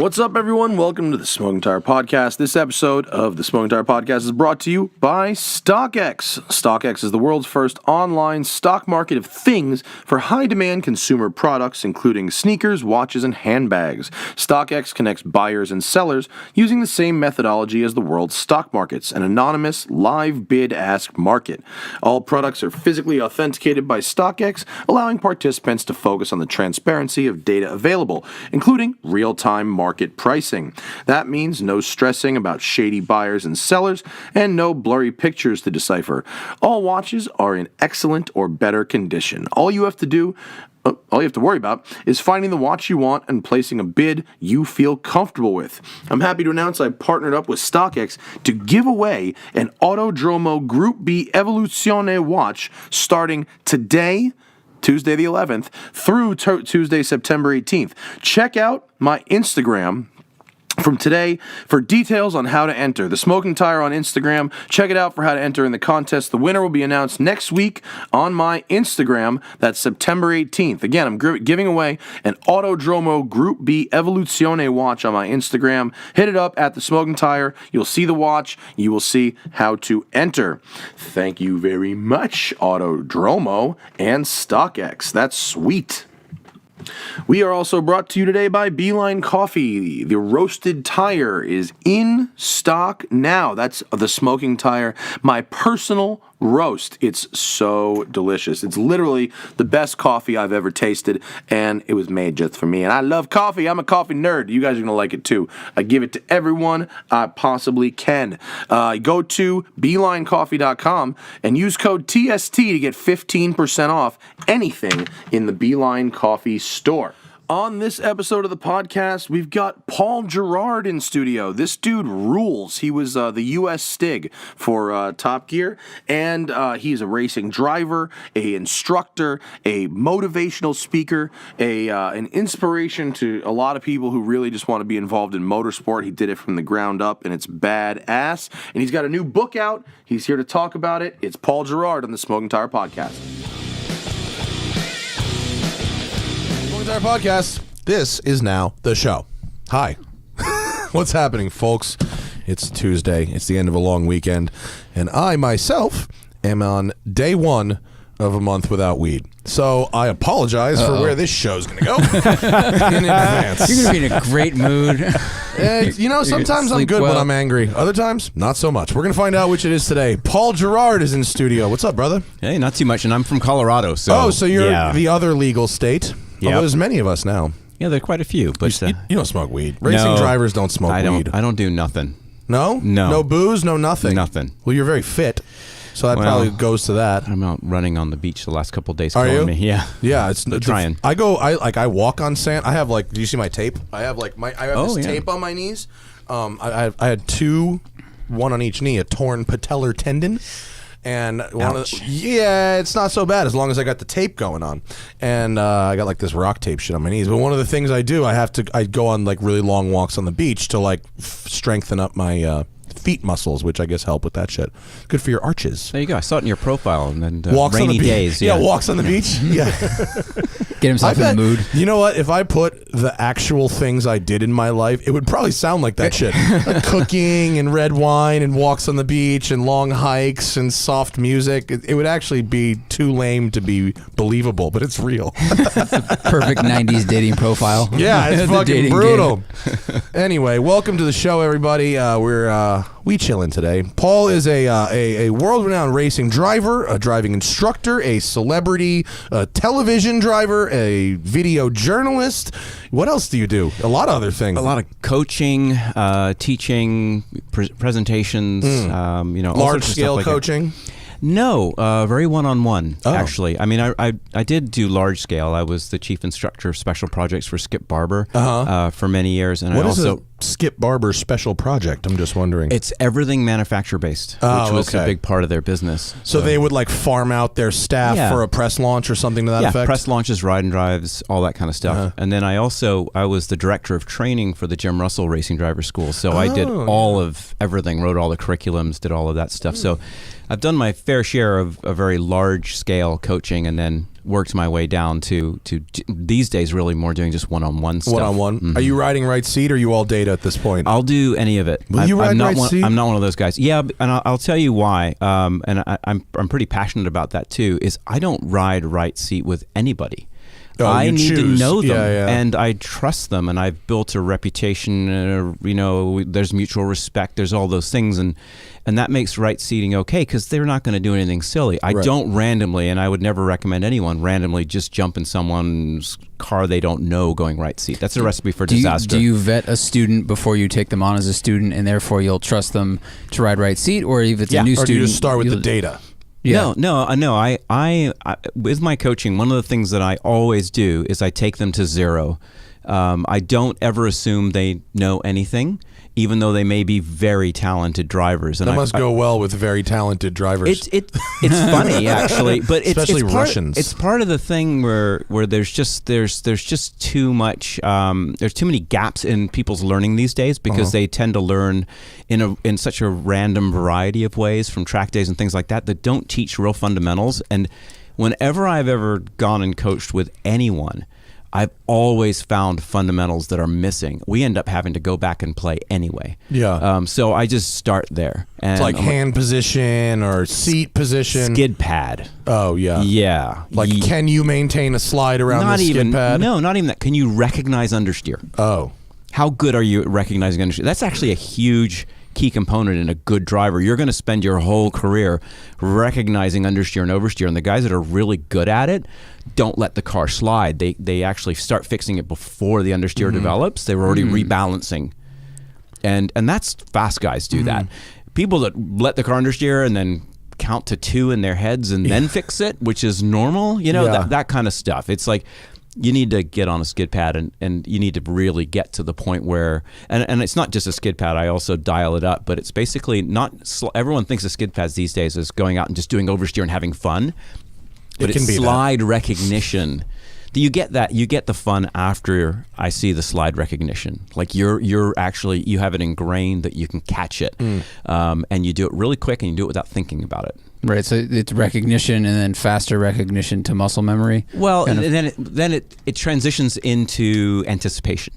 What's up, everyone? Welcome to the Smoking Tire Podcast. This episode of the Smoking Tire Podcast is brought to you by StockX. StockX is the world's first online stock market of things for high-demand consumer products, including sneakers, watches, and handbags. StockX connects buyers and sellers using the same methodology as the world's stock markets, an anonymous, live bid-ask market. All products are physically authenticated by StockX, allowing participants to focus on the transparency of data available, including real-time market pricing. That means no stressing about shady buyers and sellers and no blurry pictures to decipher. All watches are in excellent or better condition. All you have to worry about is finding the watch you want and placing a bid you feel comfortable with. I'm happy to announce I partnered up with StockX to give away an Autodromo Group B Evoluzione watch starting today, Tuesday the 11th, through Tuesday, September 18th. Check out my Instagram from today for details on how to enter. The Smoking Tire on Instagram. Check it out for how to enter in the contest. The winner will be announced next week on my Instagram. That's September 18th. Again, I'm giving away an Autodromo Group B Evoluzione watch on my Instagram. Hit it up at the Smoking Tire. You'll see the watch. You will see how to enter. Thank you very much, Autodromo and StockX. That's sweet. We are also brought to you today by Beeline Coffee. The roasted tire is in stock now. That's the Smoking Tire, my personal roast. It's so delicious. It's literally the best coffee I've ever tasted, and it was made just for me. And I love coffee. I'm a coffee nerd. You guys are going to like it too. I give it to everyone I possibly can. Go to BeelineCoffee.com and use code TST to get 15% off anything in the Beeline Coffee store. On this episode of the podcast, we've got Paul Gerrard in studio. This dude rules. He was the U.S. Stig for Top Gear, and he's a racing driver, an instructor, a motivational speaker, an inspiration to a lot of people who really just want to be involved in motorsport. He did it from the ground up, and it's badass. And he's got a new book out. He's here to talk about it. It's Paul Gerrard on the Smoking Tire Podcast. Our podcast. This is now the show. Hi. What's happening, folks? It's Tuesday. It's the end of a long weekend, and I myself am on day one of a month without weed. So I apologize for where this show's going to go in advance. You're going to be in a great mood. Sometimes I'm good when I'm angry. Other times, not so much. We're going to find out which it is today. Paul Gerrard is in studio. What's up, brother? Hey, not too much, and I'm from Colorado. So you're the other legal state. Yep. Although there's many of us now. Yeah, there are quite a few. But you don't smoke weed. Racing drivers don't smoke weed. I don't do nothing. No? No. No booze, no nothing? Nothing. Well, you're very fit, so that probably goes to that. I'm out running on the beach the last couple of days. Are you? Yeah. Yeah, it's trying. I walk on sand. I have do you see my tape? I have this tape on my knees. I had two, one on each knee, a torn patellar tendon. And it's not so bad as long as I got the tape going on, and I got this rock tape shit on my knees. But one of the things I do, I go on really long walks on the beach to strengthen up my feet muscles, which I guess help with that shit. Good for your arches. There you go. I saw it in your profile, and then walks rainy on the beach. Days. Yeah, walks on the beach. Yeah. Get himself in the mood. You know what? If I put the actual things I did in my life, it would probably sound like that shit. Cooking and red wine and walks on the beach and long hikes and soft music. It would actually be too lame to be believable, but it's real. That's a perfect 90s dating profile. Yeah, it's fucking brutal. Anyway, welcome to the show, everybody. We chillin' today. Paul is a world-renowned racing driver, a driving instructor, a celebrity television driver, a video journalist. What else do you do? A lot of other things. A lot of coaching, teaching, presentations. Large-scale coaching. No, very one-on-one, actually. I mean, I did do large scale. I was the chief instructor of special projects for Skip Barber for many years. And what is a Skip Barber special project? I'm just wondering. It's everything manufacturer-based, which was a big part of their business. So they would farm out their staff for a press launch or something to that effect? Yeah, press launches, ride and drives, all that kind of stuff. And then I was the director of training for the Jim Russell Racing Driver School. So I did all of everything, wrote all the curriculums, did all of that stuff. So I've done my fair share of a very large-scale coaching, and then worked my way down to these days really more doing just one-on-one stuff. One-on-one. Mm-hmm. Are you riding right seat or are you all data at this point? I'll do any of it. Will you ride right seat? I'm not one of those guys. Yeah, and I'll tell you why. And I'm pretty passionate about that too. Is I don't ride right seat with anybody. I need to know them, and I trust them, and I've built a reputation. There's mutual respect. There's all those things, and that makes right seating okay because they're not going to do anything silly. I don't randomly, and I would never recommend anyone randomly just jump in someone's car they don't know going right seat. That's a recipe for disaster. Do you vet a student before you take them on as a student, and therefore you'll trust them to ride right seat, or if it's a new student, or do you just start with the data? Yeah. No. I with my coaching, one of the things that I always do is I take them to zero. I don't ever assume they know anything, even though they may be very talented drivers. And that must go well with very talented drivers. It's funny actually, but especially Russians. It's part of the thing where there's just too much. There's too many gaps in people's learning these days because they tend to learn in such a random variety of ways from track days and things like that don't teach real fundamentals. And whenever I've ever gone and coached with anyone, I've always found fundamentals that are missing. We end up having to go back and play anyway. Yeah. So I just start there. And it's like hand position or seat position. Skid pad. Oh, yeah. Yeah. Like, can you maintain a slide around the skid pad? No, not even that. Can you recognize understeer? Oh. How good are you at recognizing understeer? That's actually a huge key component in a good driver. You're going to spend your whole career recognizing understeer and oversteer, and the guys that are really good at it don't let the car slide. They actually start fixing it before the understeer develops. They were already rebalancing, and that's fast guys do that. People that let the car understeer and then count to 2 in their heads and then fix it, which is normal, that kind of stuff. It's like you need to get on a skid pad and you need to really get to the point where, and it's not just a skid pad, I also dial it up, but it's basically not, everyone thinks of skid pads these days as going out and just doing oversteer and having fun, but it's slide recognition. You get that, you get the fun after I see the slide recognition. Like you're actually, you have it ingrained that you can catch it, and you do it really quick and you do it without thinking about it. Right, so it's recognition and then faster recognition to muscle memory. Well, and then it transitions into anticipation,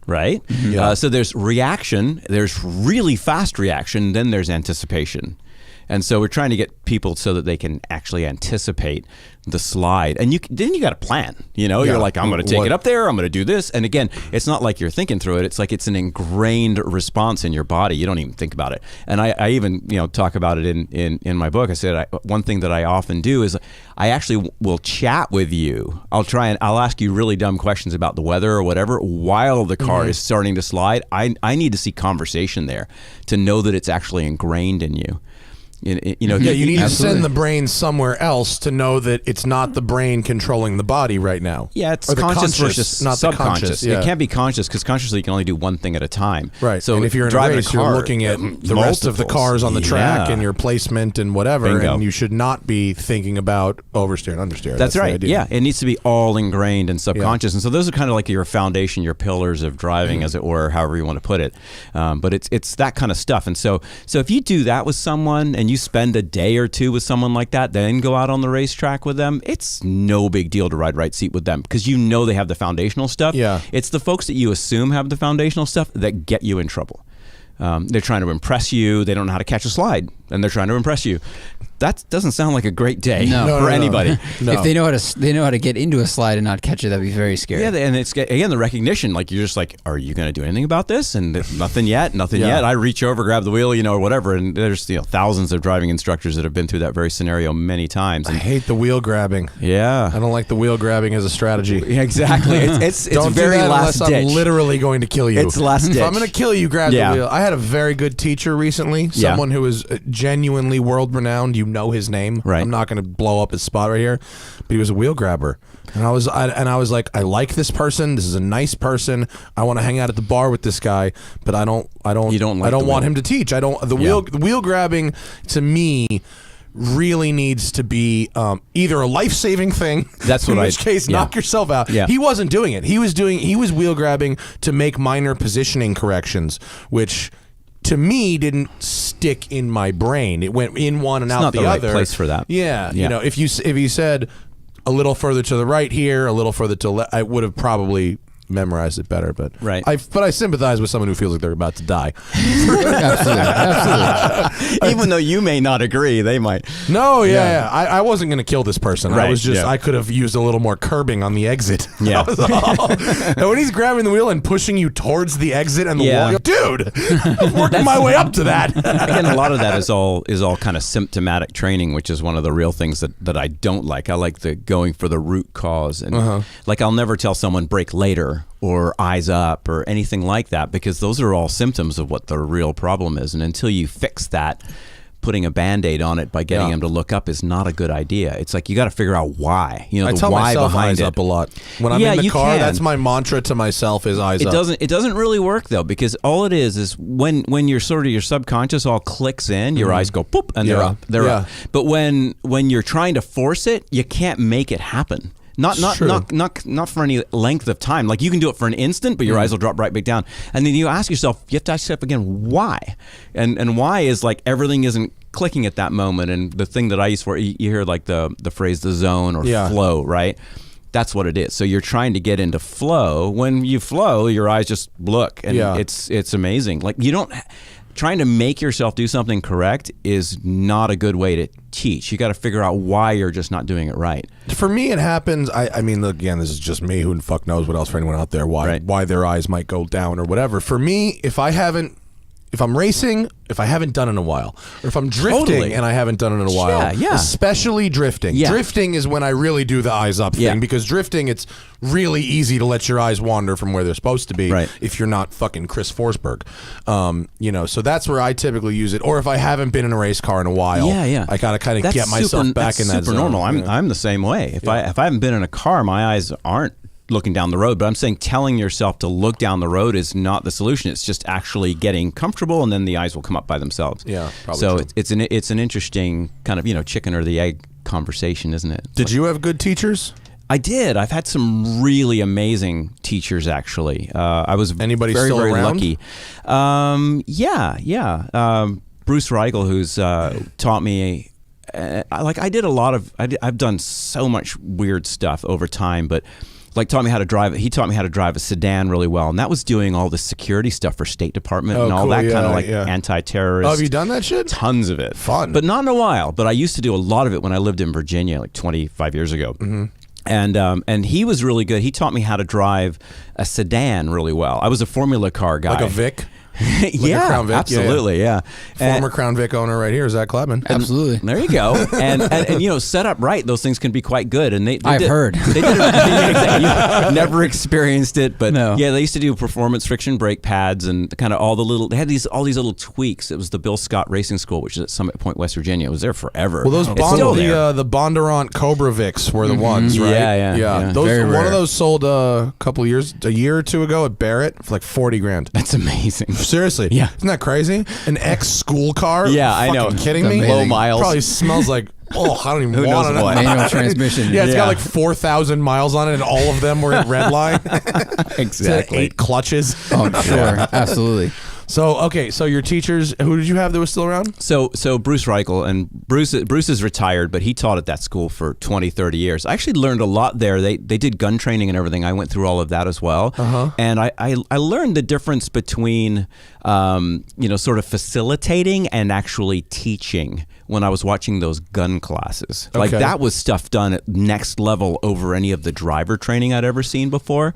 right? Yeah. So there's reaction, there's really fast reaction, then there's anticipation. And so we're trying to get people so that they can actually anticipate the slide. And then you got a plan, you're like, I'm going to take it up there. I'm going to do this. And again, it's not like you're thinking through it. It's like it's an ingrained response in your body. You don't even think about it. And I even, talk about it in my book. I said, one thing that I often do is I actually will chat with you. I'll ask you really dumb questions about the weather or whatever while the car is starting to slide. I need to see conversation there to know that it's actually ingrained in you. You need to send the brain somewhere else to know that it's not the brain controlling the body right now. Yeah, it's conscious versus not subconscious. It can't be conscious because consciously you can only do one thing at a time. Right. So and if you're in a race, you're looking at the rest of the cars on the track and your placement and whatever. Bingo. And you should not be thinking about oversteer and understeer. That's right. Yeah, it needs to be all ingrained and subconscious. And so those are kind of like your foundation, your pillars of driving, as it were, however you want to put it. But it's that kind of stuff. And so if you do that with someone and you spend a day or two with someone like that, then go out on the racetrack with them, it's no big deal to ride right seat with them because they have the foundational stuff. Yeah. It's the folks that you assume have the foundational stuff that get you in trouble. They're trying to impress you. They don't know how to catch a slide, and they're trying to impress you. That doesn't sound like a great day for anybody. No. If they know how to get into a slide and not catch it, that'd be very scary. Yeah, and it's again the recognition. Like you're just like, are you going to do anything about this? And nothing yet. I reach over, grab the wheel, or whatever. And there's thousands of driving instructors that have been through that very scenario many times. And I hate the wheel grabbing. Yeah, I don't like the wheel grabbing as a strategy. Yeah, exactly. It's don't very do that last unless ditch. I'm literally going to kill you. It's last ditch. If I'm going to kill you, grab the wheel. I had a very good teacher recently. Someone who was genuinely world renowned. You know his name. Right. I'm not going to blow up his spot right here, but he was a wheel grabber, and I was like, I like this person. This is a nice person. I want to hang out at the bar with this guy, but I don't want him to teach. The wheel grabbing to me really needs to be either a life-saving thing. That's what in which case knock yourself out. Yeah. He wasn't doing it. He was wheel grabbing to make minor positioning corrections, which to me didn't stick in my brain. It went in one and out the other. It's not the right place for that. Yeah. If you said a little further to the right here, a little further to the left. I would have probably memorized it better, but Right. I sympathize with someone who feels like they're about to die. Absolutely. Even though you may not agree, they might. No, yeah. I wasn't going to kill this person. I Right, was just, yeah. I could have used a little more curbing on the exit. Yeah. That was all. And when he's grabbing the wheel and pushing you towards the exit and the Yeah. wall, dude, I'm working my way up to that. Again, a lot of that is all kind of symptomatic training, which is one of the real things that I don't like. I like the going for the root cause, and like I'll never tell someone brake later or eyes up or anything like that, because those are all symptoms of what the real problem is. And until you fix that, putting a Band-Aid on it by getting them to look up is not a good idea. It's like you got to figure out why. You know, I the tell why myself behind eyes it. up a lot. When I'm Yeah, in the you car, can. that's my mantra to myself is eyes up. It doesn't really work though, because all it is when your sort of your subconscious all clicks in, your eyes go poop and they're up. They're up. But when you're trying to force it, you can't make it happen. Not for any length of time. Like you can do it for an instant, but your eyes will drop right back down. And then you ask yourself, you have to ask yourself again, why? And why is like everything isn't clicking at that moment. And the thing that I use for you hear like the phrase the zone or flow, right? That's what it is. So you're trying to get into flow. When you flow, your eyes just look, and it's amazing. Like you don't. Trying to make yourself do something correct is not a good way to teach. You got to figure out why you're just not doing it right. For me, it happens. I mean, again, this is just me. Who the fuck knows what else for anyone out there? Why their eyes might go down or whatever. For me, if I'm racing, if I haven't done it in a while, or if I'm drifting and I haven't done it in a while, especially drifting. Yeah. Drifting is when I really do the eyes up thing, because drifting, it's really easy to let your eyes wander from where they're supposed to be if you're not fucking Chris Forsberg. So that's where I typically use it. Or if I haven't been in a race car in a while, I gotta kind of get myself back in that super zone. normal. I'm the same way. If I haven't been in a car, my eyes aren't looking down the road, but I'm saying telling yourself to look down the road is not the solution. It's just actually getting comfortable, and then the eyes will come up by themselves. Yeah, probably so true. it's an interesting kind of chicken or the egg conversation, isn't it? Did you have good teachers? I did. I've had some really amazing teachers, actually. I was Anybody very, still very around? lucky. Bruce Reigel, who's taught me. I did a lot of. I've done so much weird stuff over time, but. Like taught me how to drive. He taught me how to drive a sedan really well, and that was doing all the security stuff for State Department and all that kind of like anti-terrorist. Oh, have you done that shit? Tons of it. Fun, but not in a while. But I used to do a lot of it when I lived in Virginia, like 25 years ago. Mm-hmm. And he was really good. He taught me how to drive a sedan really well. I was a Formula car guy, like a Vic. Like a Crown Vic? Absolutely, yeah. Former Crown Vic owner right here, Zach Klebman. Absolutely. There you go. And set up right, those things can be quite good. And I've heard. They did it. Never experienced it, but no. Yeah, they used to do performance friction brake pads and kind of all the little. They had all these little tweaks. It was the Bill Scott Racing School, which is at Summit Point, West Virginia. It was there forever. Well, those the Bondurant Cobra Vics were the ones, right? Yeah. Those Very one rare. of those sold a year or two ago at Barrett for like $40,000. That's amazing. Seriously, isn't that crazy? An ex-school car? Yeah, I know. Kidding me? Amazing. Low miles. Probably smells like I don't even Who want knows to know. what? Manual transmission. Yeah, it's got like 4,000 miles on it, and all of them were at red line. Exactly. 8 clutches. Oh, I'm sure. Absolutely. So your teachers, who did you have that was still around? So Bruce Reigel, and Bruce is retired, but he taught at that school for 20, 30 years. I actually learned a lot there. They did gun training and everything. I went through all of that as well. And I learned the difference between sort of facilitating and actually teaching when I was watching those gun classes. Like that was stuff done at next level over any of the driver training I'd ever seen before.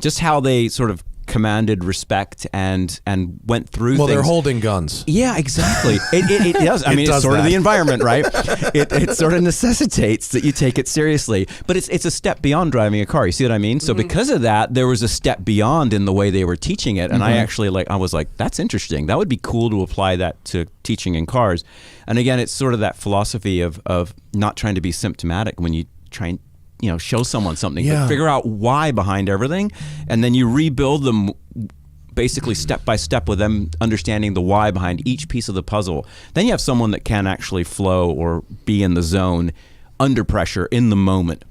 Just how they sort of commanded respect and went through Well, things. they're holding guns. Yeah, exactly. It does. I mean, does it's sort that. of the environment, right? It sort of necessitates that you take it seriously. But it's a step beyond driving a car. You see what I mean? So because of that, there was a step beyond in the way they were teaching it. And I actually I was like, that's interesting. That would be cool to apply that to teaching in cars. And again, it's sort of that philosophy of not trying to be symptomatic when you try and show someone something, but figure out why behind everything, and then you rebuild them basically step by step with them understanding the why behind each piece of the puzzle. Then you have someone that can actually flow or be in the zone under pressure in the moment.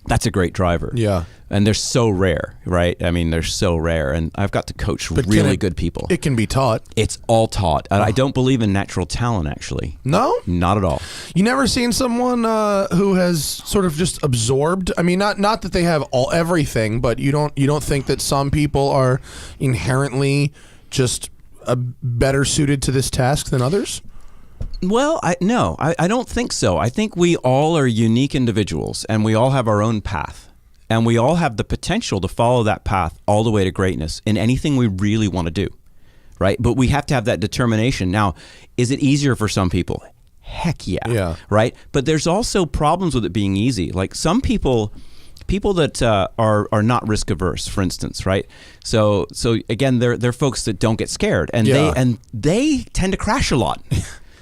That's a great driver. Yeah. And they're so rare, right? I mean, they're so rare. And I've got to coach really good people. It can be taught. It's all taught. And I don't believe in natural talent, actually. No? Not at all. You never seen someone who has sort of just absorbed? I mean, not that they have everything, but you don't think that some people are inherently just better suited to this task than others? Well, I don't think so. I think we all are unique individuals, and we all have our own path. And we all have the potential to follow that path all the way to greatness in anything we really want to do, right? But we have to have that determination. Now, is it easier for some people? Heck yeah. Yeah. Right? But there's also problems with it being easy. Like some people that are not risk averse, for instance, right? So again, they're folks that don't get scared, and they tend to crash a lot.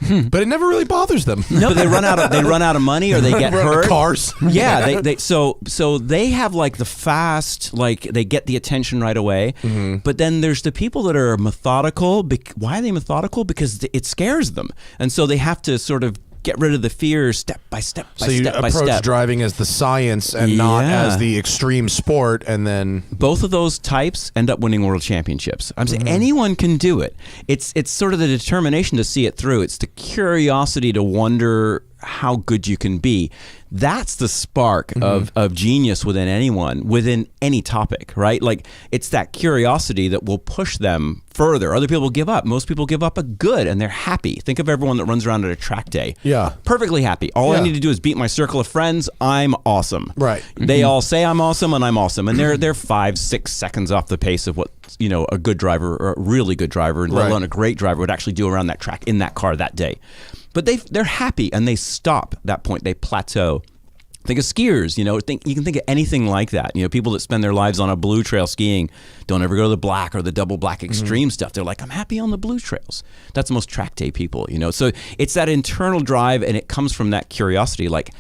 But it never really bothers them. No, they run out of money, or they get hurt. Cars. Yeah, so they have like the fast, like they get the attention right away. Mm-hmm. But then there's the people that are methodical. Why are they methodical? Because it scares them, and so they have to sort of get rid of the fears step by step by step by step. So you approach driving as the science and not as the extreme sport, and then both of those types end up winning world championships. I'm saying anyone can do it. It's sort of the determination to see it through. It's the curiosity to wonder how good you can be. That's the spark of genius within anyone, within any topic, right? Like it's that curiosity that will push them further. Other people give up. Most people give up a good and they're happy. Think of everyone that runs around at a track day. Yeah. Perfectly happy. All I need to do is beat my circle of friends. I'm awesome. Right. They all say I'm awesome and I'm awesome. And they're 5-6 seconds off the pace of what, a good driver or a really good driver, and let alone a great driver would actually do around that track in that car that day. But they're happy and they stop at that point. They plateau. Think of skiers, you can think of anything like that. People that spend their lives on a blue trail skiing don't ever go to the black or the double black extreme stuff. They're like, I'm happy on the blue trails. That's the most track day people, So it's that internal drive, and it comes from that curiosity, like,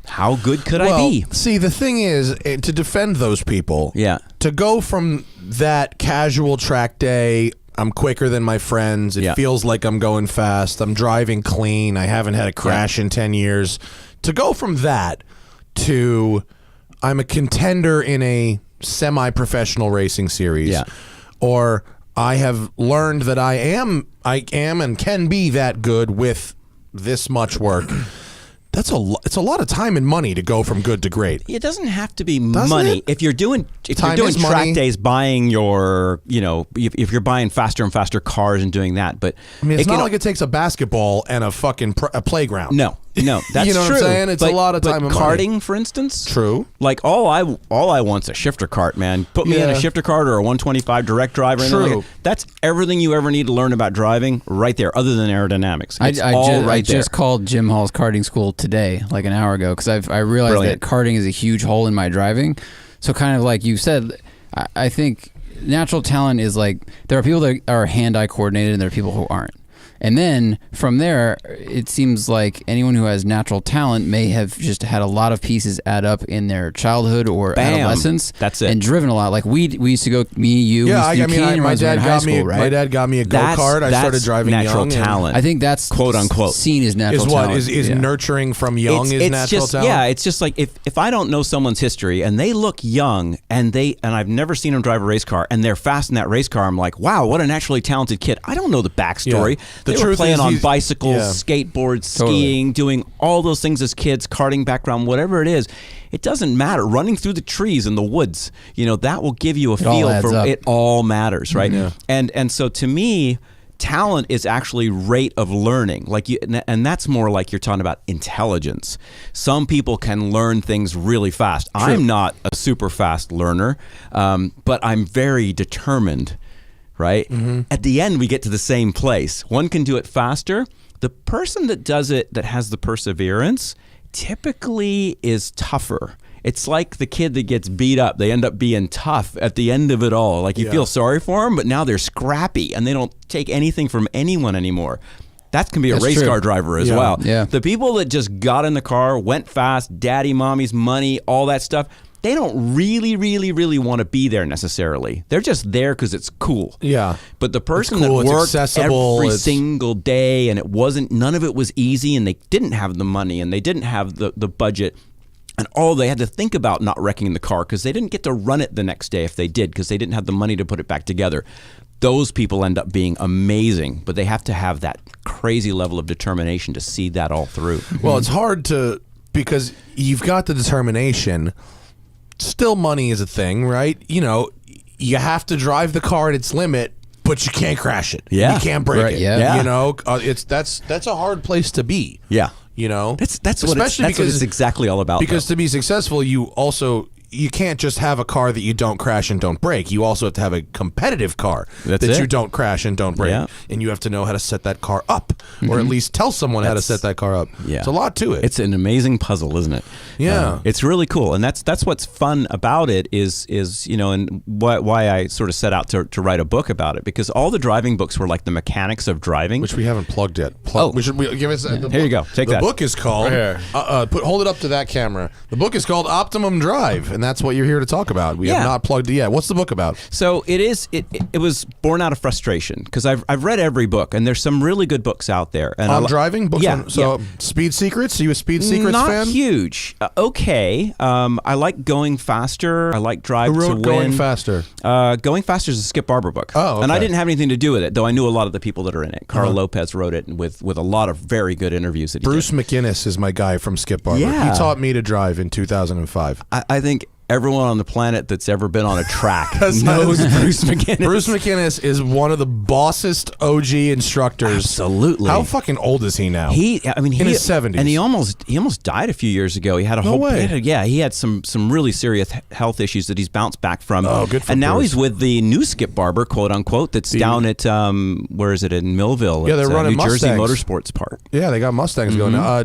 how good could I be? See, the thing is, to defend those people, to go from that casual track day, I'm quicker than my friends, it feels like I'm going fast, I'm driving clean, I haven't had a crash in 10 years, to go from that to I'm a contender in a semi-professional racing series, or I have learned that I am and can be that good with this much work. It's a lot of time and money to go from good to great. It doesn't have to be money. If you're doing track days, buying your, if you're buying faster and faster cars and doing that, but I mean, it's not like it takes a basketball and a fucking a playground. No, that's you know true. what I'm saying? It's a lot of time and karting, money. for instance, true. Like all I want's a shifter cart, man. Put me in a shifter cart or a 125 direct drive. Or anything like that. That's everything you ever need to learn about driving, right there. Other than aerodynamics, I just called Jim Hall's karting school today, like an hour ago, because I realized that karting is a huge hole in my driving. So kind of like you said, I think natural talent is like, there are people that are hand-eye coordinated and there are people who aren't. And then from there, it seems like anyone who has natural talent may have just had a lot of pieces add up in their childhood or adolescence. That's it. And driven a lot. Like we used to go, me, you, my dad got me a go-kart. I started driving natural young. talent. I think that's quote unquote seen as natural talent. Is nurturing from young is natural talent? Yeah, it's just like if I don't know someone's history and they look young and I've never seen them drive a race car and they're fast in that race car, I'm like, wow, what a naturally talented kid. I don't know the backstory. Yeah. They were playing on bicycles, skateboards, skiing, doing all those things as kids, karting background, whatever it is. It doesn't matter. Running through the trees in the woods, that will give you a feel for it. All matters, right? Yeah. And so to me, talent is actually rate of learning. And that's more like you're talking about intelligence. Some people can learn things really fast. True. I'm not a super fast learner, but I'm very determined. Right? Mm-hmm. At the end, we get to the same place. One can do it faster. The person that does it, that has the perseverance, typically is tougher. It's like the kid that gets beat up. They end up being tough at the end of it all. Like you feel sorry for them, but now they're scrappy and they don't take anything from anyone anymore. That can be a race car driver as well. Yeah. The people that just got in the car, went fast, daddy, mommy's money, all that stuff, they don't really, really, really want to be there necessarily. They're just there because it's cool. Yeah. But the person that worked every single day and none of it was easy and they didn't have the money and they didn't have the budget, And all they had to think about not wrecking the car because they didn't get to run it the next day if they did because they didn't have the money to put it back together. Those people end up being amazing, but they have to have that crazy level of determination to see that all through. Well, it's hard to, because you've got the determination. Still, money is a thing, right? You know, you have to drive the car at its limit, but you can't crash it. Yeah. You can't break Right, it. yeah. You know, that's a hard place to be. Yeah. You know, That's what it's exactly all about. Because though. to be successful, you can't just have a car that you don't crash and don't break. You also have to have a competitive car That's that it. you don't crash and don't break. Yeah. And you have to know how to set that car up, or at least tell someone how to set that car up. Yeah. It's a lot to it. It's an amazing puzzle, isn't it? Yeah. It's really cool, and that's what's fun about it is you know, and why I sort of set out to write a book about it, because all the driving books were like the mechanics of driving, which we haven't plugged yet. Oh. We should give us. Here you go. Take the that. book is called. Right here. Hold it up to that camera. The book is called Optimum Drive, and that's what you're here to talk about. We have Yeah. not plugged it yet. What's the book about? So it was born out of frustration because I've read every book, and there's some really good books out there. And On driving books. Yeah. So Speed Secrets. Are you a Speed Secrets Not fan? huge. Okay. I like Going Faster. I like Drive Who to wrote Win. Going Faster? Going Faster is a Skip Barber book. Oh, okay. And I didn't have anything to do with it, though I knew a lot of the people that are in it. Carl Lopez wrote it with a lot of very good interviews that he Bruce did. McInnes is my guy from Skip Barber. Yeah. He taught me to drive in 2005. I think everyone on the planet that's ever been on a track knows Bruce McInnes. Bruce McInnes is one of the bossest OG instructors. Absolutely. How fucking old is he now? In his 70s. and he almost died a few years ago. He had a No whole way. he had some really serious health issues that he's bounced back from. Oh, good for And now Bruce. he's with the new Skip Barber, quote unquote, that's down at where is it, in Millville? Yeah, they're It's, running New Jersey Mustangs. Motorsports Park. Yeah, they got Mustangs going now.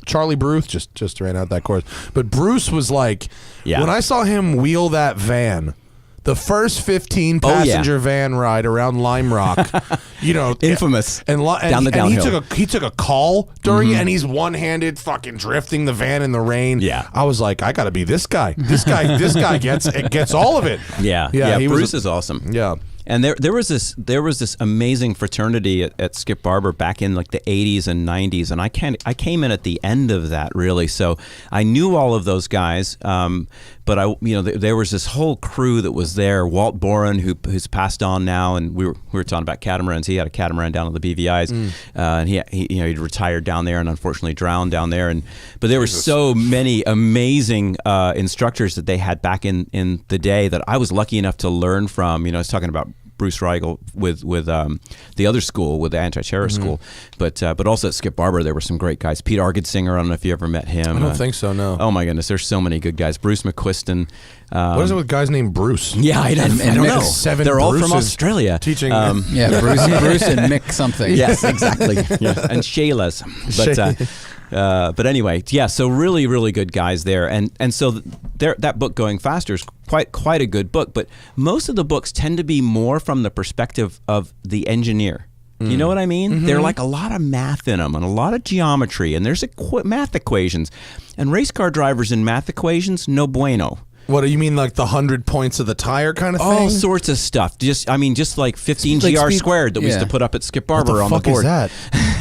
Charlie Bruce just ran out that course. But Bruce was like, Yeah. when I saw him wheel that van, the first 15 passenger van ride around Lime Rock, you know, Infamous. and Down the downhill. he took a call during it, and he's one-handed fucking drifting the van in the rain. Yeah. I was like, I got to be this guy. This guy gets all of it. Yeah, he Bruce was is awesome. Yeah. And there was this amazing fraternity at Skip Barber back in like the 80s and 90s, and I came in at the end of that, really. So I knew all of those guys, but there was this whole crew that was there. Walt Boren, who's passed on now, and we were talking about catamarans. He had a catamaran down at the BVI's, and he'd retired down there and unfortunately drowned down there. But there were so many amazing instructors that they had back in the day that I was lucky enough to learn from. You know, I was talking about Bruce Riegel with the other school, with the anti-terror school, but also at Skip Barber there were some great guys. Pete Argedsinger, I don't know if you ever met him. I don't think so, no. Oh my goodness, there's so many good guys. Bruce McQuiston. What is it with guys named Bruce? Yeah, I don't know. Seven They're all Bruces from Australia. teaching. Yeah, Bruce and Mick something. Yes, exactly. Yeah. And Shayla's. But anyway, yeah. So really, really good guys there, and so that book Going Faster is quite a good book. But most of the books tend to be more from the perspective of the engineer. You know what I mean? Mm-hmm. They're like a lot of math in them and a lot of geometry, and there's math equations, and race car drivers in math equations, no bueno. What do you mean, like the 100 points of the tire kind of thing? All sorts of stuff. Just like 15 Like GR speed- squared that we used to put up at Skip Barber on the What the fuck board. is that?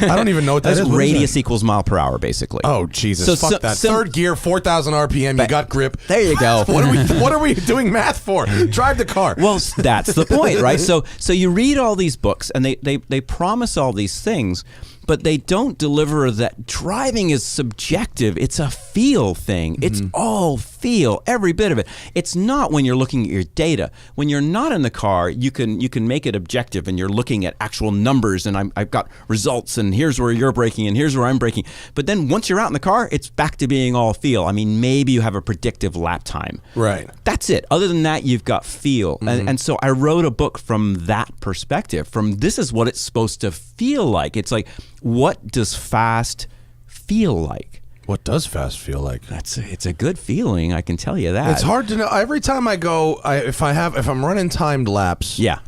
I don't even know what that That's is. What is radius that? equals mile per hour, basically. Oh Jesus! So Fuck that. Third gear, 4,000 RPM. You got grip. There you go. What are we doing math for? Drive the car. Well, that's the point, right? So you read all these books, and they promise all these things, but they don't deliver that. Driving is subjective. It's a feel thing. It's all feel, every bit of it. It's not when you're looking at your data. When you're not in the car, you can make it objective, and you're looking at actual numbers, and I've got results, and here's where you're braking, and here's where I'm braking. But then once you're out in the car, it's back to being all feel. I mean, maybe you have a predictive lap time. Right. That's it. Other than that, you've got feel. And so I wrote a book from that perspective, from this is what it's supposed to feel like. It's like, what does fast feel like? What does fast feel like? It's a good feeling, I can tell you that. It's hard to know. Every time I go, if I'm running timed laps, Yeah.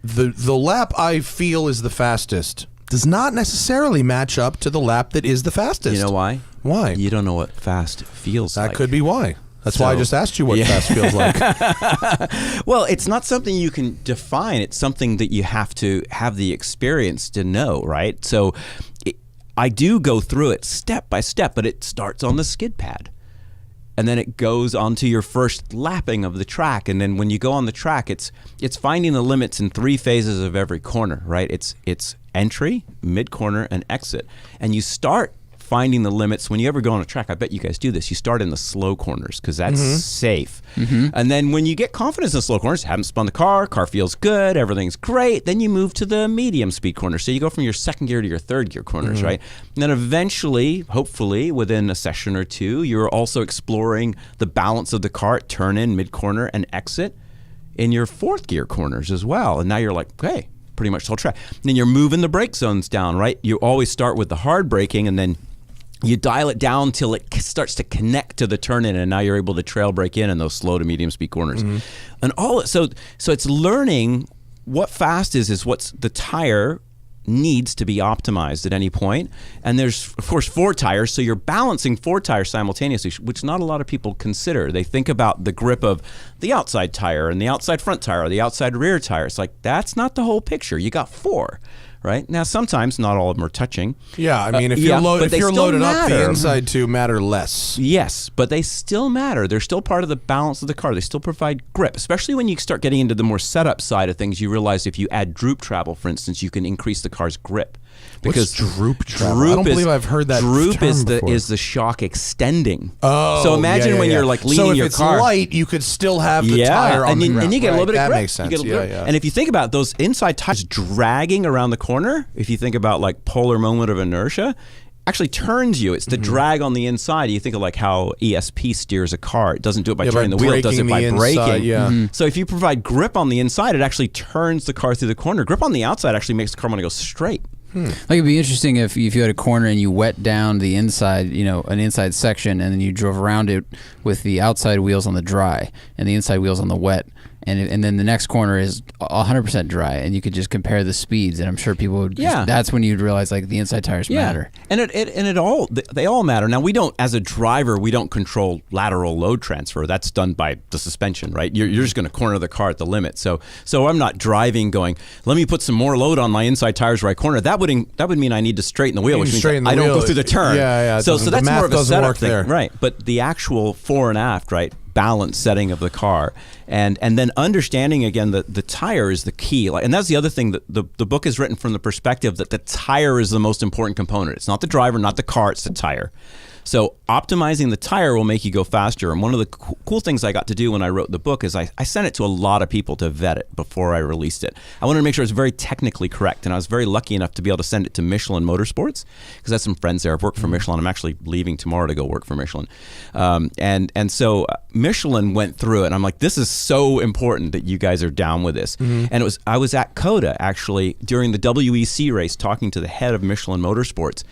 the lap I feel is the fastest does not necessarily match up to the lap that is the fastest. You know why? Why? You don't know what fast feels like. That could be why. That's why I just asked you what fast feels like. Well, it's not something you can define. It's something that you have to have the experience to know, right? So I do go through it step by step, but it starts on the skid pad. and then it goes onto your first lapping of the track. And then when you go on the track, it's finding the limits in 3 phases of every corner, right? It's entry, mid-corner, and exit. And you start finding the limits. When you ever go on a track, I bet you guys do this, you start in the slow corners because that's safe. And then when you get confidence in the slow corners, haven't spun the car feels good, everything's great, then you move to the medium speed corners. So you go from your second gear to your third gear corners, right? And then eventually, hopefully, within a session or two, you're also exploring the balance of the car at turn in, mid-corner, and exit in your fourth gear corners as well. And now you're like, okay, pretty much the whole track. And then you're moving the brake zones down, right? You always start with the hard braking, and then you dial it down till it starts to connect to the turn-in, and now you're able to trail brake in those slow to medium speed corners. And so it's learning what fast is what's the tire needs to be optimized at any point. And there's, of course, 4 tires, so you're balancing 4 tires simultaneously, which not a lot of people consider. They think about the grip of the outside tire and the outside front tire or the outside rear tire. It's like, that's not the whole picture. You got 4. Right? Now, sometimes not all of them are touching. Yeah, I mean, if you're loaded up, the inside two matter less. Yes, but they still matter. They're still part of the balance of the car. They still provide grip, especially when you start getting into the more setup side of things. You realize if you add droop travel, for instance, you can increase the car's grip. Because what's droop travel? I don't believe I've heard that droop term is the shock extending. Oh, so imagine when you're like leading your car. So if it's light, you could still have the tire on the ground. And you get a little bit of grip. That makes sense. And if you think about those inside tires dragging around the corner, if you think about like polar moment of inertia, actually turns you. It's the drag on the inside. You think of like how ESP steers a car. It doesn't do it by turning the wheel. It does it by braking. So if you provide grip on the inside, it actually turns the car through the corner. Grip on the outside actually makes the car want to go straight. Like it'd be interesting if you had a corner and you wet down the inside, an inside section, and then you drove around it with the outside wheels on the dry and the inside wheels on the wet. And then the next corner is 100% dry, and you could just compare the speeds, and I'm sure people would. That's when you'd realize like the inside tires matter. And they all matter. Now we don't, as a driver, we don't control lateral load transfer. That's done by the suspension, right? You're just going to corner the car at the limit. So I'm not driving going, let me put some more load on my inside tires where I corner. That would mean I need to straighten the wheel, which means I don't go through the turn. So that's more of a setup thing, right? But the actual fore and aft, right? Balance setting of the car, and then understanding again that the tire is the key. And that's the other thing, that the book is written from the perspective that the tire is the most important component. It's not the driver, not the car, it's the tire. So optimizing the tire will make you go faster. And one of the cool things I got to do when I wrote the book is I sent it to a lot of people to vet it before I released it. I wanted to make sure it was very technically correct. And I was very lucky enough to be able to send it to Michelin Motorsports, because I have some friends there. I've worked for Michelin. I'm actually leaving tomorrow to go work for Michelin. And so Michelin went through it. And I'm like, this is so important that you guys are down with this. And I was at COTA actually during the WEC race talking to the head of Michelin Motorsports.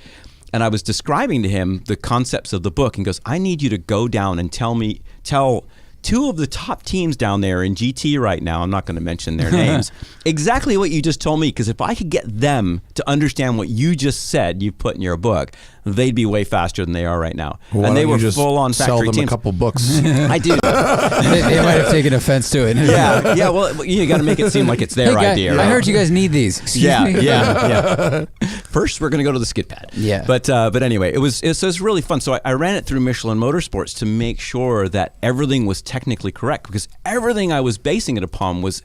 And I was describing to him the concepts of the book, and goes, I need you to go down and tell 2 of the top teams down there in GT right now, I'm not going to mention their names, exactly what you just told me, because if I could get them to understand what you just said you put in your book, they'd be way faster than they are right now. Well, and they were full-on factory teams. Sell them teams. A couple books. I do. They might have taken offense to it. Yeah. Well, you got to make it seem like it's their idea. I heard you guys need these. Excuse me. Yeah. First, we're going to go to the skid pad. Yeah. But anyway, it was really fun. So I ran it through Michelin Motorsports to make sure that everything was technically correct, because everything I was basing it upon was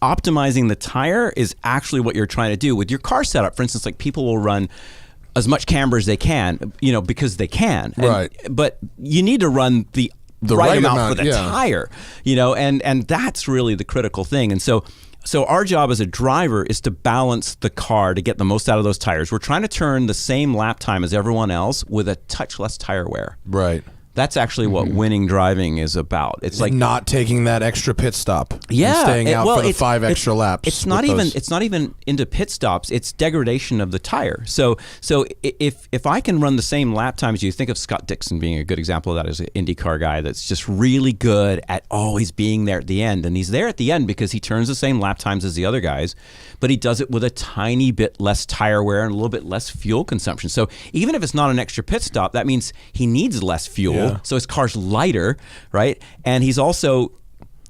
optimizing the tire is actually what you're trying to do with your car setup. For instance, like people will run as much camber as they can, because they can. Right. But you need to run the right amount for the tire, and that's really the critical thing. And so our job as a driver is to balance the car to get the most out of those tires. We're trying to turn the same lap time as everyone else with a touch less tire wear. Right. That's actually what winning driving is about. It's like not taking that extra pit stop. Yeah, and staying out for the 5 extra laps. It's not even into pit stops. It's degradation of the tire. So if I can run the same lap times, you think of Scott Dixon being a good example of that as an IndyCar guy that's just really good at always being there at the end, and he's there at the end because he turns the same lap times as the other guys, but he does it with a tiny bit less tire wear and a little bit less fuel consumption. So even if it's not an extra pit stop, that means he needs less fuel. Yeah. So his car's lighter, right? And he's also,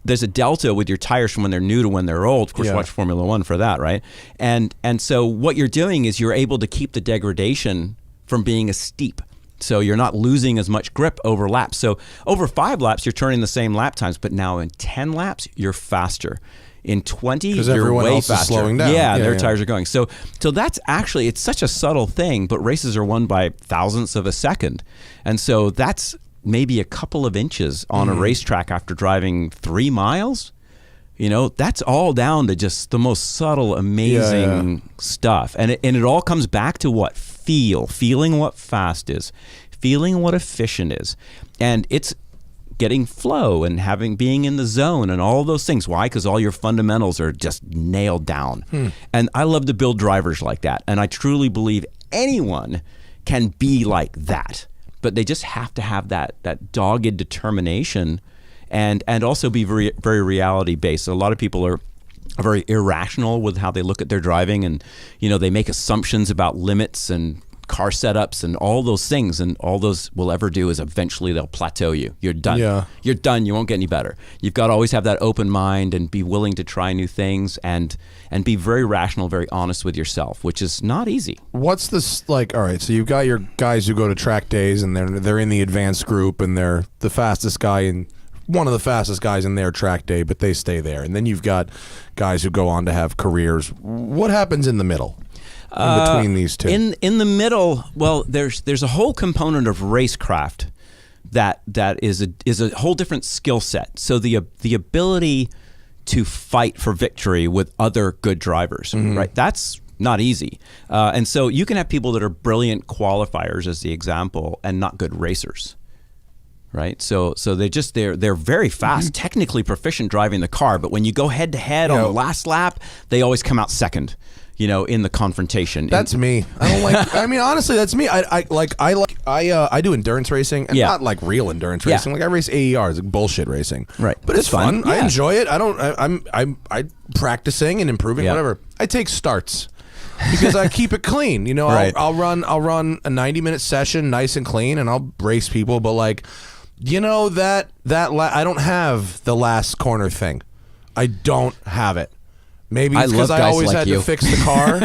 there's a delta with your tires from when they're new to when they're old. Of course, watch Formula One for that, right? And so what you're doing is you're able to keep the degradation from being as steep. So you're not losing as much grip over laps. So over 5 laps, you're turning the same lap times, but now in 10 laps, you're faster. In 20, you're way faster. Is slowing down. Yeah, their tires are going. So that's actually, it's such a subtle thing, but races are won by thousandths of a second. And so that's maybe a couple of inches on a racetrack after driving 3 miles. You know, that's all down to just the most subtle, amazing stuff. And it all comes back to what? Feeling what fast is, feeling what efficient is. And it's getting flow and being in the zone and all those things. Why? Because all your fundamentals are just nailed down. And I love to build drivers like that. And I truly believe anyone can be like that. But they just have to have that dogged determination and also be very, very reality based. A lot of people are very irrational with how they look at their driving, and they make assumptions about limits and car setups and all those things, and all those will ever do is eventually they'll plateau you. You're done. Yeah. You're done. You won't get any better. You've got to always have that open mind and be willing to try new things and be very rational, very honest with yourself, which is not easy. What's this like? All right, so you've got your guys who go to track days and they're in the advanced group and they're the fastest guy and one of the fastest guys in their track day, but they stay there. And then you've got guys who go on to have careers. What happens in the middle? In between these two, in the middle, well, there's a whole component of racecraft that is a whole different skill set. So the ability to fight for victory with other good drivers, right? That's not easy. And so you can have people that are brilliant qualifiers, as the example, and not good racers. Right, so they're very fast, technically proficient driving the car, but when you go head to head on the last lap, they always come out second. In the confrontation. That's me. I don't like. I mean, honestly, that's me. I do endurance racing, and not like real endurance racing. Like I race AERs, like bullshit racing. Right, but it's fun. I enjoy it. I'm practicing and improving. Whatever. I take starts because I keep it clean. Right. I'll run a 90-minute session, nice and clean, and I'll race people. But like, I don't have the last corner thing. I don't have it. Maybe it's because I always had to fix the car.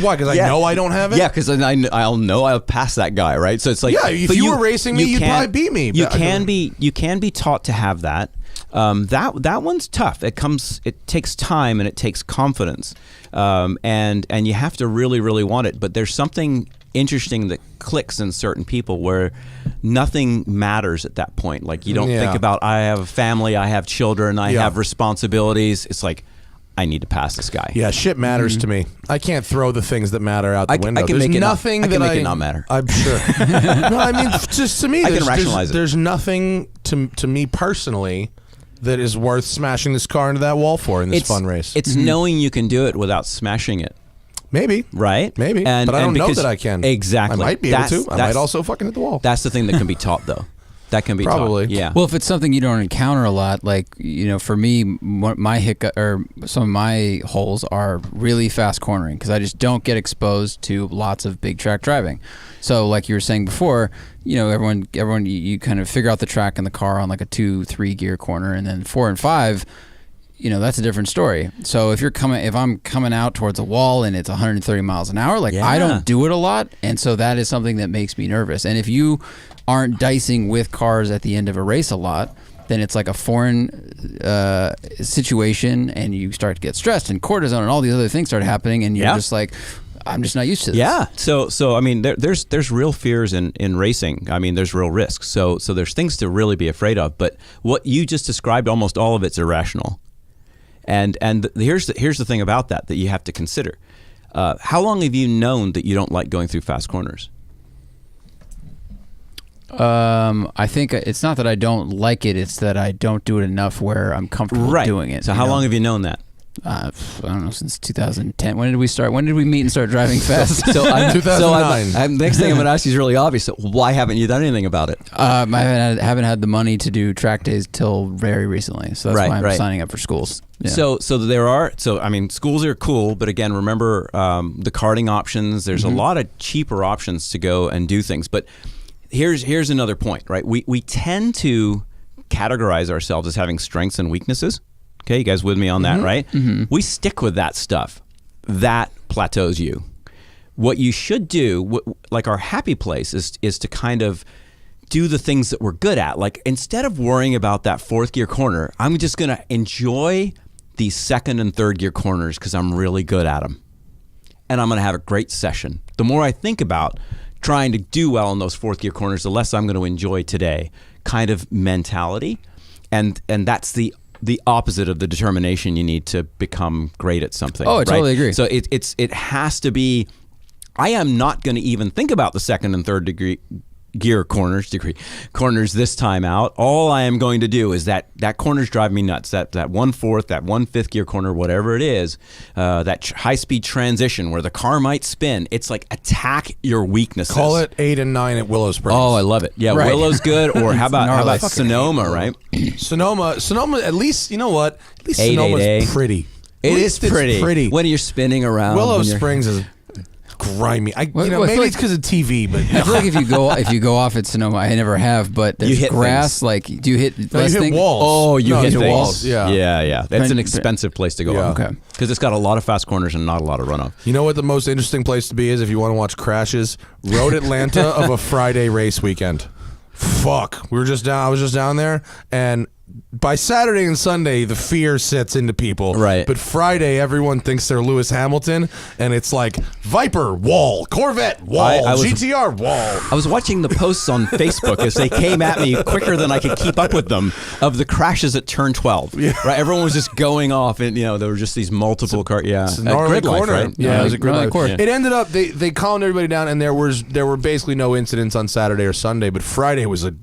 Why? Because I know I don't have it? Yeah, because I'll know I'll pass that guy, right? So it's like, if you were racing me, you'd probably beat me. You can be taught to have that. That one's tough. It takes time and it takes confidence, and you have to really, really want it. But there's something interesting that clicks in certain people where nothing matters at that point. Like you don't think about, I have a family, I have children, I have responsibilities. It's like, I need to pass this guy. Yeah, shit matters to me. I can't throw the things that matter out the window. I can There's make it nothing I can make it not matter. I'm sure. No, I mean, just to me, I can rationalize it. There's nothing to me personally that is worth smashing this car into that wall for in this fun race. It's knowing you can do it without smashing it. Maybe. Right? Maybe. But I don't know that I can. Exactly. I might be able to. I might also fucking hit the wall. That's the thing that can be taught, though. That can be probably taught. Yeah. Well, if it's something you don't encounter a lot, like for me, my hiccup or some of my holes are really fast cornering because I just don't get exposed to lots of big track driving. So, like you were saying before, everyone, you kind of figure out the track in the car on like a 2-3 gear corner, and then 4 and 5. That's a different story. So if I'm coming out towards a wall and it's 130 miles an hour, I don't do it a lot, and so that is something that makes me nervous. And if you aren't dicing with cars at the end of a race a lot, then it's like a foreign situation, and you start to get stressed, and cortisone and all these other things start happening, and you're just like, I'm just not used to this. Yeah. So I mean, there's real fears in racing. I mean, there's real risks. So there's things to really be afraid of. But what you just described, almost all of it's irrational. And here's the thing about that you have to consider. How long have you known that you don't like going through fast corners? I think it's not that I don't like it; it's that I don't do it enough where I'm comfortable doing it. So how long have you known that? I don't know, since 2010. When did we start? When did we meet and start driving fast? 2009. Next thing I'm going to ask you is really obvious. So why haven't you done anything about it? I haven't had the money to do track days till very recently. So that's why I'm signing up for schools. Yeah. So I mean, schools are cool, but again, remember the karting options. There's a lot of cheaper options to go and do things. But here's another point, right? We tend to categorize ourselves as having strengths and weaknesses. Okay, you guys with me on that, right? Mm-hmm. We stick with that stuff. That plateaus you. what you should do, like our happy place, is to kind of do the things that we're good at. Like instead of worrying about that fourth gear corner, I'm just going to enjoy these second and third gear corners because I'm really good at them. And I'm going to have a great session. The more I think about trying to do well in those fourth gear corners, the less I'm going to enjoy today kind of mentality. And that's the opposite of the determination you need to become great at something. Oh, I totally agree. So it has to be, I am not going to even think about the second and third gear corners this time out. All I am going to do is that corners drive me nuts. That 1/4, that 1/5 gear corner, whatever it is, that high speed transition where the car might spin. It's like attack your weaknesses. Call it 8 and 9 at Willow Springs. Oh, I love it. Yeah, right. Willow's good. Or how about Sonoma, right? Sonoma. At least you know what? At least 888. Sonoma's pretty. It is pretty. When you're spinning around. Willow Springs is grimy. Maybe it's because of TV, but I feel like if you go off at Sonoma, I never have, but there's grass. Things. Like, do you hit? No, you hit walls. Oh, you hit walls. Yeah. That's an expensive place to go. Okay, because it's got a lot of fast corners and not a lot of runoff. You know what the most interesting place to be is if you want to watch crashes? Road Atlanta of a Friday race weekend. Fuck, I was just down there, and by Saturday and Sunday, the fear sets into people. Right. But Friday, everyone thinks they're Lewis Hamilton, and it's like Viper, wall, Corvette, wall, GTR, wall. I was watching the posts on Facebook as they came at me quicker than I could keep up with them of the crashes at turn 12. Yeah. Right. Everyone was just going off, and there were just these multiple cars. Yeah. It's a gnarly corner. Life, right? Yeah, it was a grid corner. It ended up they calmed everybody down, and there were basically no incidents on Saturday or Sunday, but Friday was a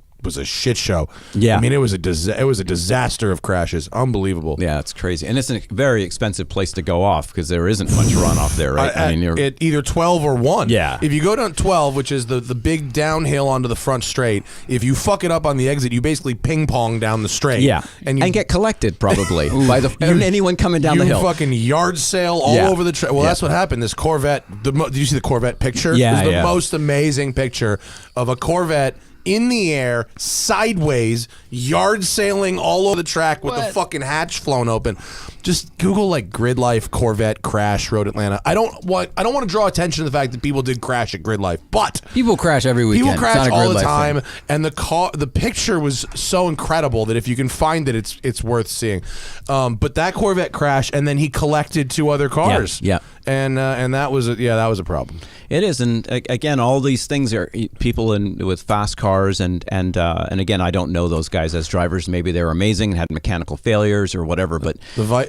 shit show. Yeah, I mean it was a disaster of crashes. Unbelievable. Yeah, it's crazy, and it's a very expensive place to go off because there isn't much runoff there, right? I mean, you're at either 12 or 1. Yeah, if you go down 12, which is the big downhill onto the front straight, if you fuck it up on the exit, you basically ping pong down the straight. Yeah, and get collected probably by anyone coming down the hill. You fucking yard sail all over the track. Well, that's what happened. This Corvette. Did you see the Corvette picture? Yeah, it was the most amazing picture of a Corvette in the air, sideways, yard sailing all over the track with the fucking hatch flown open. Just Google like Grid Life Corvette crash Road Atlanta. I don't want to draw attention to the fact that people did crash at Grid Life, but people crash every weekend. People crash all the time, and the picture was so incredible that if you can find it, it's worth seeing. But that Corvette crashed, and then he collected 2 other cars. Yeah. And that was a problem. It is, and again, all these things are people with fast cars, and again, I don't know those guys as drivers. Maybe they're amazing and had mechanical failures or whatever. But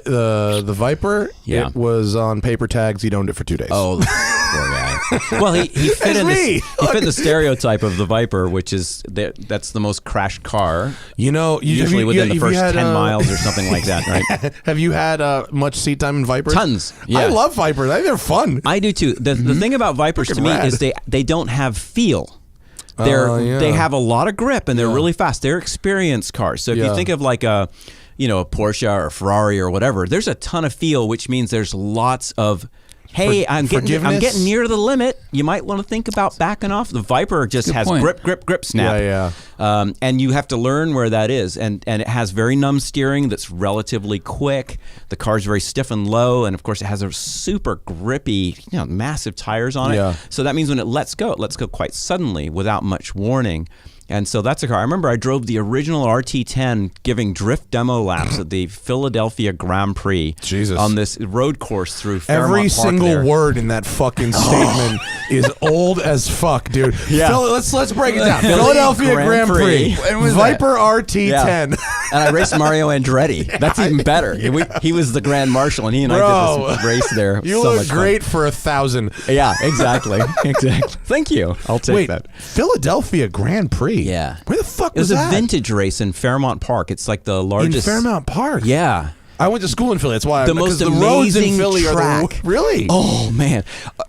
the Viper, it was on paper tags. He'd owned it for 2 days. Oh, poor guy. Well, he fit the stereotive of the Viper, which is that's the most crashed car. Usually within the first 10 miles or something like that, right? Have you had much seat time in Vipers? Tons. Yeah. I love Vipers. I think they're fun. I do too. The thing about Vipers to me is they don't have feel. They have a lot of grip and they're really fast. They're experienced cars. So if you think of like a Porsche or a Ferrari or whatever, there's a ton of feel, which means there's lots of I'm getting near the limit. You might want to think about backing off. The Viper just has grip, snap. Yeah. And you have to learn where that is. And it has very numb steering that's relatively quick. The car's very stiff and low. And of course, it has a super grippy, massive tires on it. Yeah. So that means when it lets go quite suddenly without much warning. And so that's a car. I remember I drove the original RT10 giving drift demo laps at the Philadelphia Grand Prix on this road course through Fairmont Every Park single there. word in that fucking statement is old as fuck, dude. Yeah. Let's break it down. Philadelphia Grand Prix. Viper RT10. Yeah. And I raced Mario Andretti. That's even better. He was the Grand Marshal, and he and I did this race there. You look great for 1,000. Yeah, exactly. Thank you. I'll take that. Philadelphia Grand Prix. Yeah. Where the fuck was that? It was a vintage race in Fairmont Park. It's like the largest. In Fairmont Park? Yeah. I went to school in Philly. That's why the most amazing track. Really? Oh man!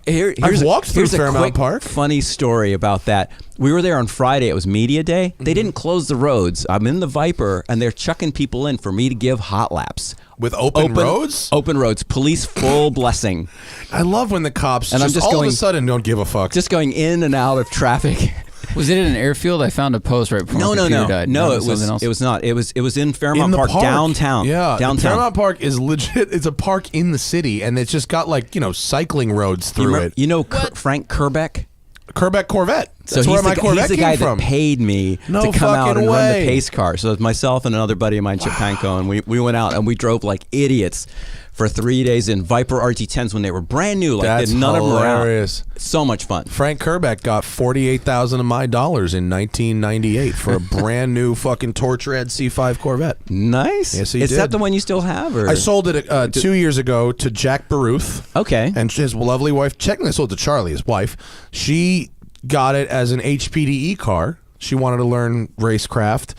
I've walked through Fairmont Park. Funny story about that. We were there on Friday. It was media day. They didn't close the roads. I'm in the Viper, and they're chucking people in for me to give hot laps. With open roads? Open roads. Police full blessing. I love when the cops and just all of a sudden don't give a fuck. Just going in and out of traffic. Was it in an airfield? I found a post right before my computer died. No, it was not. It was in Fairmont Park, downtown. Yeah, downtown. Fairmont Park is legit. It's a park in the city, and it's just got like cycling roads through it. You know Frank Kerbeck? Kerbeck Corvette. That's so where my Corvette he's the guy came from. that paid me to come out and run the pace car. So it was myself and another buddy of mine, Chip Panko, and we went out and we drove like idiots for 3 days in Viper RT10s when they were brand new. Like That's none hilarious. of them around. So much fun. Frank Kerbeck got $48,000 of my dollars in 1998 for a brand new fucking torch red C5 Corvette. Nice. Yes, he Is did. that the one you still have? Or? I sold it 2 years ago to Jack Baruth. Okay. And his lovely wife. Technically, I sold it to Charlie, his wife. She got it as an HPDE car. She wanted to learn Racecraft.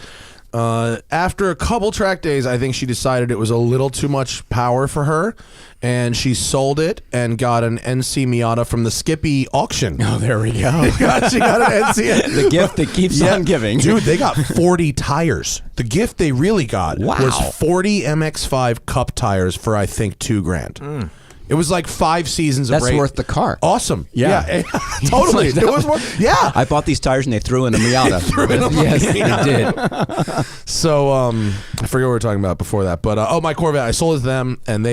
After a couple track days, I think she decided it was a little too much power for her, and she sold it and got an NC Miata from the Skippy auction. Oh, there we go. she got an NC. The gift that keeps on giving. Dude, they got 40 tires. The gift they really got was 40 MX-5 Cup tires for, I think, $2,000. It was like 5 seasons of race. That's worth the car. Awesome. Yeah. Totally. It was worth. Yeah. I bought these tires and they threw in a Miata. Yes, they did. So I forget what we were talking about before that, but my Corvette, I sold it to them, and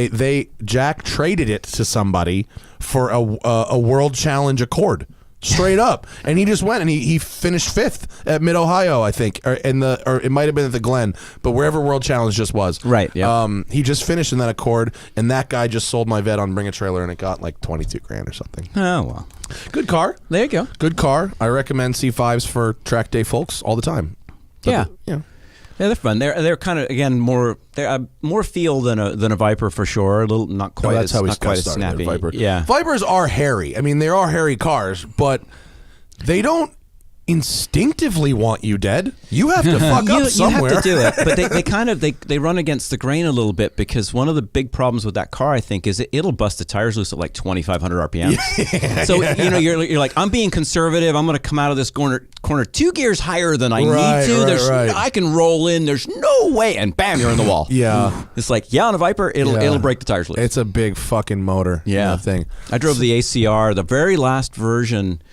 Jack traded it to somebody for a World Challenge Accord. Straight up, and he just went and he finished 5th at Mid Ohio, I think, or it might have been at the Glen, but wherever World Challenge just was. Right. Yeah. He just finished in that Accord, and that guy just sold my Vet on Bring a Trailer, and it got like $22,000 or something. Oh well. Good car. There you go. Good car. I recommend C5s for track day folks all the time. Yeah. Yeah. Yeah, they're fun. They're kind of again more feel than a Viper for sure. A little not quite that's as how not quite as started, snappy. Viper. Yeah, Vipers are hairy. I mean, they are hairy cars, but they don't instinctively want you dead. You have to fuck up somewhere. You have to do it, but they kind of they run against the grain a little bit because one of the big problems with that car, I think, is it'll bust the tires loose at like 2,500 RPM. So you're like, I'm being conservative. I'm going to come out of this corner 2 gears higher than I need to. I can roll in. There's no way, and bam, you're in the wall. Yeah, it's like on a Viper, it'll break the tires loose. It's a big fucking motor. Yeah, that thing. I drove the ACR, the very last version.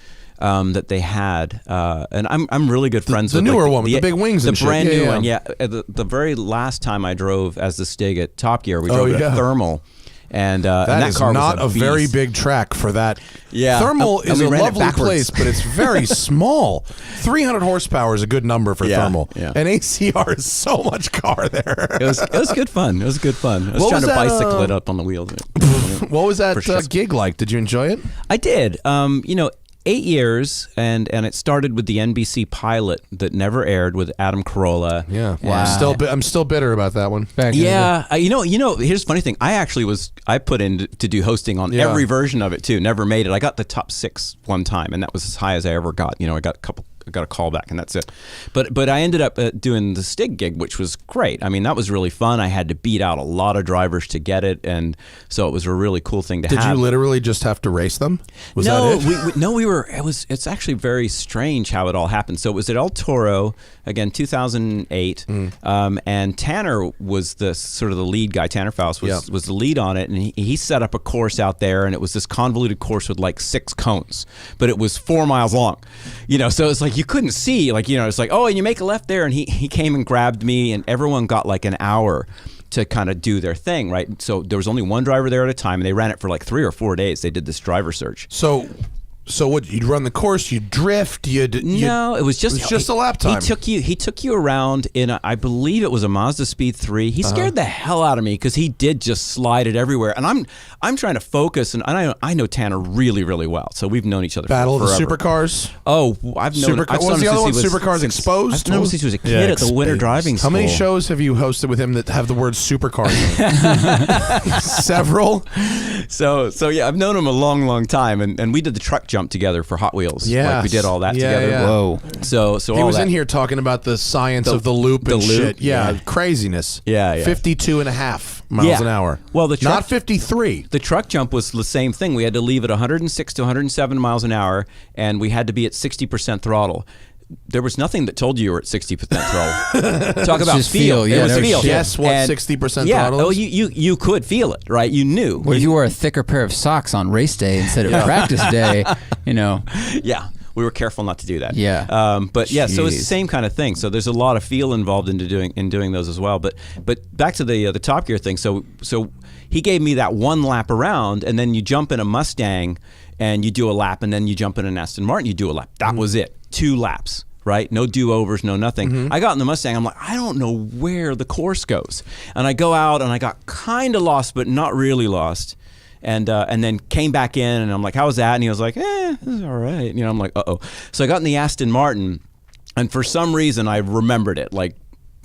That they had, and I'm really good friends with the newer one with the big wings and shit. The brand new one, yeah. The very last time I drove as the Stig at Top Gear, we drove it at Thermal, and that car not was a very big track for that. Yeah, Thermal is a lovely place, but it's very small. 300 horsepower is a good number for Thermal. Yeah. And ACR is so much car there. It was good fun. It was good fun. I was trying to bicycle it up on the wheels. What was that gig like? Did you enjoy it? I did. 8 years, and it started with the NBC pilot that never aired with Adam Carolla. Yeah, wow. I'm still bitter about that one. Yeah, here's the funny thing. I put in to do hosting on every version of it too. Never made it. I got the top 6 one time, and that was as high as I ever got. I got a call back, and that's it. But I ended up doing the Stig gig, which was great. I mean, that was really fun. I had to beat out a lot of drivers to get it, and so it was a really cool thing to have. Did you literally just have to race them? Was no, that it? we were. It's actually very strange how it all happened. So it was at El Toro again, 2008, and Tanner was the sort of the lead guy. Tanner Faust was the lead on it, and he set up a course out there, and it was this convoluted course with like 6 cones, but it was 4 miles long. So it's like you couldn't see, it's like, oh, and you make a left there, and he came and grabbed me, and everyone got like an hour to kind of do their thing, right? So there was only one driver there at a time, and they ran it for like 3 or 4 days. They did this driver search. So what? You'd run the course, you'd drift, No, it was just a lap time. He took you around in I believe it was a Mazda Speed 3. He scared the hell out of me because he did just slide it everywhere, and I'm trying to focus, and I know Tanner really really well, so we've known each other Battle forever. of the Supercars. Oh, I've known. What was the other one? Supercars Exposed. I've known since he was a kid at the Winter Driving School. How many shows have you hosted with him that have the word supercars in it? Several. So yeah, I've known him a long time, and we did the truck jump together for Hot Wheels. Yeah, we did all that together. Yeah. Whoa. So he was in here talking about the science of the loop and shit. Yeah, craziness. Yeah. 52.5 miles an hour. Well, not 53. The truck jump was the same thing. We had to leave at 106 to 107 miles an hour, and we had to be at 60% throttle. There was nothing that told you were at 60% throttle. Talk about feel. Yeah, it was feel. Guess what 60% throttle is? Oh, you could feel it, right? You knew. Well, if you wore a thicker pair of socks on race day instead of practice day, Yeah. we were careful not to do that. Yeah. But yeah, so it's the same kind of thing. So there's a lot of feel involved into doing those as well. But back to the Top Gear thing. So he gave me that one lap around, and then you jump in a Mustang and you do a lap, and then you jump in an Aston Martin, you do a lap. That was it. 2 laps. Right? No do-overs, no nothing. I got in the Mustang. I'm like, I don't know where the course goes. And I go out, and I got kind of lost, but not really lost. And then came back in, and I'm like, how was that? And he was like, this is all right. I'm like, uh-oh. So I got in the Aston Martin, and for some reason, I remembered it, like,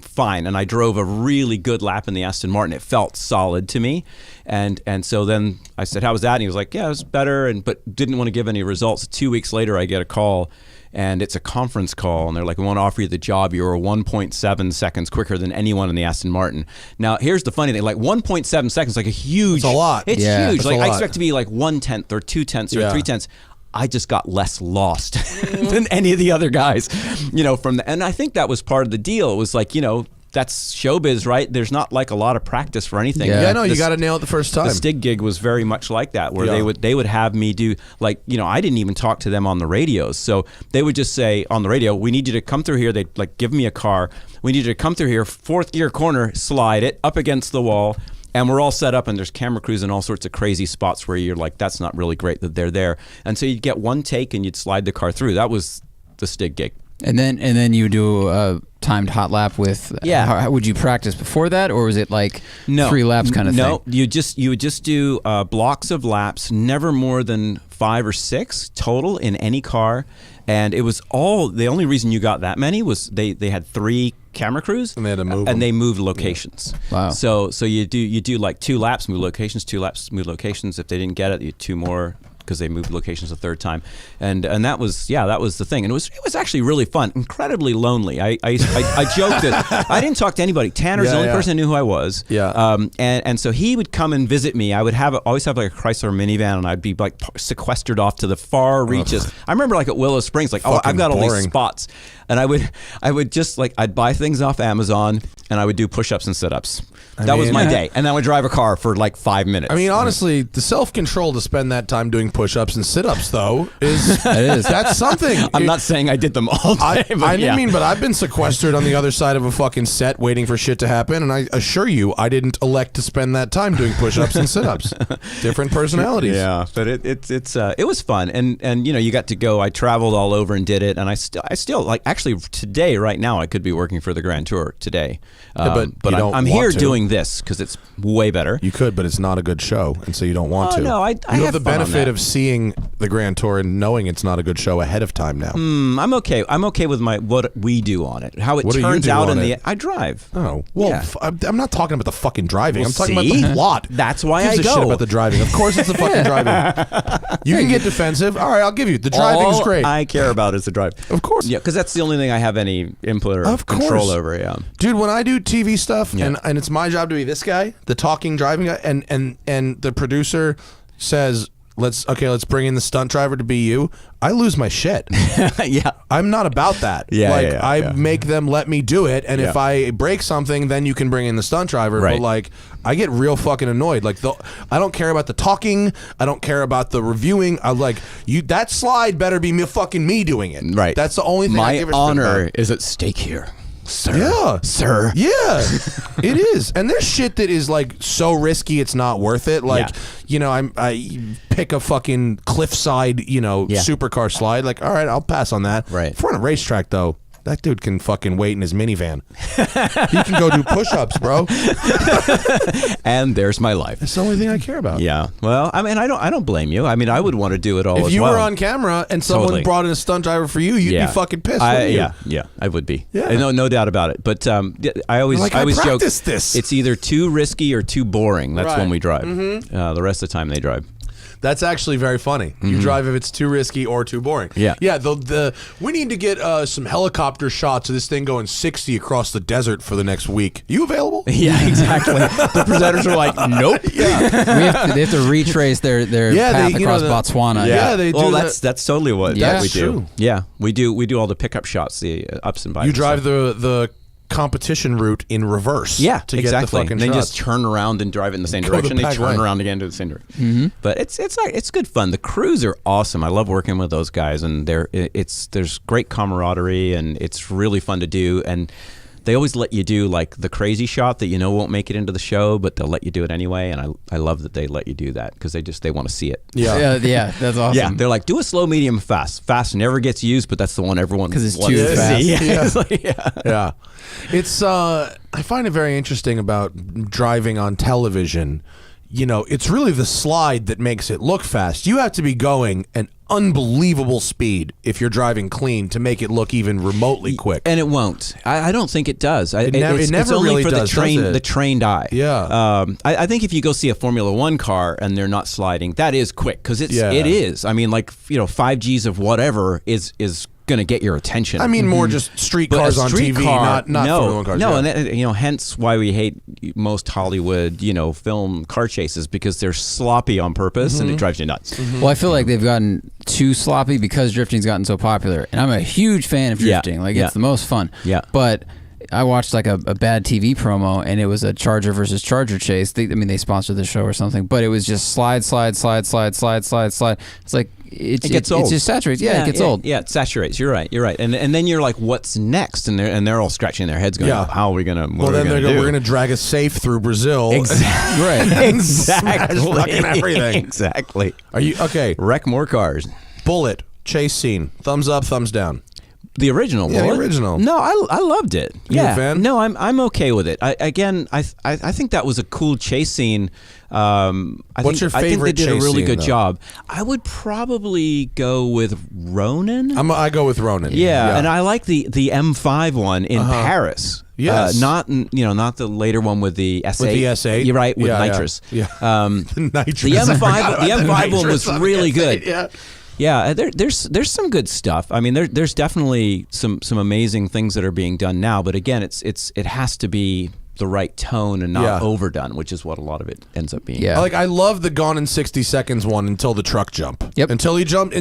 fine. And I drove a really good lap in the Aston Martin. It felt solid to me. And so then I said, how was that? And he was like, yeah, it was better, but didn't want to give any results. 2 weeks later, I get a call. And it's a conference call, and they're like, we want to offer you the job. You were 1.7 seconds quicker than anyone in the Aston Martin. Now, here's the funny thing. Like, 1.7 seconds, like a huge... It's a lot. It's huge. Like, I expect to be like 1/10 or 2/10 or 3/10. I just got less lost than any of the other guys, and I think that was part of the deal. It was like, that's showbiz, right? There's not like a lot of practice for anything. Yeah, no, you got to nail it the first time. The Stig gig was very much like that, where they would have me do, like, I didn't even talk to them on the radios. So they would just say on the radio, we need you to come through here. They'd like give me a car. We need you to come through here, 4th gear corner, slide it up against the wall. And we're all set up, and there's camera crews in all sorts of crazy spots where you're like, that's not really great that they're there. And so you'd get one take and you'd slide the car through. That was the Stig gig. And then you do a timed hot lap with. How, would you practice before that, or was it like 3 laps kind of thing? No, you would just do blocks of laps, never more than 5 or 6 total in any car. And it was all, the only reason you got that many was they had 3 camera crews, and they had to move and they moved locations. Wow. So you do like 2 laps, move locations, 2 laps, move locations. If they didn't get it, you 2 more, because they moved locations a 3rd time, and that was the thing, and it was actually really fun, incredibly lonely. I joked that I didn't talk to anybody. Tanner's the only person who knew who I was. And so he would come and visit me. I would always have like a Chrysler minivan, and I'd be like sequestered off to the far reaches. I remember like at Willow Springs, like I've got all these spots, and I would just like, I'd buy things off Amazon, and I would do push-ups and sit-ups. That was my day. And then I would drive a car for like 5 minutes. I mean, honestly, the self-control to spend that time doing push-ups and sit-ups, though, that's something. I'm not saying I did them all day. But I've been sequestered on the other side of a fucking set waiting for shit to happen, and I assure you, I didn't elect to spend that time doing push-ups and sit-ups. Different personalities. Yeah, but it was fun, and you got to go. I traveled all over and did it, and I still like, actually today, right now, I could be working for the Grand Tour today. But I'm here doing this because it's way better. You could, but it's not a good show, and so you don't want to. No, I have the benefit of seeing the Grand Tour and knowing it's not a good show ahead of time now. I'm okay. I'm okay with what we do on it. How it turns out in the. I drive. Oh well, yeah. I'm not talking about the fucking driving. I'm talking about the plot. That's why I go. Shit about the driving. Of course, it's the fucking driving. You can get defensive. All right, I'll give you the driving's great. I care about is the drive. Of course. Yeah, because that's the only thing I have any input or control over. Yeah, dude. When I do TV stuff, and it's my job to be this guy, the talking driving guy, and the producer says, let's bring in the stunt driver to be you, I lose my shit. Yeah, I'm not about that. I make them let me do it, and if I break something, then you can bring in the stunt driver. Right. But like, I get real fucking annoyed. Like, I don't care about the talking. I don't care about the reviewing. I like you. That slide better be fucking me doing it. Right. That's the only thing. My honor is at stake here. Sir. Yeah. Sir. Yeah. It is. And there's shit that is like so risky it's not worth it. Like, I pick a fucking cliffside, supercar slide. Like, all right, I'll pass on that. Right. If we're on a racetrack though, that dude can fucking wait in his minivan. He can go do push-ups, bro. And there's my life. That's the only thing I care about. Yeah. Well, I mean, I don't blame you. I mean, I would want to do it all as well. If you were on camera and someone brought in a stunt driver for you, you'd be fucking pissed, wouldn't you? Yeah, I would be. Yeah. No doubt about it. But I always joke, this. It's either too risky or too boring. That's when we drive. Mm-hmm. The rest of the time they drive. That's actually very funny. You drive if it's too risky or too boring. Yeah. Yeah, we need to get some helicopter shots of this thing going 60 across the desert for the next week. You available? Yeah, exactly. The presenters are like, nope. Yeah. They have to retrace their path across Botswana. Yeah, they do. Well, that's totally what we do. True. Yeah, we do all the pickup shots, the ups and downs. You drive the competition route in reverse. Yeah, to exactly. get the fucking and then shots. just turn around and drive it in the same Go direction. the They back turn way. around again to the same direction. But it's good fun. The crews are awesome. I love working with those guys, and there's great camaraderie, and it's really fun to do. And they always let you do like the crazy shot that you know won't make it into the show, but they'll let you do it anyway. And I love that they let you do that because they want to see it. Yeah, that's awesome. Yeah, they're like, do a slow, medium, fast. Fast never gets used, but that's the one everyone because it's wants too to fast. see. Yeah. It's like, Yeah. It's I find it very interesting about driving on television. You know, it's really the slide that makes it look fast. You have to be going an unbelievable speed if you're driving clean to make it look even remotely quick. And it won't. I don't think it does. It never it's only really for does it? the trained eye. Yeah. I think if you go see a Formula One car and they're not sliding, that is quick because it Yeah. is. I mean, like 5 Gs of whatever is going to get your attention. I mean, more just street But cars a on street TV, car, not no, Formula One cars. no, yeah. and that, hence why we hate most Hollywood, film car chases because they're sloppy on purpose and it drives you nuts. Well, I feel like they've gotten too sloppy because drifting's gotten so popular, and I'm a huge fan of drifting. It's the most fun. Yeah. But I watched like a bad TV promo, and it was a Charger versus Charger chase. They sponsored the show or something, but it was just slide. It's like it gets old. It just saturates. Yeah, it gets old. Yeah, it saturates. You're right. And then you're like, what's next? And they're all scratching their heads, going, how are we gonna? Well, then we're going to drag a safe through Brazil. Exactly. Right. Exactly. Smash fucking everything. Exactly. Are you okay? Wreck more cars. Bullet chase scene. Thumbs up, thumbs down. The original. Yeah, the Bullet? original. No, I loved it. You Yeah. a fan? No, I'm okay with it. I think that was a cool chase scene. What's your I think favorite they did a chase really scene, good though? job. I would probably go with Ronin. I go with Ronin. Yeah, and I like the M5 one in Paris. Yes. Not the later one with the S8. With the S8. You're right, with Yeah, yeah. nitrous. Yeah. The Nitrous. M5 one was really good. Yeah. Yeah, there's some good stuff. I mean, there's definitely some amazing things that are being done now. But again, it has to be the right tone and not overdone, which is what a lot of it ends up being. Yeah. I love the Gone in 60 Seconds one until the truck jump. Yep. Until he jumps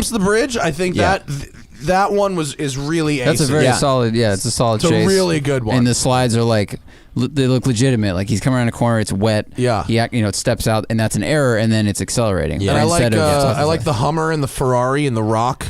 the bridge. I think that one is really That's a ace. very solid. Yeah, it's a solid It's a chase. really good one. And the slides are like they look legitimate. Like he's coming around a corner, it's wet. Yeah. It steps out, and that's an error, and then it's accelerating. Yeah. And But I like the Hummer and the Ferrari and the Rock.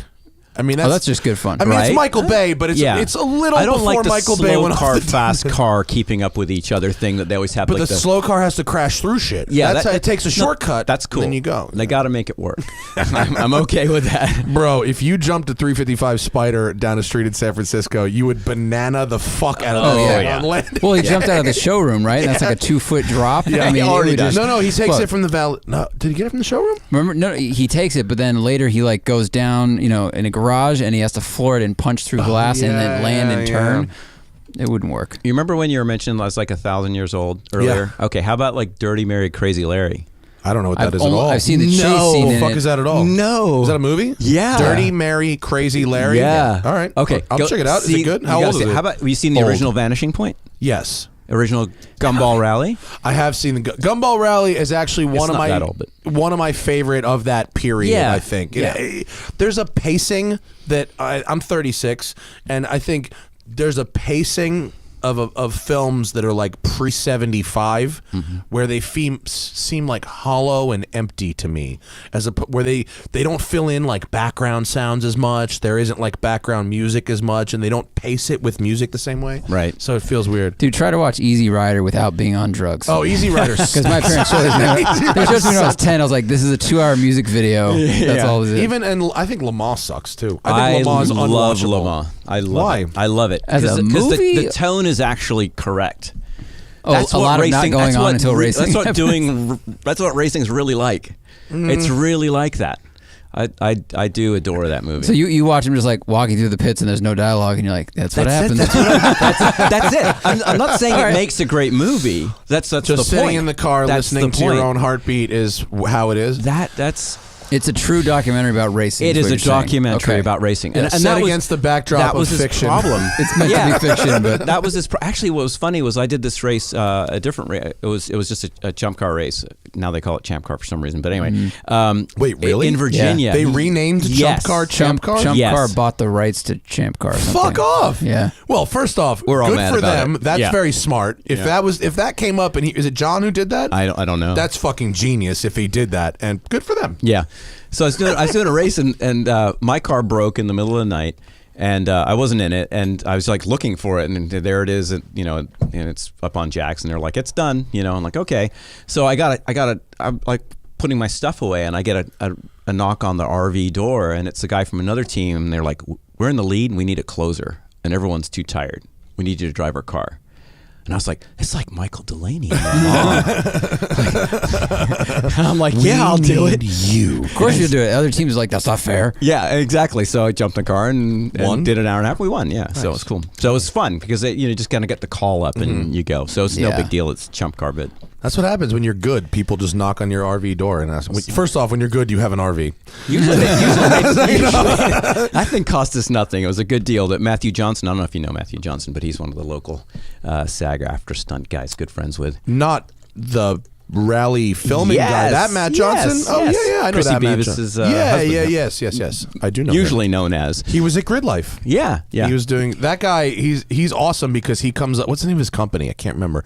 I mean, that's just good fun. I mean, Right? it's Michael Bay, but it's a little I don't before like the Michael slow Bay went car, off the fast car keeping up with each other thing that they always have. But like the slow car has to crash through shit. Yeah, That's it takes a shortcut. That's cool. And then you go. They got to make it work. I'm okay with that. Bro, if you jumped a 355 Spider down a street in San Francisco, you would banana the fuck out of that thing on landing. Well, he jumped out of the showroom, right? And that's like a 2-foot drop. Yeah, I mean, he already it would does. just- No, he takes Look, it from the valley. No, did he get it from the showroom? Remember, no, he takes it, but then later he like goes down, in a garage, and he has to floor it and punch through glass and then land and turn. It wouldn't work. You remember when you were mentioning I was like 1,000 years old earlier? Yeah. Okay, how about like Dirty Mary, Crazy Larry? I don't know what that is at all. I've seen the chase scene in fuck it. is that at all? No. Is that a movie? Yeah. Dirty Mary, Crazy Larry? Yeah. All right. Okay. I'll check it out. Is it good? How old is it? How about, have you seen the Old. original Vanishing Point? Yes. Original Gumball Rally? I have seen the Gumball Rally is actually one of not my that old, but- one of my favorite of that period. Yeah. I think. Yeah. There's a pacing that I'm 36, and I think there's a pacing of films that are like pre-75 where they seem like hollow and empty to me, where they don't fill in like background sounds as much. There isn't like background music as much, and they don't pace it with music the same way. Right. So it feels weird. Dude, try to watch Easy Rider without being on drugs. Oh, Easy Rider. Because my parents showed me. They showed me when I was 10. I was like, this is a 2-hour music video. That's all it is. And I think Le Mans sucks too. I I think Le Mans is love unwatchable. Le Mans. I love Why? it. I love it. As a 'Cause movie? the tone is actually correct. Oh, a lot of not going on until racing. That's what that's what racing's really like. It's really like that. I do adore that movie. So you watch him just like walking through the pits and there's no dialogue and you're like, that's what happens. That's it. I'm not saying it makes a great movie. That's Just the sitting point. in the car That's listening the to your point. own heartbeat is how it is. That's It's a true documentary about racing. It is a documentary okay. about racing, and that set was against the backdrop that was of his fiction. Problem. It's meant to be fiction, but that was his. Actually, what was funny was I did this race, a different race. It was just a jump car race. Now they call it champ car for some reason. But anyway, wait, really? In Virginia, they renamed Chump Car Champ Car. Chump Yes. Car bought the rights to Champ Car. Or something. Fuck off. Yeah. Well, first off, We're all good mad for about them. it. That's Yeah. very smart. If that came up, and is it John who did that? I don't know. That's fucking genius if he did that, and good for them. Yeah. So I was doing a race and my car broke in the middle of the night and I wasn't in it and I was like looking for it and there it is and it's up on jacks and they're like it's done I'm like okay. So I'm like putting my stuff away and I get a knock on the RV door and it's a guy from another team and they're like we're in the lead and we need a closer and everyone's too tired. We need you to drive our car. And I was like, it's like Michael Delaney and my mom. I'm like, yeah, I'll do it. Of course you'll do it. Other teams are like, that's not fair. Yeah, exactly. So I jumped in the car and did an hour and a half. We won, yeah. Nice. So it was cool. So it was fun because you just kind of get the call up and you go. So it's no big deal. It's chump car, but that's what happens when you're good. People just knock on your RV door and ask. First off, when you're good, you have an RV. Usually that thing cost us nothing. It was a good deal that Matthew Johnson, I don't know if you know Matthew Johnson, but he's one of the local SAG after stunt guys, good friends with. Not the rally filming guy. That Matt Johnson? Yes, oh, yes. yeah, I know Chrissy that Matt Beavis' Johnson. Yes. I do know usually him. known as. He was at Grid Life. Yeah. He was doing, that guy, he's awesome because he comes up, what's the name of his company? I can't remember.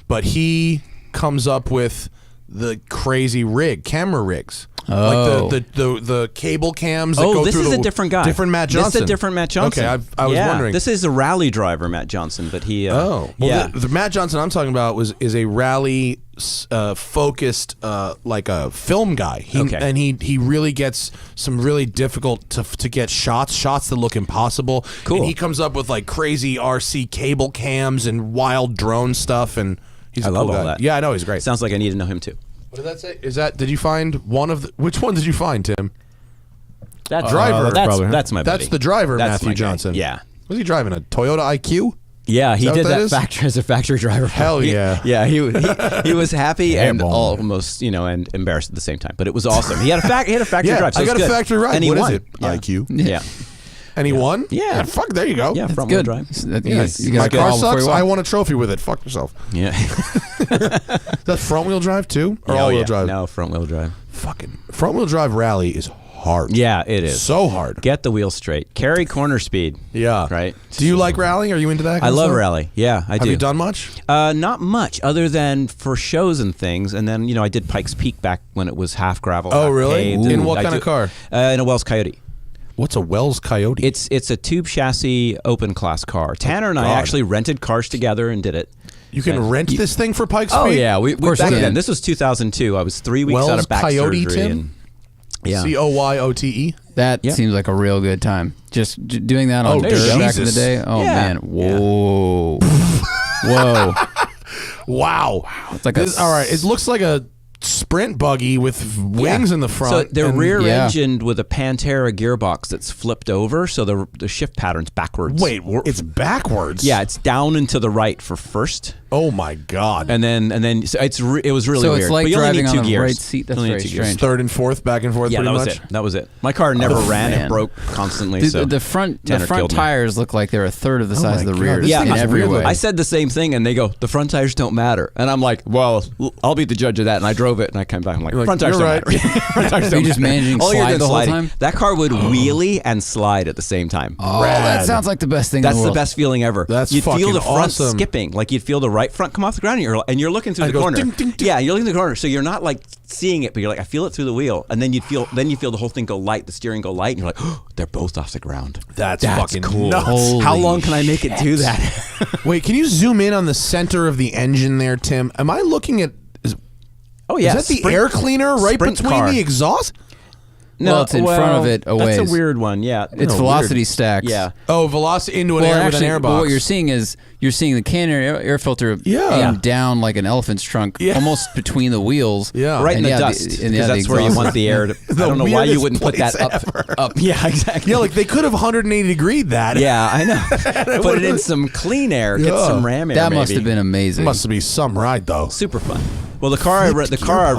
But he comes up with the crazy camera rigs. Oh. Like the cable cams that go this through is a different guy. Different Matt Johnson. This is a different Matt Johnson. Okay, I was wondering. This is a rally driver, Matt Johnson, but he... the Matt Johnson I'm talking about is a rally focused like a film guy. And he really gets some really difficult to get shots that look impossible. Cool. And he comes up with like crazy RC cable cams and wild drone stuff and he's a love cool all guy. that. Yeah, I know he's great. Sounds like I need to know him too. What did that say? Did you find which one did you find, Tim? That driver. That's my buddy. That's the driver, That's Matthew my guy. Johnson. Yeah. Was he driving a Toyota IQ? Yeah, he Is that did what that that is? factory as a factory driver. Hell yeah. Yeah, he was happy and Airborne. almost, and embarrassed at the same time. But it was awesome. He had a factory drive. So I got it's a good. factory ride. And he What is won. it? Yeah. IQ. Yeah. And he won? Yeah. Fuck, there you go. Yeah, front Good. wheel drive. You My got a car call before sucks. you I walk. won a trophy with it. Fuck yourself. Yeah. That's front wheel drive too? Or all wheel drive? No, front wheel drive. Fucking front wheel drive rally is hard. Yeah, it is. So hard. Get the wheel straight. Carry corner speed. Yeah. Right. Do you like rallying? Are you into that kind I of love stuff? rally. Yeah, I do. Have you done much? Not much, other than for shows and things. And then, I did Pikes Peak back when it was half gravel. Oh, half really? paved, In and what I kind of car? In a Wells Coyote. What's a Wells Coyote? It's a tube chassis open class car. Tanner and I God. actually rented cars together and did it. You can rent this thing for Pikes Peak? Oh yeah, we course back you can. then. This was 2002. I was 3 weeks Wells out of back Coyote, surgery. Tim? And, yeah. COYOTE? That Yeah. seems like a real good time. Just doing that on Oh, dirt back in the Jesus. day. Oh Yeah. man, whoa, whoa! Wow. It's like All right, it looks like a sprint buggy with wings in the front. So they're and- rear-engined with a Pantera gearbox that's flipped over, so the shift pattern's backwards. Wait, it's backwards? Yeah, it's down and to the right for first, Oh my God. and then so it was really So weird. it's like But you only driving need on two the gears. right seat. That's You only need very two gears. strange. Third and fourth, back and forth Yeah, pretty that was much? it. That was it. My car never ran. man. It broke constantly. The, so the front Tanner killed me. tires look like they're a third of the size my of the God, rear. this Yeah, in thing is every weird way. I said the same thing, and they go, "The front tires don't matter." And I'm like, "Well, I'll be the judge of that." And I drove it, and I came back. I'm like, You're like, "Front tires "You're don't right." matter." Front tires Are don't you just matter. managing All you're slide doing the whole sliding. time? That car would wheelie and slide at the same time. Oh, that sounds like the best thing That's in the the world. best feeling ever. That's you'd feel fucking the front awesome. skipping, like you'd feel the right front come off the ground, and you're looking through And the it goes corner. ding, ding, ding. Yeah, you're looking through the corner, so you're not like seeing it, but you're like, I feel it through the wheel, and then you feel the whole thing go light, the steering go light, and you're like, oh, they're both off the ground. That's fucking cool. nuts. Holy How long can I make it do that? Wait, can you zoom in on the center of the engine there, Tim? Am I looking at... Oh yeah, Is that the air cleaner right sprint between car. the exhaust? Well, it's in front of it a That's a ways. weird one. Yeah, It's velocity stacks. Yeah. Oh, velocity into an Well, air actually, with an air but box. what you're seeing is you're seeing the Cannon air filter Yeah. aimed down like an elephant's trunk, Yeah. almost between the wheels. Yeah. Right in And the yeah, dust, and because yeah, the that's where you exhaust. want the air to. I The don't know why you weirdest wouldn't put that place up. Yeah, exactly. Yeah, like they could have 180 degreed that. Yeah, I know. Put it in some clean air, get Yeah. some ram air. That must maybe. have been amazing. Must be some ride, though. super fun. Well, the car I run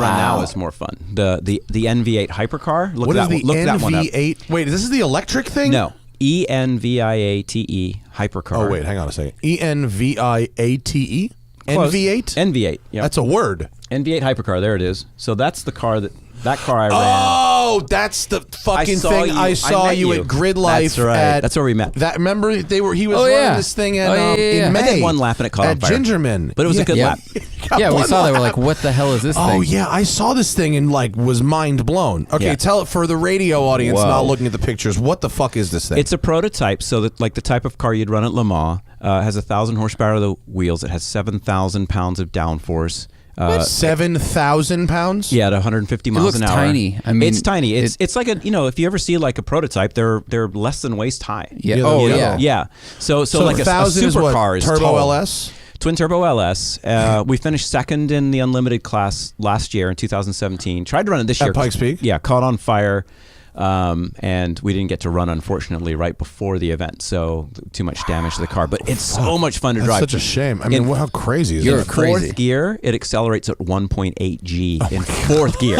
now is more fun. The NV8 hypercar. Look that one up. Wait, this is the electric thing? No. ENVIATE hypercar. Oh wait, hang on a second. ENVIATE? NV8? NV8. Yeah. That's a word. NV8 hypercar. There it is. So that's the car that car I ran. Oh, that's the fucking thing. I saw you at Grid Life. That's right. That's where we met. Remember he was running this thing in May. I did one lap and it caught on fire. At Gingerman. But it was a good lap. Yeah, we saw that. We're like, what the hell is this thing? Oh yeah, I saw this thing and was mind blown. Okay, tell it for the radio audience not looking at the pictures. What the fuck is this thing? It's a prototype, so that the type of car you'd run at Le Mans. Has 1,000 horsepower of the wheels. It has 7,000 pounds of downforce. 7,000 pounds? Yeah, at 150 miles an hour. It looks tiny. I mean, it's tiny. It's like if you ever see like a prototype, they're less than waist high. Yeah. Yeah. So like a supercar is Turbo tall. LS? Twin turbo LS. We finished second in the unlimited class last year in 2017. Tried to run it this year. At Pikes Peak? Yeah, caught on fire. And we didn't get to run, unfortunately, right before the event. So too much damage to the car. But it's so much fun to drive. That's such a shame. I mean, how crazy is it? In fourth gear, it accelerates at 1.8 G in fourth gear.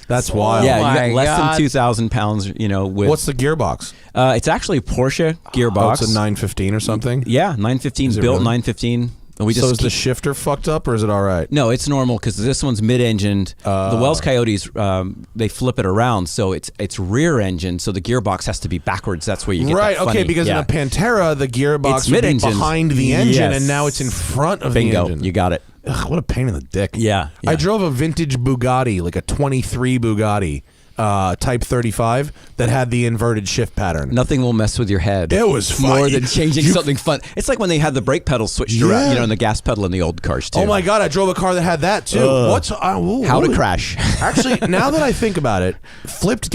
That's wild. Yeah, you got less than 2,000 pounds, with... What's the gearbox? It's actually a Porsche gearbox. Oh, it's a 915 or something? Yeah, 915, built really? 915. So is the shifter fucked up, or is it all right? No, it's normal because this one's mid-engined. The Wells Coyotes, they flip it around, so it's rear-engined, so the gearbox has to be backwards. That's where you get that funny, because in a Pantera, the gearbox would be behind the engine, and now it's in front of the engine. You got it. Ugh, what a pain in the dick. Yeah. I drove a vintage Bugatti, like a 23 Bugatti. Type 35 that had the inverted shift pattern. Nothing will mess with your head. It was fun. More than changing something fun. It's like when they had the brake pedal switched around, and the gas pedal in the old cars too. Oh my god, I drove a car that had that too. How to crash? Actually, now that I think about it, flipped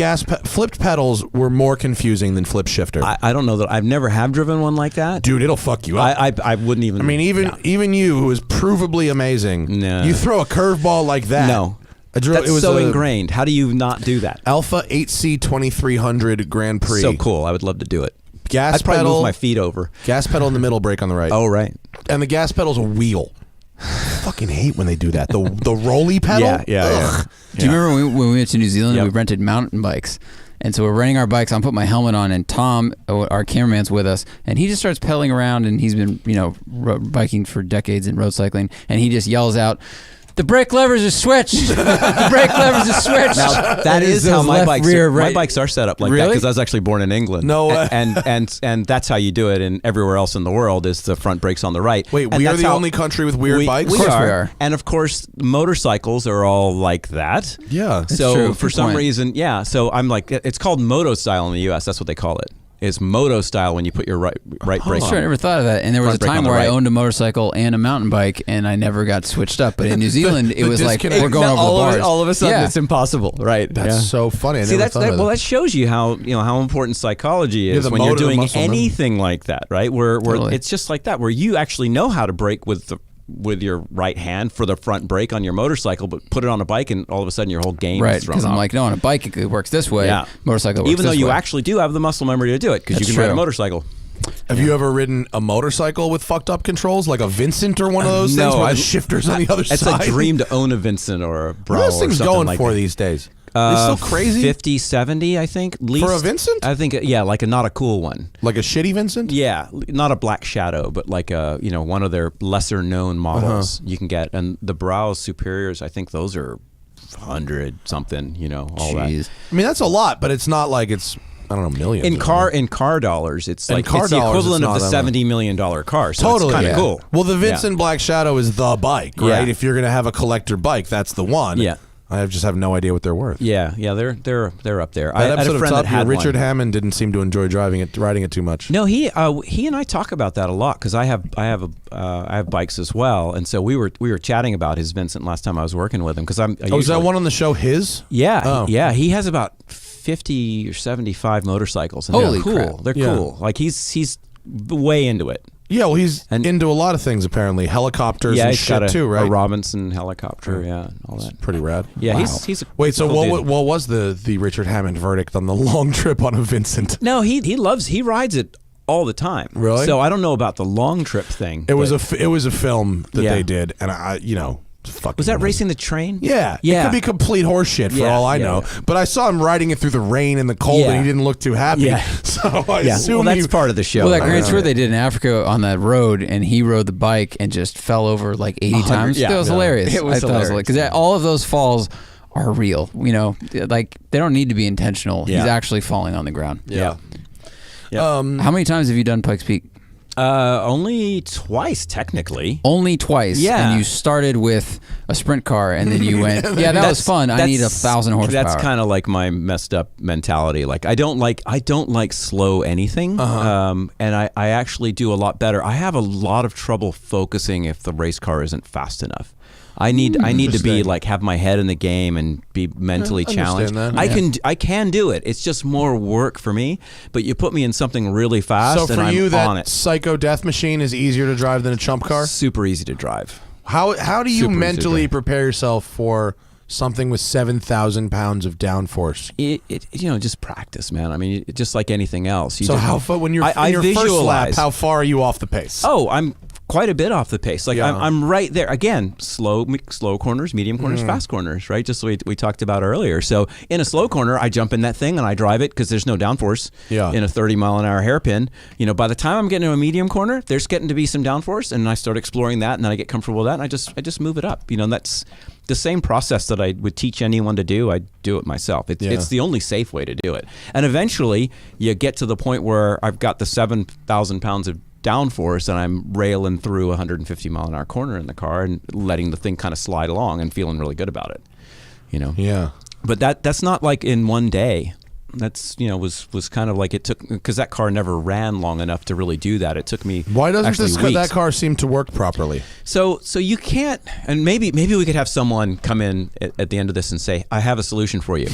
pedals were more confusing than flip shifter. I don't know that I've never have driven one like that. Dude, it'll fuck you up. I wouldn't even. I mean, even you, who is provably amazing, you throw a curveball like that. No. It was so ingrained. How do you not do that? Alpha 8C 2300 Grand Prix. So cool. I would love to do it. Gas I'd probably pedal. Move my feet over. Gas pedal in the middle, brake on the right. Oh, right. And the gas pedal's a wheel. I fucking hate when they do that. The rolly pedal? Yeah. Do you remember when we went to New Zealand and we rented mountain bikes? And so we're renting our bikes. I'm putting my helmet on, and Tom, our cameraman's with us, and he just starts pedaling around, and he's been, biking for decades in road cycling, and he just yells out, "The brake levers are switched. The brake levers are switched." Now, that is how my bikes are set up like that, because I was actually born in England. No way. And that's how you do it, and everywhere else in the world is the front brakes on the right. Wait, we are the only country with weird bikes? Of course we are. And of course, motorcycles are all like that. Yeah. So for some reason, so I'm like, it's called moto style in the U.S. That's what they call it. Is moto style when you put your right brake on. Sure, I never thought of that. And there was a time where I owned a motorcycle and a mountain bike, and I never got switched up. But in New Zealand, it was like, we're going over the bars. All of a sudden, it's impossible, right? That's so funny. That shows you how important psychology is when you're doing anything like that, right? Where it's just like that, where you actually know how to brake with your right hand for the front brake on your motorcycle, but put it on a bike and all of a sudden your whole game is thrown off. Because I'm like, no, on a bike it works this way. Yeah. Motorcycle works even though this you way. actually do have the muscle memory to do it, because you can ride a motorcycle. Have you ever ridden a motorcycle with fucked up controls, like a Vincent or one of those things where the shifter's on the other side? It's a dream to own a Vincent or a Bravo. What are those things going like for these days? It's still crazy. 50, 70, I think. Least, for a Vincent? I think, like not a cool one. Like a shitty Vincent? Yeah, not a Black Shadow, but like one of their lesser known models you can get. And the Bravo Superiors, I think those are 100 something. All that. I mean, that's a lot, but it's not like it's, I don't know, millions. In car dollars, it's like it's the equivalent of the $70 million car. So totally, it's kind of cool. Well, the Vincent Black Shadow is the bike, right? If you're gonna have a collector bike, that's the one. Yeah. I just have no idea what they're worth. Yeah, they're up there. That episode of Top Gear, Richard Hammond didn't seem to enjoy riding it too much. No, he and I talk about that a lot, because I have bikes as well, and so we were chatting about his Vincent last time I was working with him, because is that one on the show his? Yeah, yeah, he has about 50 or 75 motorcycles, and Holy they're cool. crap. They're cool. Like he's way into it. Yeah, well, he's into a lot of things apparently, helicopters and shit too, right? A Robinson helicopter, all that. It's pretty rad. Yeah, he's a wait. So what was the Richard Hammond verdict on the long trip on a Vincent? No, he rides it all the time. Really? So I don't know about the long trip thing. It was a film that they did, and was that racing the train? Yeah. It could be complete horseshit for all I know. But I saw him riding it through the rain and the cold, and he didn't look too happy. Yeah. So I assume that's part of the show. Well, that Grand Tour they did in Africa on that road, and he rode the bike and just fell over like 80 times. Yeah. That was hilarious. It was hilarious. Because all of those falls are real. Like they don't need to be intentional. Yeah. He's actually falling on the ground. Yeah. How many times have you done Pikes Peak? Only twice, technically. Only twice. Yeah. And you started with a sprint car, and then you went, that was fun. I need 1,000 horsepower. That's kind of like my messed up mentality. Like I don't like slow anything. And I actually do a lot better. I have a lot of trouble focusing if the race car isn't fast enough. I need to be like have my head in the game and be mentally challenged. That. I can do it. It's just more work for me. But you put me in something really fast, so for and you, I'm that on it. Psycho Death Machine is easier to drive than a chump car. Super easy to drive. How do you Super easy to mentally drive. prepare yourself for something with 7,000 pounds of downforce? Just practice, man. I mean, just like anything else. So how far when you're I in your first lap? visualize. How far are you off the pace? Oh, I'm quite a bit off the pace. Like I'm right there. Again, slow corners, medium corners, fast corners, right? Just what we talked about earlier. So in a slow corner, I jump in that thing and I drive it because there's no downforce in a 30-mile-an-hour hairpin. By the time I'm getting to a medium corner, there's getting to be some downforce, and I start exploring that, and then I get comfortable with that, and I just move it up. That's the same process that I would teach anyone to do. I do it myself. It's the only safe way to do it. And eventually, you get to the point where I've got the 7,000 pounds of downforce and I'm railing through a 150-mile-an-hour corner in the car and letting the thing kind of slide along and feeling really good about it. Yeah. But that's not like in one day. That's was kind of like it took, because that car never ran long enough to really do that. It took me. Why doesn't weeks. that car seem to work properly? So you can't, and maybe we could have someone come in at the end of this and say, I have a solution for you.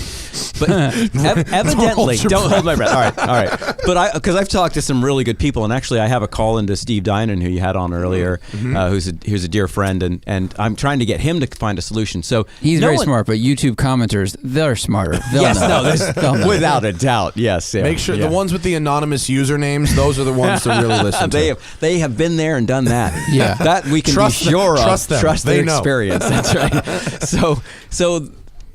But evidently, don't hold my breath. All right. But because I've talked to some really good people, and actually I have a call into Steve Dinan, who you had on earlier, who's a dear friend, and I'm trying to get him to find a solution. So he's very smart, but YouTube commenters, they're smarter. They'll know. Without a doubt, yes. Yeah, Make sure the ones with the anonymous usernames; those are the ones to really listen to. They have been there and done that. Yeah, that we can be sure of. Trust them. Trust their They know. experience. That's right. So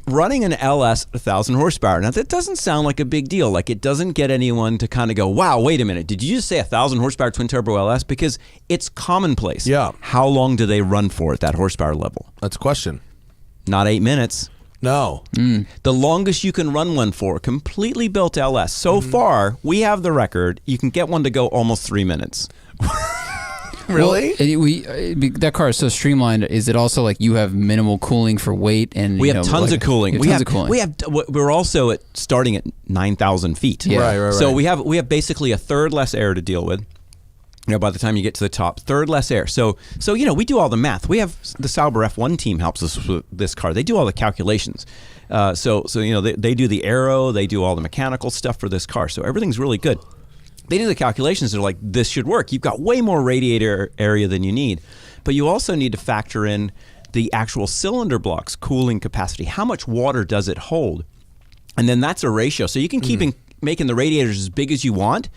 running an LS 1,000 horsepower. Now that doesn't sound like a big deal. Like it doesn't get anyone to kind of go, "Wow, wait a minute! Did you just say 1,000 horsepower twin turbo LS?" Because it's commonplace. Yeah. How long do they run for at that horsepower level? That's a question. Not 8 minutes. No. The longest you can run one for, completely built LS. So far, we have the record. You can get one to go almost 3 minutes. Really? Well, that car is so streamlined. Is it also like you have minimal cooling for weight, and we have tons of cooling. We're also starting at 9,000 feet. Yeah. Right. So we have basically a third less air to deal with. By the time you get to the top, third less air. So we do all the math. We have the Sauber F1 team helps us with this car. They do all the calculations. So they do the aero, they do all the mechanical stuff for this car. So everything's really good. They do the calculations. They're like, this should work. You've got way more radiator area than you need, but you also need to factor in the actual cylinder blocks cooling capacity. How much water does it hold? And then that's a ratio. So you can keep making the radiators as big as you want.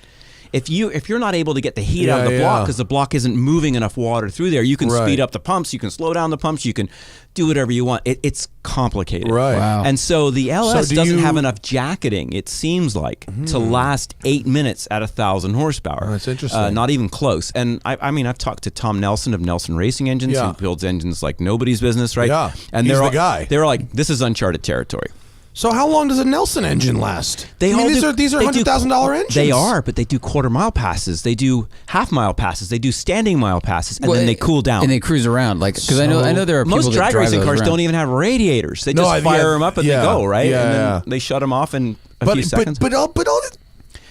If you're not able to get the heat out of the block because the block isn't moving enough water through there, you can speed up the pumps, you can slow down the pumps, you can do whatever you want. It's complicated. Right. Wow. And so the LS doesn't have enough jacketing, it seems like, to last 8 minutes at 1,000 horsepower. Oh, that's interesting. Not even close. And I mean, I've talked to Tom Nelson of Nelson Racing Engines, who builds engines like nobody's business, right? Yeah. And He's they're the guy. They're like, this is uncharted territory. So how long does a Nelson engine last? These are $100,000 engines. They are, but they do quarter-mile passes. They do half-mile passes. They do standing mile passes, and then they cool down. And they cruise around, because I know there are people most that drag drive racing those cars around. don't even have radiators. They just fire them up and they go, right? Yeah, and then they shut them off in a few seconds. But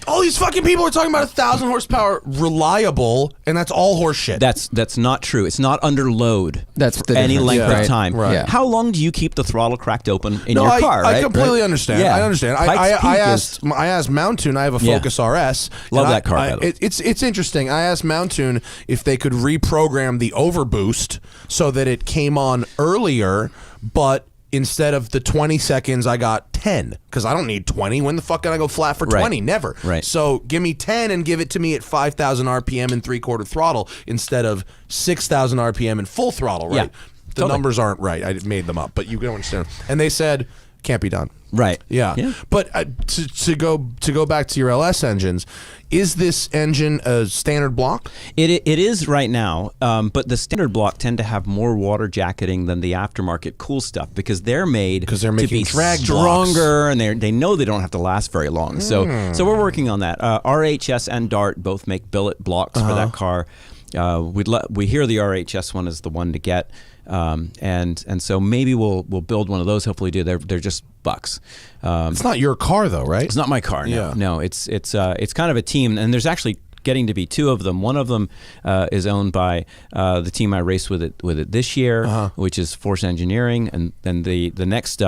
all these fucking people are talking about 1,000 horsepower reliable, and that's all horse shit. That's not true. It's not under load. That's the any difference. length Right. of time. Right. Yeah. How long do you keep the throttle cracked open in your car? I completely understand. Yeah. I understand. Pikes Peak I asked Mountoon. I have a Focus RS. Love that car. By the way. It's interesting. I asked Mountoon if they could reprogram the overboost so that it came on earlier, but instead of the 20 seconds, I got 10 because I don't need 20. When the fuck can I go flat for 20? Never. Right. So give me 10 and give it to me at 5,000 RPM and 3/4 throttle instead of 6,000 RPM and full throttle, right? Yeah, the numbers aren't right. I made them up, but you can understand. And they said, can't be done. Right. Yeah. But to go back to your LS engines, is this engine a standard block? It is right now, but the standard block tend to have more water jacketing than the aftermarket cool stuff because they're made to be drag stronger blocks. And they know they don't have to last very long. So we're working on that. RHS and Dart both make billet blocks for that car. We hear the RHS one is the one to get. And so maybe we'll build one of those. Hopefully, they're just bucks. It's not your car though, right? It's not my car. No, it's kind of a team, and there's actually getting to be two of them. One of them is owned by the team I raced with it this year, which is Force Engineering, and then the next.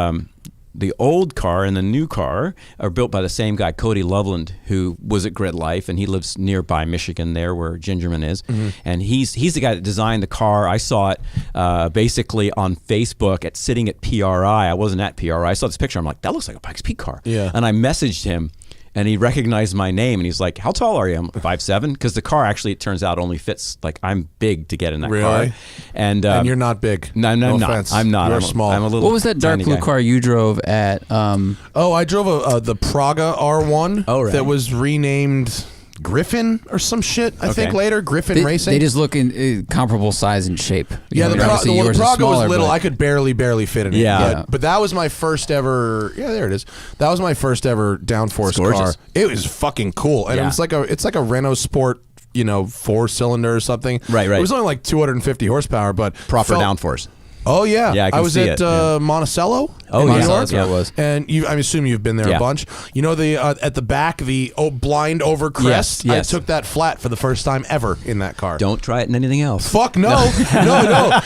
The old car and the new car are built by the same guy, Cody Loveland, who was at Grid Life, and he lives nearby Michigan, there where Gingerman is. And he's the guy that designed the car. I saw it basically on Facebook sitting at PRI. I wasn't at PRI. I saw this picture. I'm like, that looks like a Pikes Peak car. Yeah. And I messaged him. And he recognized my name, and he's like, "How tall are you?" I'm 5'7", because the car actually, it turns out, only fits like I'm big to get in that car. And you're not big. No, I'm not. I'm not. You're small. I'm a little. What was that dark blue car you drove at? I drove the Praga R1 that was renamed Griffin or some shit. I think later Griffin Racing. They just look in comparable size and shape. Yeah, the Praga was little. I could barely fit in it. Yeah. But that was my first ever. Yeah, there it is. That was my first ever downforce car. It was fucking cool, and it's like a Renault Sport. 4-cylinder or something. Right. It was only like 250 horsepower, but proper downforce. Oh yeah, yeah. I was at Monticello. Oh in yeah, New York. That's where it was. And I assume you've been there a bunch. You know the at the back the blind over crest. Yes. I took that flat for the first time ever in that car. Don't try it in anything else. Fuck no, no.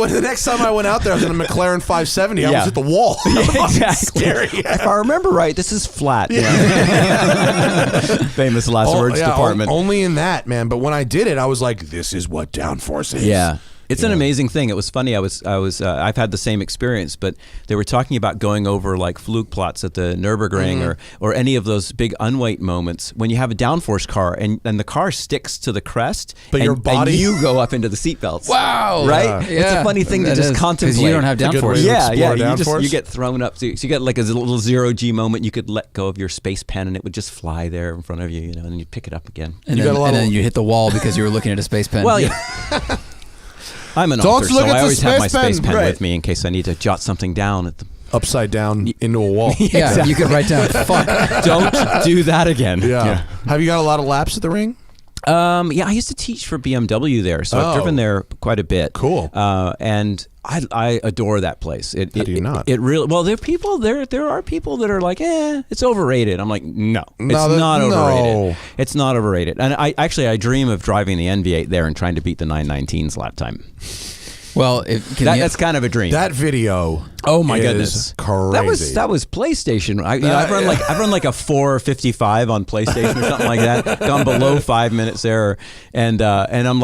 The next time I went out there, I was in a McLaren 570. I was at the wall. Exactly. Scary. If I remember right, this is flat. Famous last words department. Only in that, man. But when I did it, I was like, this is what downforce is. Yeah. It's an amazing thing. It was funny. I've had the same experience, but they were talking about going over like Flugplatz at the Nürburgring or any of those big unweight moments when you have a downforce car and the car sticks to the crest, but your body, and you go up into the seatbelts. Wow! Right? Yeah. It's a funny thing to just contemplate. Because you don't have downforce. Yeah. You get thrown up. So you get like a little 0G moment. You could let go of your space pen and it would just fly there in front of you, and then you pick it up again. And then you hit the wall because you were looking at a space pen. Well, yeah. I'm an author, so I always have my space pen with me in case I need to jot something down at the upside down into a wall. Yeah, exactly. You could write down, fuck, don't do that again. Yeah. Have you got a lot of laps at the ring? Yeah, I used to teach for BMW there, so I've driven there quite a bit. Cool. And I adore that place. How do you not? It really, well, there are people that are like, it's overrated. I'm like, no, it's not overrated. It's not overrated. And I dream of driving the NV8 there and trying to beat the 919's lap time. Well, that's kind of a dream. That video. Oh my goodness, crazy. That was PlayStation. I've run like a 4:55 on PlayStation or something like that. Gone below 5 minutes there, and I'm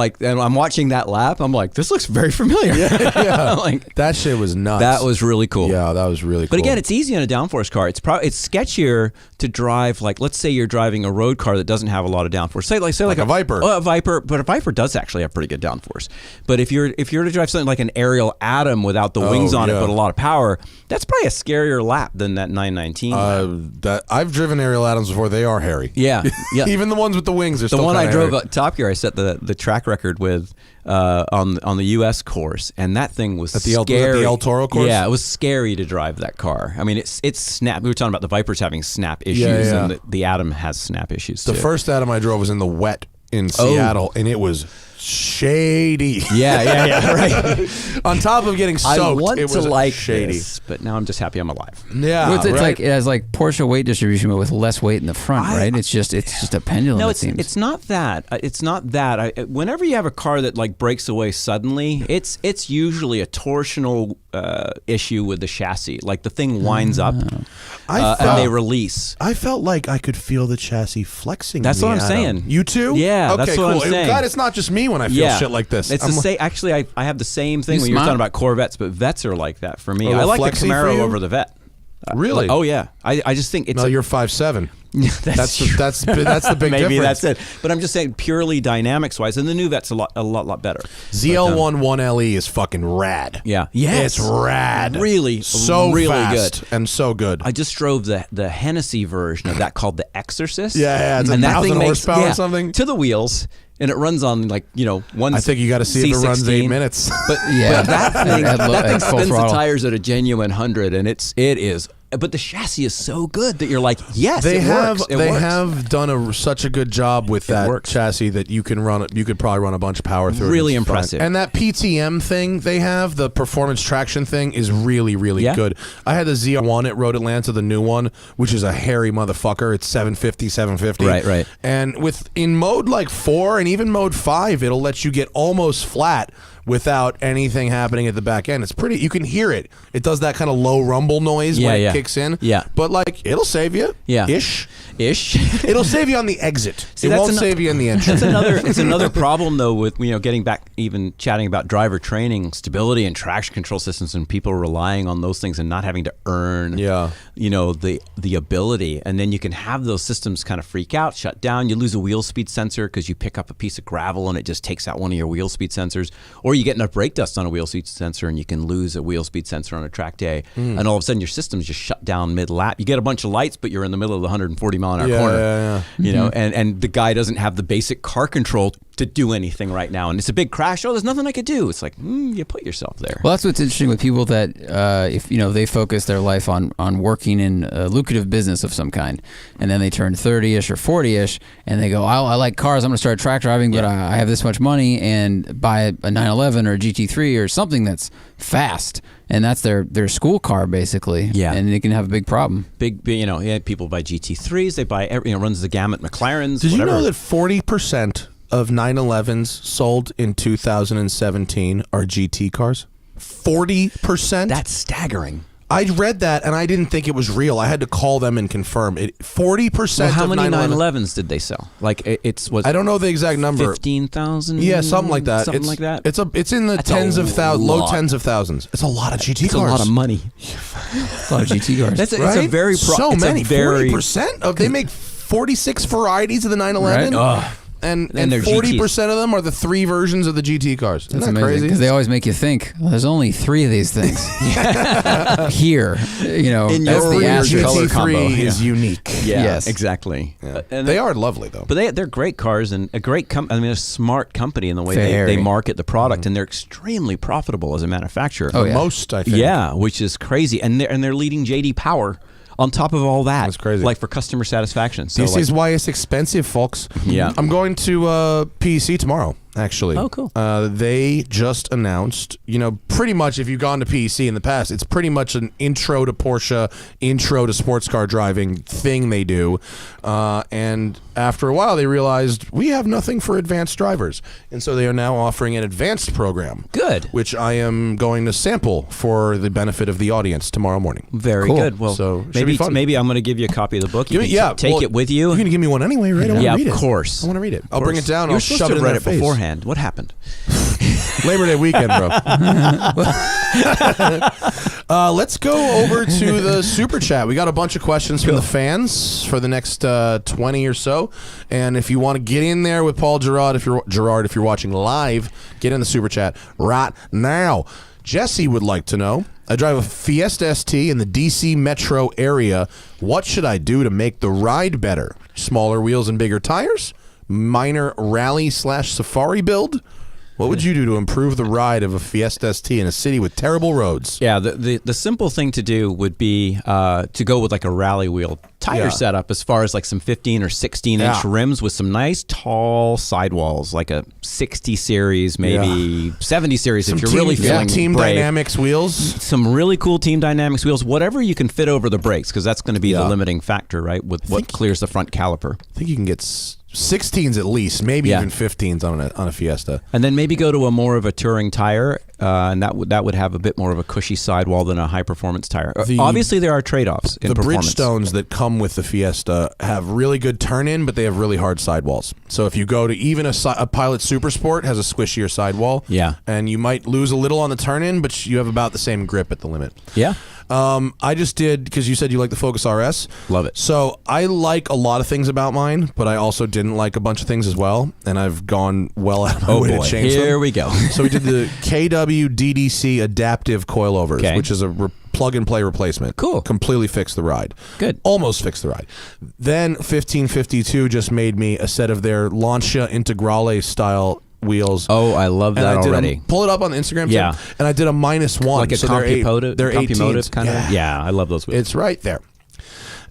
watching that lap. I'm like, this looks very familiar. Yeah. Like that shit was nuts. That was really cool. Yeah, that was really cool. But again, it's easy on a downforce car. It's sketchier to drive. Like, let's say you're driving a road car that doesn't have a lot of downforce. Say like a Viper. A Viper, but a Viper does actually have pretty good downforce. But if you're to drive something like an Ariel Atom without the wings on it, but a lot of power, that's probably a scarier lap than that 919. That I've driven Ariel Atoms before. They are hairy. Yeah. Even the ones with the wings are the still one I hairy. drove at Top Gear. I set the track record with on the U.S. course, and that thing was scary. The El Toro course. Yeah, it was scary to drive that car. I mean, it's snap. We were talking about the Vipers having snap issues, and the Atom has snap issues too. The first Atom I drove was in the wet in Seattle, and it was shady. Yeah, right. On top of getting soaked, I want it was to like shady. this, but now I'm just happy I'm alive. Yeah, well, it's like it has like Porsche weight distribution, but with less weight in the front, right? It's just a pendulum. No, it seems. It's not that. It's not that. Whenever you have a car that like breaks away suddenly, it's usually a torsional issue with the chassis. Like the thing winds up, and they release. I felt like I could feel the chassis flexing. That's what I'm saying. You too? Yeah, okay, that's cool. what I'm saying. God, it's not just me when I feel shit like this. It's the same. Actually, I have the same thing when you're talking about Corvettes, but Vets are like that for me. I like the Camaro over the Vet. Really? Oh yeah. I just think it's. No, you're 5'7". That's the big Maybe difference. that's it. But I'm just saying purely dynamics wise, and the new Vet's a lot better. ZL1 1LE is fucking rad. Yeah. Yes. It's rad. Really really fast good and so good. I just drove the Hennessy version of that called the Exorcist. Yeah, it's and 1,000 horsepower or something to the wheels. And it runs on one. I think you got to see if it runs 8 minutes. But that thing spins the tires at a genuine 100, and it is. But the chassis is so good that you're like, yes, they works. have done such a good job with that chassis that you can run it. You could probably run a bunch of power through it. Really impressive. And that PTM thing they have, the performance traction thing, is really good. I had the Z1 at Road Atlanta, the new one, which is a hairy motherfucker. It's 750. Right. And in mode like 4 and even mode 5, it'll let you get almost flat without anything happening at the back end. It's pretty. You can hear it. It does that kind of low rumble noise when it kicks in. Yeah. But it'll save you. Yeah. Ish. It'll save you on the exit. It won't save you in the entry. It's another problem though with getting back, even chatting about driver training, stability, and traction control systems, and people relying on those things and not having to earn the ability. And then you can have those systems kind of freak out, shut down. You lose a wheel speed sensor because you pick up a piece of gravel and it just takes out one of your wheel speed sensors, or you get enough brake dust on a wheel speed sensor and you can lose a wheel speed sensor on a track day, and all of a sudden your system's just shut down mid-lap. You get a bunch of lights, but you're in the middle of the 140-mile-an-hour corner. Yeah. And the guy doesn't have the basic car control to do anything right now, and it's a big crash. There's nothing I could do. It's like you put yourself there. Well, that's what's interesting with people that if they focus their life on working in a lucrative business of some kind, and then they turn 30ish or 40ish, and they go, I like cars. I'm going to start track driving, but I have this much money, and buy a 911 or a GT3 or something that's fast, and that's their school car basically. Yeah, and they can have a big problem. People buy GT3s. They buy runs the gamut. McLarens. Did whatever. you know that 40% of 911s sold in 2017 are GT cars? 40%? That's staggering. I read that and I didn't think it was real. I had to call them and confirm it. 40%. Well, how of many 911s did they sell? I don't know the exact number. 15,000. Yeah, something like that. It's in the tens of thousands, low tens of thousands. It's a lot of GT cars. It's a lot of money. It's a lot of GT cars. It's a very so many. 40% of they make 46 varieties of the 911. Right? And 40% of them are the 3 versions of the GT cars. Isn't that crazy? Because they always make you think, there's only 3 of these things here. In that's your color combo is unique. Yeah, yes, exactly. Yeah. And they are lovely though. But they're great cars and a great a smart company in the way they market the product, and they're extremely profitable as a manufacturer. Most, I think. Yeah, which is crazy, and they're leading JD Power. On top of all that, that's crazy. Like for customer satisfaction. So this is why it's expensive, folks. Yeah, I'm going to PEC tomorrow. Actually, oh cool. They just announced, pretty much if you've gone to PEC in the past, it's pretty much an intro to Porsche, intro to sports car driving thing they do. And after a while, they realized we have nothing for advanced drivers, and so they are now offering an advanced program. Good. Which I am going to sample for the benefit of the audience tomorrow morning. Very good. Well, so maybe I'm going to give you a copy of the book. Take it with you. You're going to give me one anyway, right? I want to read it. Of course. I want to read it. I'll bring it down. You're I'll shove it in their face. Beforehand. What happened? Labor Day weekend, bro. Let's go over to the super chat. We got a bunch of questions from the fans for the next 20 or so. And if you want to get in there with Paul Gerrard, if you're watching live, get in the super chat right now. Jesse would like to know, I drive a Fiesta ST in the DC metro area. What should I do to make the ride better? Smaller wheels and bigger tires? Minor rally/safari build? What would you do to improve the ride of a Fiesta ST in a city with terrible roads? Yeah, the simple thing to do would be to go with like a rally wheel tire setup, as far as like some 15 or 16 inch rims with some nice tall sidewalls, like a 60 series, maybe 70 series if you're really feeling Team brave. Dynamics wheels. Some really cool Team Dynamics wheels, whatever you can fit over the brakes, because that's going to be the limiting factor, right? With what clears the front caliper. I think you can get 16s at least, maybe even 15s on a Fiesta. And then maybe go to a more of a touring tire, and that would have a bit more of a cushy sidewall than a high performance tire. Obviously, there are trade-offs in performance. The Bridgestones that come with the Fiesta have really good turn-in, but they have really hard sidewalls. So if you go to even a Pilot Super Sport has a squishier sidewall, and you might lose a little on the turn-in, but you have about the same grip at the limit. Yeah. I just did, because you said you like the Focus RS. Love it. So I like a lot of things about mine, but I also didn't like a bunch of things as well, and I've gone well out of my way to change them. Here we go. So we did the KW DDC adaptive coilovers, which is a plug-and-play replacement. Cool. Completely fixed the ride. Good. Almost fixed the ride. Then 1552 just made me a set of their Lancia Integrale style wheels. Oh, I love that already. Pull it up on Instagram. Yeah. Tim, and I did a -1. Like a so Compumotive they're 18s. kind of. Yeah, I love those wheels. It's right there.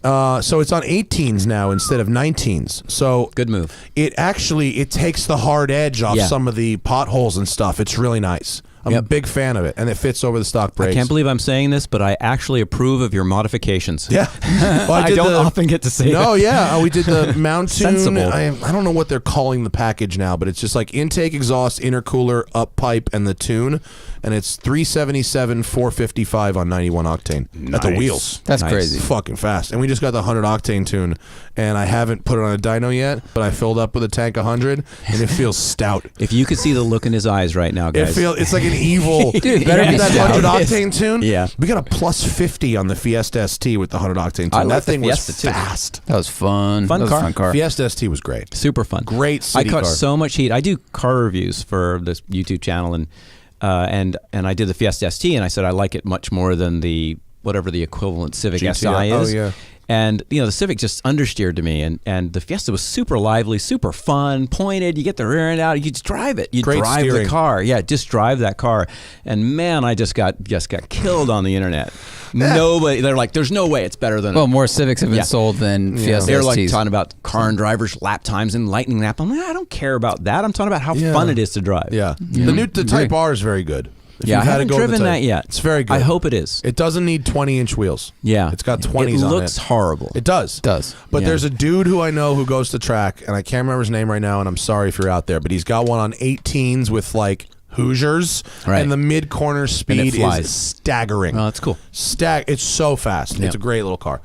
So it's on 18s now instead of 19s. So good move. It takes the hard edge off some of the potholes and stuff. It's really nice. I'm a big fan of it, and it fits over the stock brakes. I can't believe I'm saying this, but I actually approve of your modifications. Yeah. Well, I don't often get to say it. No, yeah. We did the mount tune. Sensible. I don't know what they're calling the package now, but it's just like intake, exhaust, intercooler, up pipe, and the tune. And it's 377, 455 on 91 octane at the wheels. That's crazy. Fucking fast. And we just got the 100 octane tune, and I haven't put it on a dyno yet, but I filled up with a tank 100, and it feels stout. If you could see the look in his eyes right now, guys. It's like an evil. Dude, better be that stout. 100 octane tune. Yeah. We got a plus 50 on the Fiesta ST with the 100 octane tune. I like that the thing was Fiesta, too. fast. That was fun. Fun That was a car. fun car. Fiesta ST was great. Super fun. Great city I caught car. so much heat. I do car reviews for this YouTube channel, and I did the Fiesta ST, and I said I like it much more than the whatever the equivalent Civic GTI. SI is. Oh, yeah. And the Civic just understeered to me, and the Fiesta was super lively, super fun, pointed. You get the rear end out, you just drive it. You Great drive steering. the car, yeah, just drive that car. And man, I just got killed on the internet. Nobody, they're like, there's no way it's better than. Well, more Civics have been sold than Fiesta They're like STs. talking about car and drivers lap times and lightning lap. I'm like, I don't care about that. I'm talking about how fun it is to drive. Yeah. The Type R is very good. If Yeah, I you've had haven't to go with driven the that yet. It's very good. I hope it is. It doesn't need 20-inch wheels. Yeah. It's got 20s on it. It looks horrible. It does. But Yeah. there's a dude who I know who goes to track, and I can't remember his name right now, and I'm sorry if you're out there, but he's got one on 18s with like Hoosiers, Right. and the mid-corner speed flies. is staggering. Oh, that's cool. It's so fast. Yeah. It's a great little car.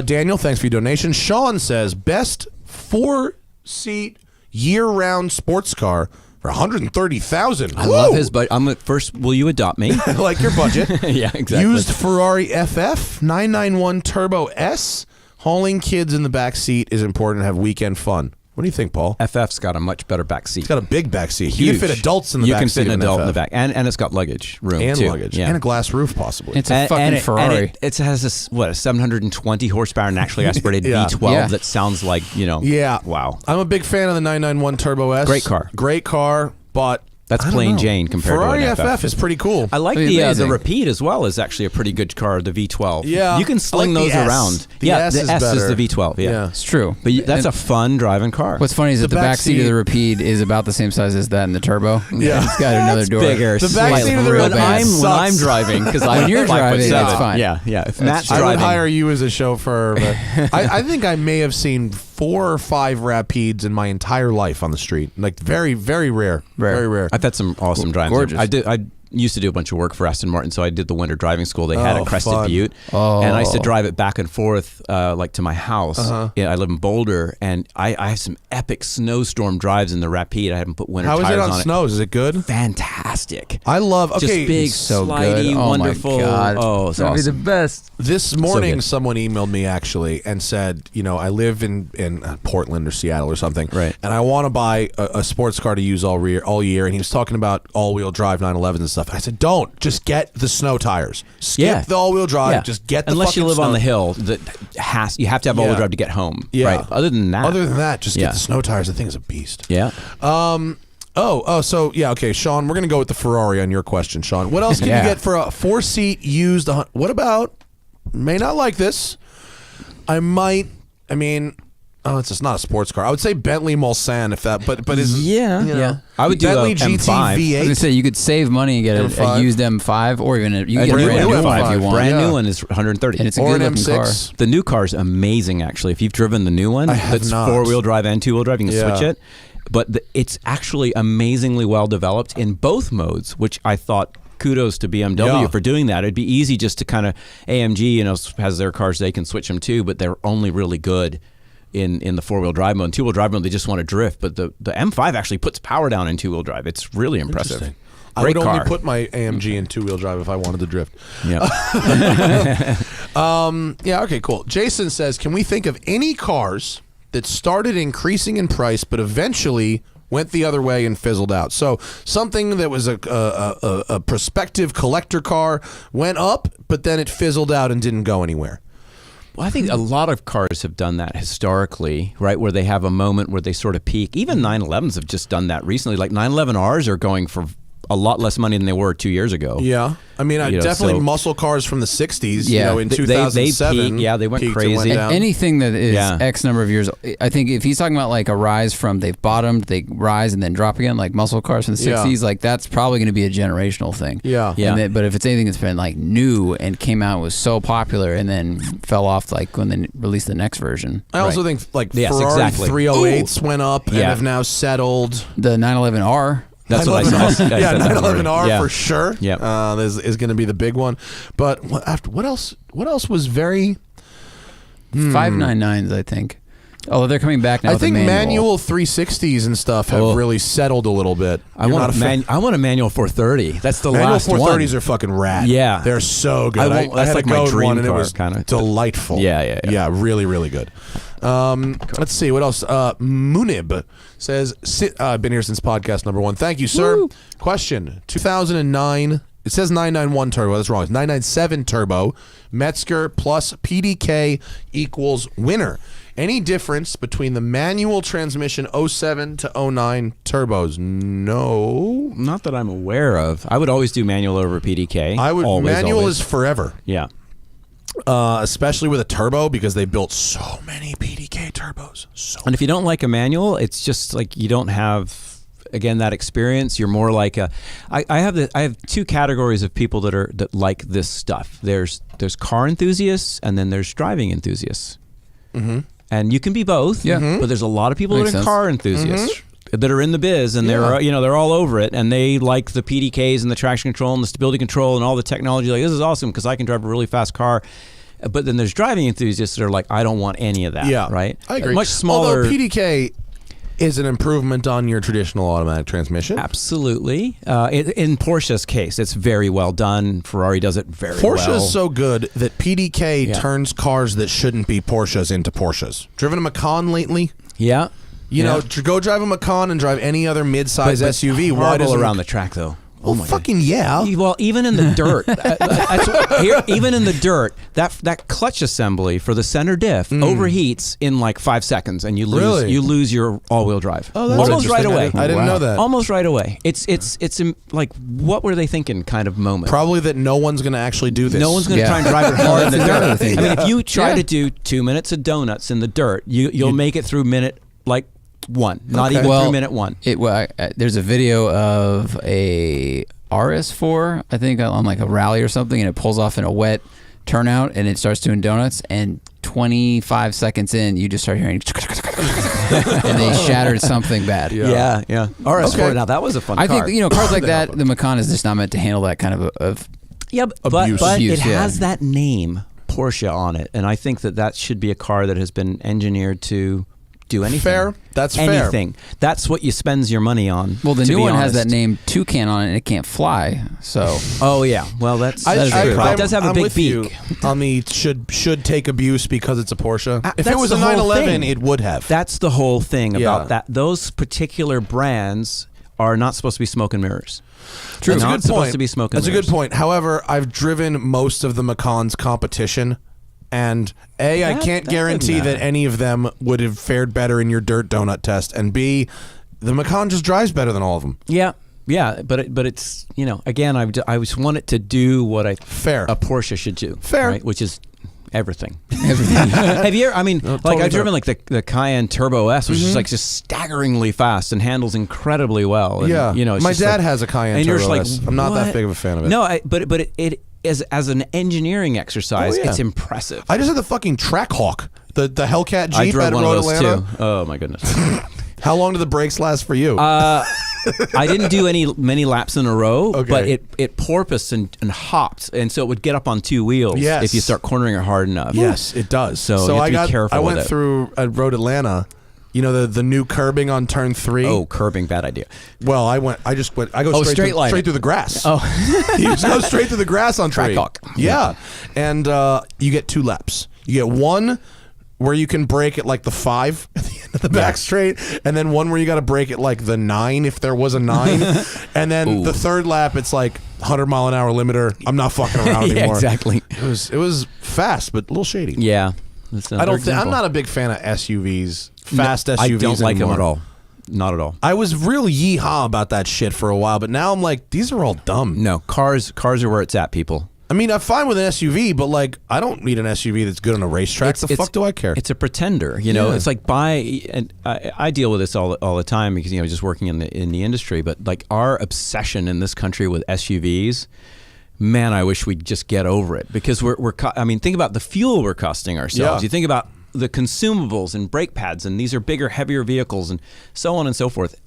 Daniel, thanks for your donation. Sean says, best 4-seat year-round sports car for $130,000. I love his, but first, will you adopt me? I like your budget. Yeah, exactly. Used Ferrari FF 991 Turbo S. Hauling kids in the back seat is important to have weekend fun. What do you think, Paul? FF's got a much better back seat. It's got a big back seat. Huge. You can fit adults in the back seat. You can fit an adult FF. in the back, and it's got luggage room And too. luggage. Yeah. And a glass roof, possibly. It's a fucking Ferrari. And it has a 720 horsepower naturally aspirated Yeah. V12 Yeah. that sounds like yeah. Wow. I'm a big fan of the 991 Turbo S. Great car. But That's I don't plain know. Jane compared Ferrari to an FF. is pretty cool. I like It'd be the amazing. Rapide as well is actually a pretty good car, the V12. Yeah. You can sling I like those the S. around. The yeah, S the is S better. is the V12. Yeah. Yeah. It's true. But that's And a fun driving car. what's funny is that the back seat of seat- the Rapide is about the same size as that in the Turbo. Yeah. It's got another door. bigger. The back slightly. seat of the when Rapide I'm sucks. driving, because When you're 5'7". driving, that's fine. Yeah, yeah. If Matt's I driving, would hire you as a chauffeur. But I think I may have seen 4 or 5 Rapides in my entire life on the street. Like very, very rare. Very rare. I've had some awesome drives. Gorgeous. I used to do a bunch of work for Aston Martin, so I did the winter driving school they had Oh, at Crested fun. Butte, and I used to drive it back and forth like to my house. Yeah, I live in Boulder, and I have some epic snowstorm drives in the Rapide. I haven't put winter How is tires it on snows? Is it good? Fantastic. I love. Just Okay, big, so slidey, good. Oh my wonderful. God. Oh, it's That'd be awesome. the best. This morning, good. someone emailed me actually and said, I live in Portland or Seattle or something, Right. and I want to buy a sports car to use all year. And he was talking about all-wheel drive 911s and stuff. I said, don't. Just get the snow tires. Skip the all-wheel drive. Yeah. Just get the Unless you fucking live on snow- the hill, you have to have all-wheel Yeah. drive to get home. Yeah. Right. Other than that, just Yeah. get the snow tires. The thing is a beast. yeah. So yeah, okay, Sean, we're gonna go with the Ferrari on your question, Sean. What else can Yeah. you get for a 4-seat used? What about? May not like this. It's just not a sports car. I would say Bentley Mulsanne if that, but is yeah. I would do Bentley a GT M5. I was V8. gonna say you could save money and get a M5. used M5 or even you A can get a brand new M5. one if you want. Brand Yeah. new one is 130. And it's a Or good an looking car. M6. The new car's amazing, actually. If you've driven the new one, I have that's not. 4-wheel drive and 2-wheel drive, you can Yeah. switch it. But it's actually amazingly well developed in both modes, which I thought kudos to BMW Yeah. for doing that. It'd be easy just to kind of AMG, has their cars they can switch them to, but they're only really good in the 4-wheel drive mode. In 2-wheel drive mode, they just want to drift. But the M5 actually puts power down in 2-wheel drive. It's really impressive. Interesting. I would only put my AMG in two-wheel drive if I wanted to drift. Yeah. Yeah, okay, cool. Jason says, can we think of any cars that started increasing in price but eventually went the other way and fizzled out? So something that was a prospective collector car went up, but then it fizzled out and didn't go anywhere. Well, I think a lot of cars have done that historically, right? Where they have a moment where they sort of peak. Even 911s have just done that recently. Like 911Rs are going for a lot less money than they were 2 years ago. Yeah. I mean, definitely muscle cars from the 60s, in 2007. They peaked, they went crazy. Anything that is X number of years, I think if he's talking about like a rise from they've bottomed, they rise and then drop again, like muscle cars from the 60s, like that's probably going to be a generational thing. Yeah. But if it's anything that's been like new and came out, was so popular and then fell off like when they released the next version. I also think like Ferrari 308s went up and have now settled. The 911R. That's what I said. Yeah, 911R for sure. Yeah, is going to be the big one. But what else? What else was very 599s? I think. Oh, they're coming back now. I think manual 360s and stuff have really settled a little bit. I want a manual 430. That's the last one. Manual 430s are fucking rad. Yeah, they're so good. I had like my dream one, and it was kind of delightful. Yeah, really, really good. Let's see what else. Munib says, "I've been here since podcast number 1. Thank you, sir." Woo. Question: 2009. It says 991 turbo. That's wrong. It's 997 turbo. Metzger plus PDK equals winner. Any difference between the manual transmission 07 to 09 turbos? No. Not that I'm aware of. I would always do manual over PDK. Manual is forever. Yeah. Especially with a turbo because they built so many PDK turbos. And if you don't like a manual, it's just like you don't have, again, that experience. You're more like I have two categories of people that like this stuff. There's car enthusiasts and then there's driving enthusiasts. Mm-hmm. And you can be both, but there's a lot of people that are car enthusiasts that are in the biz, and they're all over it, and they like the PDKs and the traction control and the stability control and all the technology. Like, this is awesome because I can drive a really fast car. But then there's driving enthusiasts that are like, I don't want any of that. Yeah, right. I agree. Much smaller. Although PDK is an improvement on your traditional automatic transmission. Absolutely. In Porsche's case, it's very well done. Ferrari does it very well. Porsche is so good that PDK turns cars that shouldn't be Porsches into Porsches. Driven a Macan lately? Yeah. You know, go drive a Macan and drive any other mid-size SUV. Why does around the track though? Oh my fucking God. Well, even in the dirt, even in the dirt, that clutch assembly for the center diff overheats in like 5 seconds, and you lose your all-wheel drive. Oh, that's almost right away. I didn't know that. Almost right away. It's like, what were they thinking? Kind of moment. Probably that no one's going to actually do this. No one's going to try and drive it hard in the dirt. I mean, if you try to do 2 minutes of donuts in the dirt, you'll make it through minute like 1, not even through minute 1. There's a video of a RS4, I think, on like a rally or something, and it pulls off in a wet turnout, and it starts doing donuts, and 25 seconds in, you just start hearing and they shattered something bad. Yeah. RS4, now that was a fun car. I think, cars like that, the Macan is just not meant to handle that kind of abuse. But it has that name, Porsche, on it, and I think that should be a car that has been engineered to do anything. Fair. That's anything. Fair. That's what you spend your money on. Well, the new one has that name Toucan on it, and it can't fly. So. Oh yeah. Well, that is true. It does have a big beak. On the should take abuse because it's a Porsche. If it was a 911, it would have. That's the whole thing about that. Those particular brands are not supposed to be smoke and mirrors. True. That's a good supposed to be smoke and mirrors. That's a good point. However, I've driven most of the Macan's competition. And I can't guarantee that any of them would have fared better in your dirt donut test. And B, the Macan just drives better than all of them. Yeah, but it's again, I just want it to do what a Porsche should do. Fair, right? Which is everything. Have you ever? I mean, I've driven like the Cayenne Turbo S, which is like just staggeringly fast and handles incredibly well. And, my dad has a Cayenne Turbo S. I'm not that big of a fan of it. No, but it. As an engineering exercise, it's impressive. I just had the fucking Trackhawk, the Hellcat Jeep. I drove one of those Atlanta. too. Oh my goodness! How long did the brakes last for you? I didn't do many laps in a row, but it porpoised and hopped, and so it would get up on 2 wheels if you start cornering it hard enough. Yes, it does. So you have to be careful. I went through Road Atlanta. You know the new curbing on turn 3. Oh, curbing, bad idea. Well, I go straight through the grass. Oh, You just go straight through the grass on Track 3. hawk. Yeah, and you get 2 laps. You get one where you can brake at like the 5 at the end of the back straight, and then one where you got to brake at like the 9 if there was a 9, and then the third lap it's like 100-mile-an-hour limiter. I'm not fucking around yeah, anymore. exactly. It was fast, but a little shady. Yeah. I'm not a big fan of SUVs. Fast SUVs. I don't like them anymore. at all. Not at all. I was real yeehaw about that shit for a while, but now I'm like, these are all dumb. No, cars are where it's at, people. I mean, I'm fine with an SUV, but like, I don't need an SUV that's good on a racetrack. The fuck do I care? It's a pretender, you know. Yeah. It's like and I deal with this all the time because just working in the industry. But like our obsession in this country with SUVs, man, I wish we'd just get over it because I mean, think about the fuel we're costing ourselves. Yeah. You think about the consumables and brake pads, and these are bigger, heavier vehicles, and so on and so forth.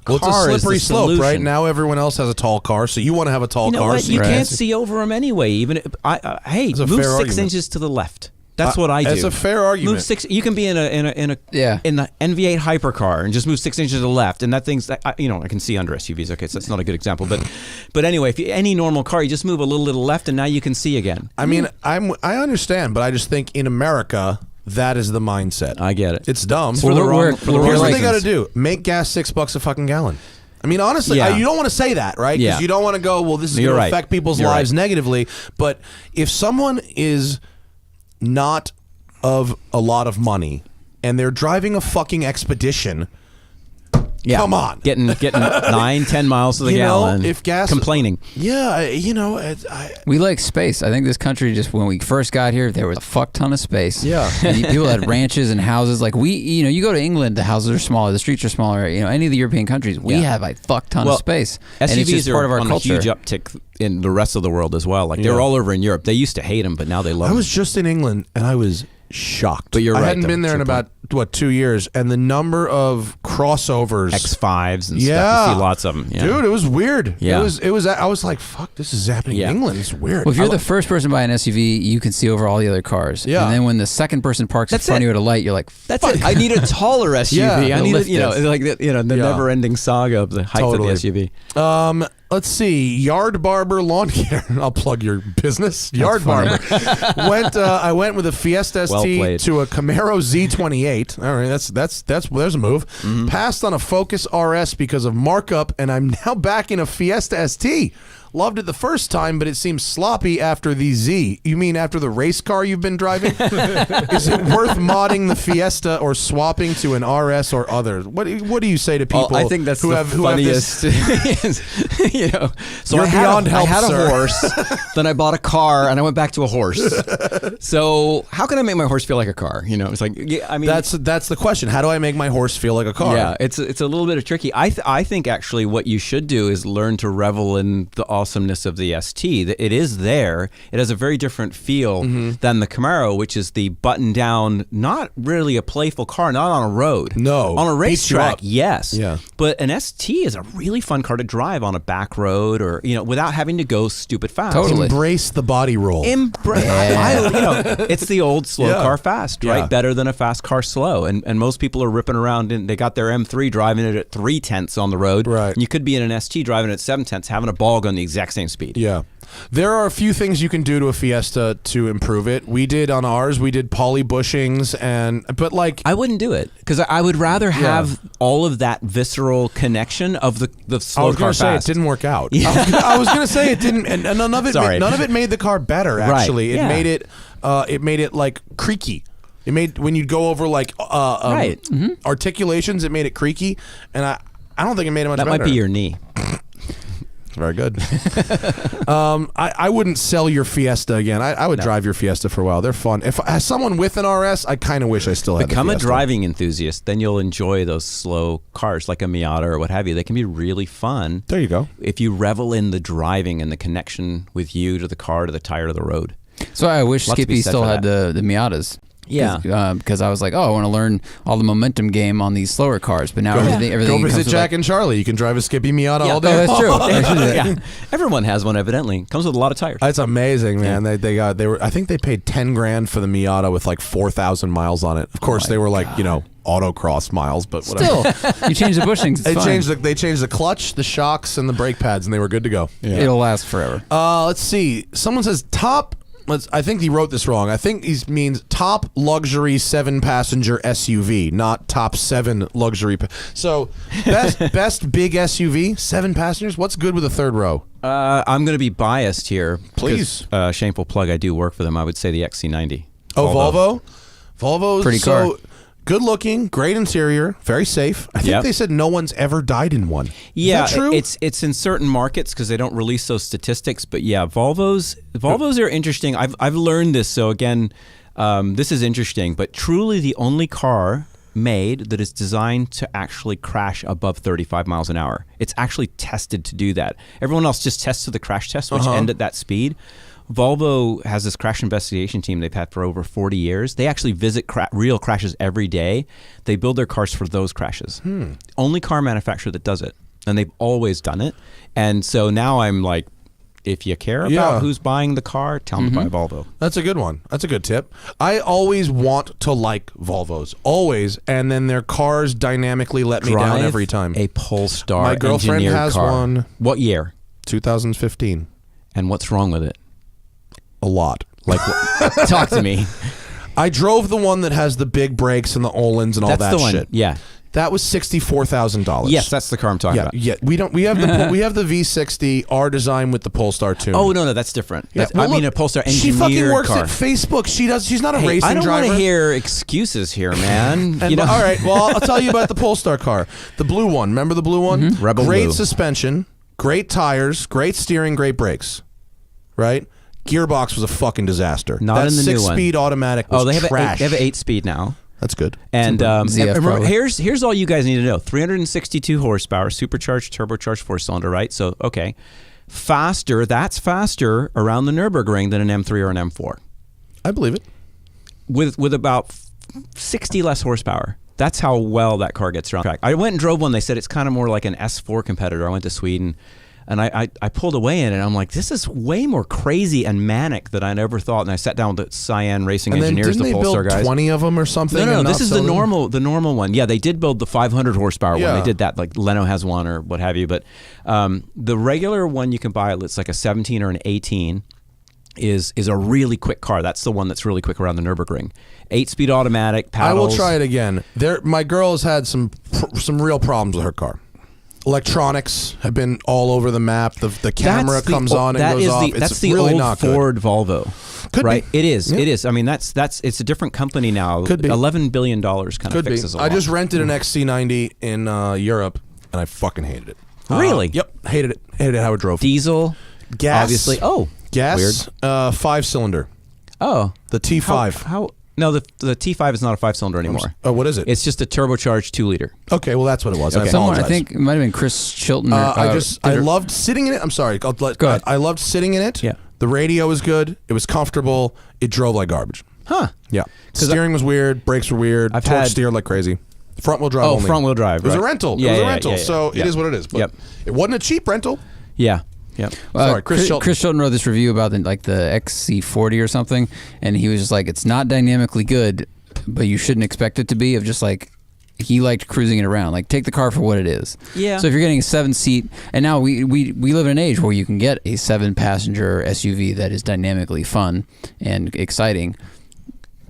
Well, it's a slippery slope, right? Now everyone else has a tall car, so you want to have a tall car. What? So You can't see over them anyway. Even hey, move 6 argument. inches to the left. That's what I do. It's a fair argument. Move 6. You can be in the NV8 hypercar and just move 6 inches to the left, and that thing's I can see under SUVs. Okay, so that's not a good example, but anyway, if any normal car, you just move a little to the left, and now you can see again. I mean, I understand, but I just think in America, that is the mindset. I get it. It's dumb. For the wrong Here's what they reasons. got to do: make gas $6 a fucking gallon. I mean, honestly, Yeah. you don't want to say that, right? Because Yeah. you don't want to go, well, this is going to affect people's lives negatively. But if someone is not of a lot of money and they're driving a fucking Expedition, come on. Getting 9-10 miles to the gallon. If gas complaining. Yeah, we like space. I think this country just when we first got here, there was a fuck ton of space. Yeah, and people had ranches and houses. Like you go to England, the houses are smaller, the streets are smaller. Any of the European countries, we have a fuck ton of space. SUVs and it's just are part of our on culture. a huge uptick in the rest of the world as well. Like they're all over in Europe. They used to hate them, but now they love them. I was just in England and I was shocked. But you're right. I hadn't been there in about 2 years, and the number of crossovers, X5s and stuff, you see lots of them. Yeah. Dude, it was weird. Yeah. It was. I was like, fuck, this is happening in England. It's weird. Well, if you're the first person to buy an SUV, you can see over all the other cars. Yeah. And then when the second person parks in front of you at a light, you're like, that's it. I need a taller SUV. Yeah, I need the the never-ending saga of the height of the SUV. Let's see. Yard Barber Lawn Care. I'll plug your business. Yard Barber. I went with a Fiesta ST to a Camaro Z28. All right, there's a move. Mm-hmm. Passed on a Focus RS because of markup, and I'm now back in a Fiesta ST. Loved it the first time, but it seems sloppy after the Z. You mean after the race car you've been driving? Is it worth modding the Fiesta or swapping to an RS or other? What do you say to people? I think that's who the have funniest. So You're beyond help, I had sir. a horse, then I bought a car, and I went back to a horse. So how can I make my horse feel like a car? It's like that's the question. How do I make my horse feel like a car? Yeah, it's a little bit of tricky. I think actually what you should do is learn to revel in the awesomeness of the ST. It is there. It has a very different feel than the Camaro, which is the button down, not really a playful car, not on a road. No. On a racetrack, yes. Yeah. But an ST is a really fun car to drive on a back road or, without having to go stupid fast. Totally. Embrace the body roll. It's the old slow car fast, right? Yeah. Better than a fast car slow. And most people are ripping around they got their M3 driving it at 3/10 on the road. Right. And you could be in an ST driving at 7/10 having a ball gun the exact same speed. Yeah. There are a few things you can do to a Fiesta to improve it. We did on ours, we did poly bushings, but like... I wouldn't do it because I would rather have all of that visceral connection of the slow car fast. I was going to say it didn't work out. I was going to say it didn't, and none of it made the car better, actually. Right. It made it like creaky. It made, when you'd go over like articulations, it made it creaky, and I don't think it made it much better. That might be your knee. Very good. I wouldn't sell your Fiesta again. I would drive your Fiesta for a while. They're fun. If as someone with an RS, I kind of wish I still had Become the a Fiesta. driving enthusiast, then you'll enjoy those slow cars like a Miata or what have you. They can be really fun. There you go. If you revel in the driving and the connection with you to the car, to the tire, to the road. So I wish Lots to be Skippy said still for had that. the Miatas. Yeah. Because I was like, I want to learn all the momentum game on these slower cars. But now everything Go visit comes with, Jack and Charlie. You can drive a Skippy Miata all day. that's true. I should do that. Yeah. Everyone has one, evidently. Comes with a lot of tires. That's amazing, man. They were. I think they paid $10,000 for the Miata with like 4,000 miles on it. Of course, they were like autocross miles, but whatever. Still, you change the bushings. They changed the clutch, the shocks, and the brake pads, and they were good to go. Yeah. It'll last forever. Let's see. Someone says top. I think he wrote this wrong. I think he means top luxury 7-passenger SUV, not top 7 luxury. So best big SUV, 7 passengers. What's good with a third row? I'm going to be biased here. Please. Shameful plug. I do work for them. I would say the XC90. Oh, Volvo's pretty car. Good looking, great interior, very safe. I think they said no one's ever died in one. Yeah, is that true? It's in certain markets because they don't release those statistics. But yeah, Volvos are interesting. I've learned this. So again, this is interesting. But truly, the only car made that is designed to actually crash above 35 miles an hour. It's actually tested to do that. Everyone else just tests to the crash test, which end at that speed. Volvo has this crash investigation team they've had for over 40 years. They actually visit real crashes every day. They build their cars for those crashes. Only car manufacturer that does it. And they've always done it. And so now I'm like, if you care about who's buying the car, tell them to buy Volvo. That's a good one. That's a good tip. I always want to like Volvos. Always. And then their cars dynamically let me down every time. A Polestar. My girlfriend has one. What year? 2015. And what's wrong with it? A lot. Like, talk to me. I drove the one that has the big brakes and the Öhlins and all That's that the one. shit. Yeah. That was $64,000. Yes, that's the car I'm talking about. Yeah, we have the V60 R design with the Polestar too. Oh no, that's different. I mean a Polestar engineered car. She fucking works car. at Facebook. She's not a racing driver. I don't want to hear excuses here, man. All right, well, I'll tell you about the Polestar car, the blue one. Remember the blue one? Rebel great blue. Suspension, great tires, great steering, great brakes. Right. Gearbox was a fucking disaster. Not in the new one. 6-speed automatic was they have trash. They have an 8-speed now. That's good. And ZF here's all you guys need to know: 362 horsepower, supercharged, turbocharged 4-cylinder, right? So okay, faster. That's faster around the Nürburgring than an M3 or an M4. I believe it. With about 60 less horsepower. That's how well that car gets around track. I went and drove one. They said it's kind of more like an S4 competitor. I went to Sweden. And I pulled away in it, and I'm like, this is way more crazy and manic than I'd ever thought. And I sat down with the Cyan Racing engineers, the Polestar guys. 20 of them or something? No, this is the normal one. Yeah, they did build the 500 horsepower one. They did that, like Leno has one or what have you. But the regular one you can buy, it's like a 17 or an 18, is a really quick car. That's the one that's really quick around the Nürburgring. 8-speed automatic, paddles. I will try it again. My girl has had some real problems with her car. Electronics have been all over the map. The camera comes on and goes off. That's really the old not Ford good. Volvo. Could right? be. It is. Yeah. It is. I mean, it's a different company now. Could be. $11 billion kind of fixes a lot. I just rented an XC90 in Europe, and I fucking hated it. Really? Yep. Hated it. Hated how it drove. Diesel. Gas. Obviously. Oh. Gas. Weird. 5-cylinder. Oh. The T5. How? No, the T5 is not a 5-cylinder anymore. Oh, what is it? It's just a turbocharged 2-liter. Okay, well that's what it was. I Someone, apologize. I think it might have been Chris Chilton. I loved sitting in it. I'm sorry. Go ahead. I loved sitting in it. Yeah. The radio was good. It was comfortable. It drove like garbage. Huh. Yeah. Steering was weird. Brakes were weird. Torque steered like crazy. Front wheel drive. Oh, only. front wheel drive. It was a right. rental. Yeah, it was a yeah, rental. yeah, yeah. So it is what it is. But it wasn't a cheap rental. Yeah. Yep. Sorry, Chris Chilton. Chris Chilton wrote this review about the XC40 or something, and he was just like, it's not dynamically good, but you shouldn't expect it to be. Of just like, he liked cruising it around. Like, take the car for what it is. Yeah. So if you're getting a 7-seat, and now we live in an age where you can get a 7-passenger SUV that is dynamically fun and exciting.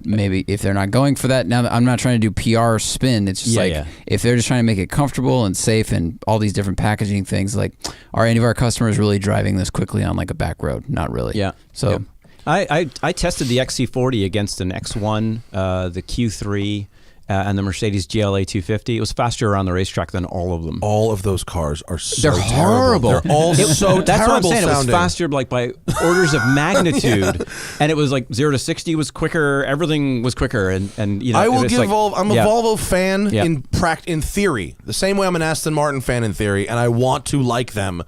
Maybe if they're not going for that, now I'm not trying to do PR spin. It's just if they're just trying to make it comfortable and safe and all these different packaging things, like, are any of our customers really driving this quickly on like a back road? Not really. Yeah. So I tested the XC40 against an X1, the Q3, and the Mercedes GLA 250. It was faster around the racetrack than all of them. All of those cars are so They're horrible. They're all so That's what I'm terrible saying. sounding. It was faster like by orders of magnitude, and it was like 0 to 60 was quicker. Everything was quicker, and you know. I will give like, Volvo. I'm a Volvo fan in theory. The same way I'm an Aston Martin fan in theory, and I want to like them.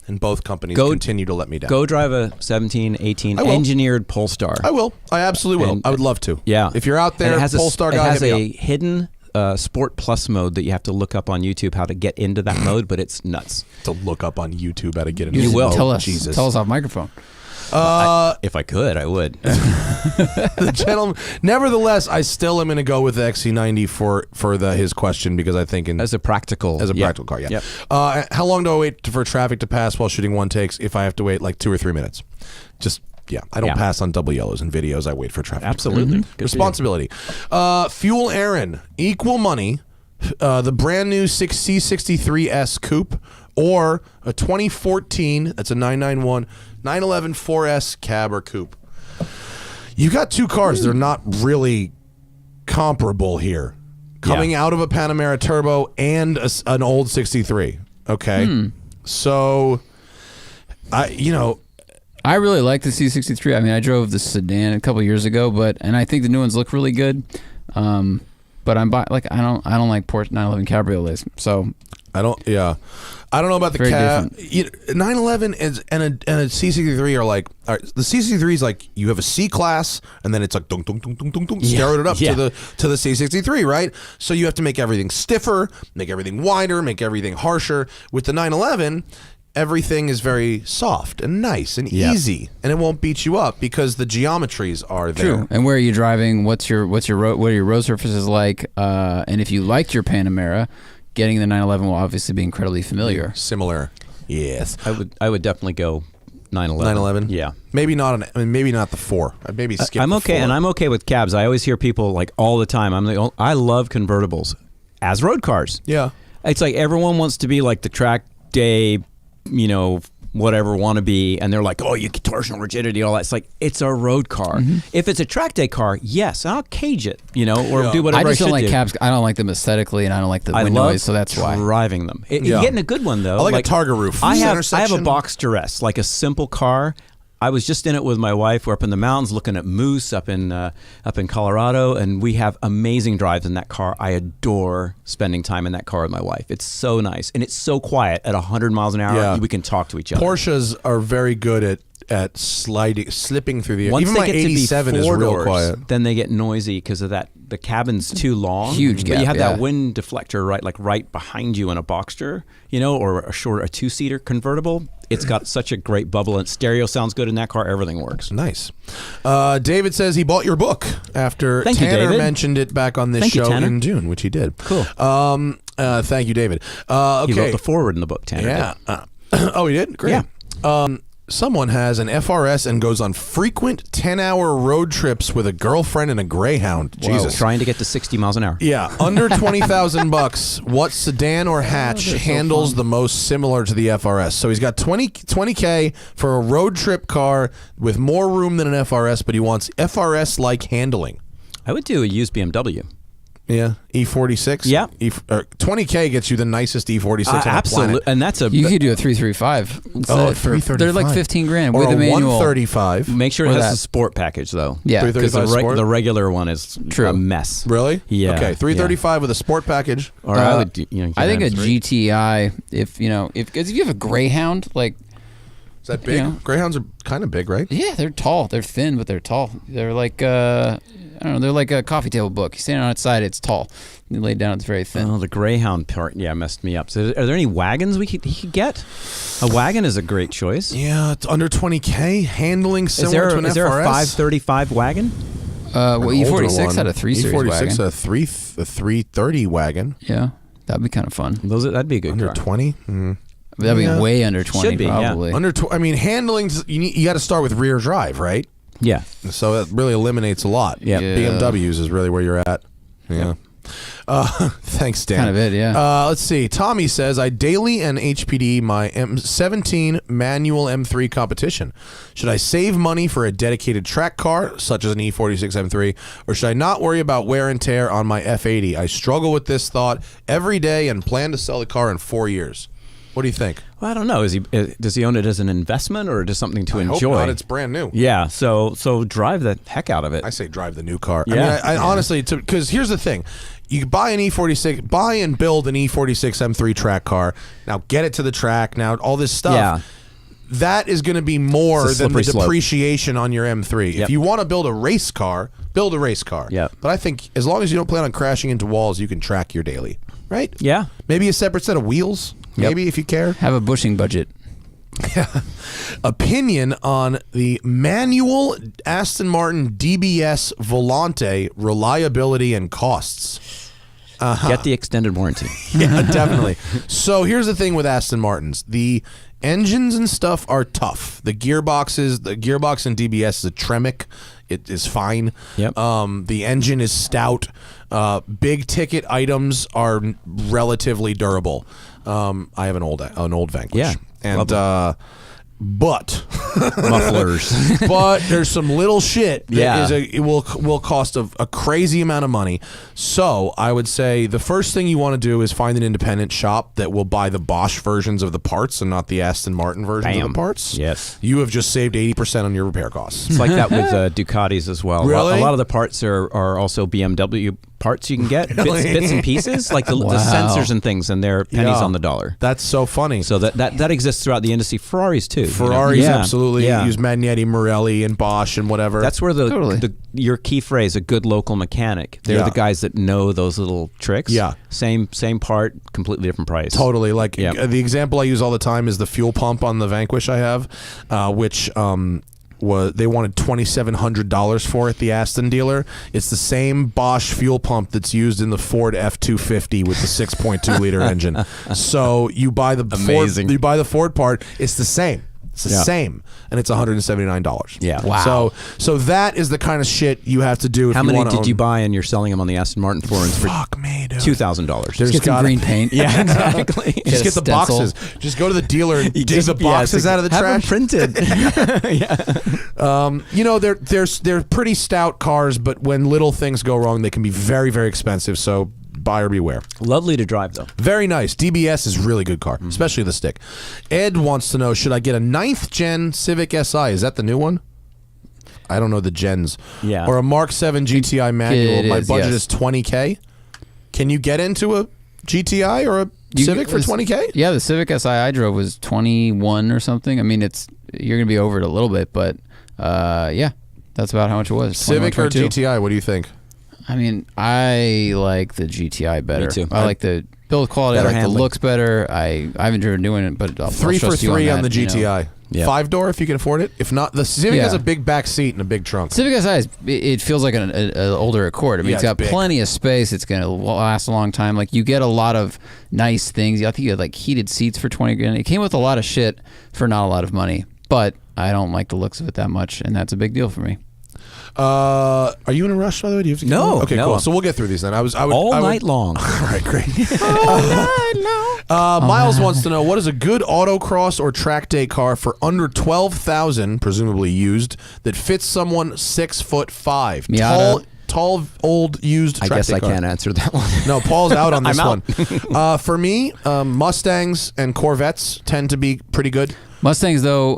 and both companies continue to let me down. Go drive a 17, 18 engineered Polestar. I will. I absolutely will. I would love to. Yeah. If you're out there, Polestar guy, it has a hidden Sport Plus mode that you have to look up on YouTube how to get into that mode, but it's nuts. To look up on YouTube how to get into You will. will. Tell us off microphone. If I could, I would. The gentleman. Nevertheless, I still am going to go with the XC90 for his question because I think as a practical car. Yeah. Yep. How long do I wait for traffic to pass while shooting one takes? If I have to wait like 2 or 3 minutes, just. Yeah, I don't pass on double yellows in videos. I wait for traffic. Absolutely. Responsibility. Fuel Aaron, equal money, the brand new C63S Coupe or a 2014, that's a 911 4S cab or coupe. You got two cars. They're not really comparable here. Coming out of a Panamera Turbo and an old 63. Okay. So, I really like the C63. I mean, I drove the sedan a couple years ago, and I think the new ones look really good. But I don't like Porsche 911 cabriolets. So I don't know about the cab. 911 and a C63 are like, all right, the C63 is like you have a C class and then it's like dunk dunk dunk dunk dunk dunk steroid it up to the C63, right? So you have to make everything stiffer, make everything wider, make everything harsher. With the 911, everything is very soft and nice and easy, and it won't beat you up because the geometries are there. True. And where are you driving? What are your road surfaces like? And if you liked your Panamera, getting the 911 will obviously be incredibly familiar. Similar. Yes. I would definitely go 911. 911. Yeah. Maybe not the 4. I'd maybe skip. I'm the okay, 4. and I'm okay with cabs. I always hear people like all the time. I love convertibles as road cars. Yeah. It's like everyone wants to be like the track day, whatever wannabe, and they're like, oh, you get torsional rigidity, all that. It's like, it's a road car. If it's a track day car, yes, I'll cage it, or do whatever I just don't like do. cabs. I don't like them aesthetically, and I don't like the wind noise, so that's why. Driving them. You're getting a good one, though. I like a Targa roof. I have a Boxster, like a simple car. I was just in it with my wife. We're up in the mountains looking at moose up in Colorado, and we have amazing drives in that car. I adore spending time in that car with my wife. It's so nice, and it's so quiet. At 100 miles an hour, we can talk to each other. Porsches are very good at slipping through the air. Once even they my get 87 to be is four real doors, quiet. then they get noisy because of that. The cabin's too long. Huge but gap, you have that wind deflector right behind you in a Boxster, or a 2-seater convertible. It's got such a great bubble, and stereo sounds good in that car. Everything works. Nice. David says he bought your book after Tanner mentioned it back on this show in June, which he did. Cool. Thank you, David. Okay. He wrote the foreword in the book, Tanner. Yeah. Oh, he did? Great. Yeah. Someone has an FRS and goes on frequent 10-hour road trips with a girlfriend and a Greyhound. Whoa. Jesus. Trying to get to 60 miles an hour. Yeah. Under $20,000, what sedan or hatch handles the most similar to the FRS? So he's got $20K for a road trip car with more room than an FRS, but he wants FRS-like handling. I would do a used BMW. Yeah, E46. Yeah, 20K gets you the nicest E46 on the planet. And that's you could do a 335. Oh, 335. They're like 15 grand or with a the manual. 135. Make sure it has the sport package though. Yeah, because the regular one is a mess. Really? Yeah. Okay, 335 with a sport package. Or I would. I think a GTI. If you have a Greyhound, like. Is that big? Greyhounds are kind of big, right? Yeah, they're tall. They're thin, but they're tall. They're like I don't know. They're like a coffee table book. You stand on its side, it's tall. You lay it down, it's very thin. Oh, the Greyhound part, messed me up. So, are there any wagons he could get? A wagon is a great choice. Yeah, it's under 20K. Handling similar to an FRS. Is there a 535 wagon? E46 had a 3 Series wagon. E46 a 330 wagon. Yeah, that'd be kind of fun. That'd be a good under car. 20. That'd be way under 20, Should be, probably. Under handling. You got to start with rear drive, right? Yeah. So that really eliminates a lot. Yeah. BMWs is really where you're at. Yeah. Thanks, Dan. Kind of it, yeah. Let's see. Tommy says, I daily and HPD my M17 manual M3 competition. Should I save money for a dedicated track car, such as an E46 M3, or should I not worry about wear and tear on my F80? I struggle with this thought every day and plan to sell the car in 4 years. What do you think? Well, I don't know. Does he own it as an investment or just something to enjoy? Hope not. It's brand new. Yeah. So drive the heck out of it. I say drive the new car. Yeah. I mean, I honestly, because here's the thing, You buy an E46, buy and build an E46 M3 track car. Now get it to the track. Now all this stuff. Yeah. That is going to be more than the slope. depreciation on your M3. Yep. If you want to build a race car, build a race car. Yep. But I think as long as you don't plan on crashing into walls, you can track your daily, right? Yeah. Maybe a separate set of wheels, maybe if you care. Have a bushing budget. Opinion on the manual Aston Martin DBS Volante reliability and costs. Get the extended warranty. Yeah, definitely. So here's the thing with Aston Martins. The engines and stuff are tough. The gearbox in DBS is a Tremec. It is fine. Yep. The engine is stout. Big ticket items are relatively durable. I have an old Vanquish. Yeah. And but Mufflers. but there's some little shit that Yeah. it will cost a crazy amount of money. So I would say the first thing you want to do is find an independent shop that will buy the Bosch versions of the parts and not the Aston Martin versions of Bam. the parts. Yes. You have just saved 80% on your repair costs. It's like that with Ducatis as well. Really? A lot of the parts are also BMW parts you can get, bits and pieces, like the sensors and things, and they're pennies Yeah. on the dollar. That's so funny. So that exists throughout the industry. Ferraris too. Ferraris Yeah. absolutely Yeah. use Magnetti, Morelli, and Bosch and whatever. That's where Totally. your key phrase, a good local mechanic. They're Yeah. the guys that know those little tricks. Yeah. Same part, completely different price. Totally. Like Yeah. the example I use all the time is the fuel pump on the Vanquish I have, which they wanted $2,700 for at the Aston dealer. It's the same Bosch fuel pump that's used in the Ford F-250 with the 6.2 liter engine. So you buy the Ford part, it's the same. It's the same, and it's $179. Yeah. Wow. So that is the kind of shit you have to do. If How you many wanna did you own- buy and you're selling them on the Aston Martin forums for Fuck me, dude. $2,000? There's Get some gotta- green paint. Yeah, exactly. Just get the stencil. boxes. Just go to the dealer and dig the boxes out of the have trash. them printed. You know, they're pretty stout cars, but when little things go wrong, they can be very, very expensive. So buyer beware. Lovely to drive though. Very nice. DBS is a really good car, especially the stick. Ed wants to know, should I get a 9th gen Civic Si? Is that the new one? I don't know the gens. Yeah. Or a Mark 7 GTI manual. It My is, budget yes. is $20K. Can you get into a GTI or a Civic for $20K? Yeah, the Civic Si I drove was 21 or something. I mean, you're gonna be over it a little bit, but yeah, that's about how much it was. Civic 21, or 22. GTI? What do you think? I mean, I like the GTI better. Me too. I like the build quality. Better I like handling. the looks better. I haven't driven doing it, but I'll 3 for trust you 3 on the that, you know. GTI. Yeah. 5-door if you can afford it. If not, the Civic Yeah. has a big back seat and a big trunk. Civic Si it feels like an older Accord. I mean, Yeah, it's got it's big. plenty of space. It's going to last a long time. Like, you get a lot of nice things. I think you had like heated seats for 20 grand. It came with a lot of shit for not a lot of money, but I don't like the looks of it that much, and that's a big deal for me. Are you in a rush, by the way? Do you have to get No, going? Okay, no. cool. So we'll get through these then. I would All night long. All right, great. Miles wants to know, what is a good autocross or track day car for under 12,000, presumably used, that fits someone 6'5"? Miata. Tall, old, used I track guess day I car. can't answer that one. No, Paul's out on this I'm one. out. For me, Mustangs and Corvettes tend to be pretty good. Mustangs, though,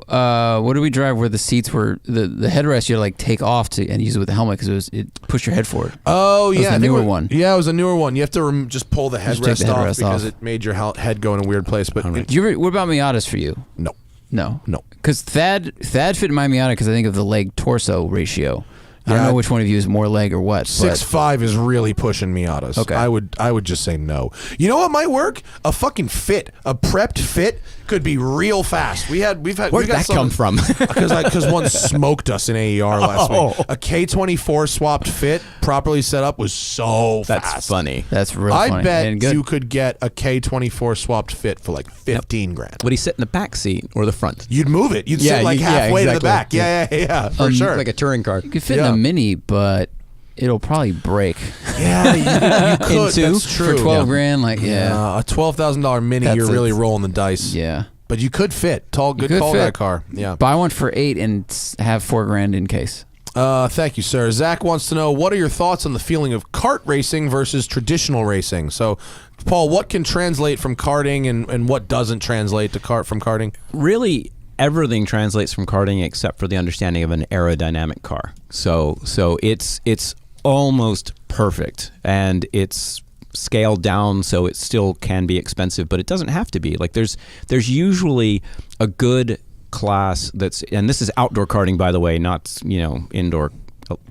what do we drive where the seats were, the headrest you had to like take off and use it with the helmet because it pushed your head forward? Oh, That was yeah. the I think newer it was- one. Yeah, it was a newer one. You have to just pull the Just take headrest the off headrest because off. it made your head go in a weird place. But Do you what about Miatas for you? no. No. No. Because Thad fit my Miata because I think of the leg-torso ratio. I don't Yeah. know which one of you is more leg or what. but- 6'5" is really pushing Miatas. Okay. I would just say no. You know what might work? A fucking Fit, a prepped Fit could be real fast. Where'd we got that come from? Because one smoked us in AER last week. A K24 swapped Fit, properly set up, was so fast. That's funny. That's real I funny. bet and good. you could get a K24 swapped Fit for like 15 grand. Would he sit in the back seat or the front? You'd move it. You'd Yeah, sit like yeah, halfway to the exactly. back. Yeah, for sure. Like a touring car. You could fit in Yeah. a Mini, but it'll probably break. Yeah, you could. Into That's true. For 12 grand, like, yeah. A $12,000 Mini, That's you're really it. rolling the dice. Yeah. But you could fit. Good could call fit. that car. Yeah. Buy one for 8 and have 4 grand in case. Thank you, sir. Zach wants to know, what are your thoughts on the feeling of kart racing versus traditional racing? So, Paul, what can translate from karting and what doesn't translate to from karting? Really, everything translates from karting except for the understanding of an aerodynamic car. So it's almost perfect, and it's scaled down so it still can be expensive, but it doesn't have to be. Like there's usually a good class that's, and this is outdoor karting, by the way, not indoor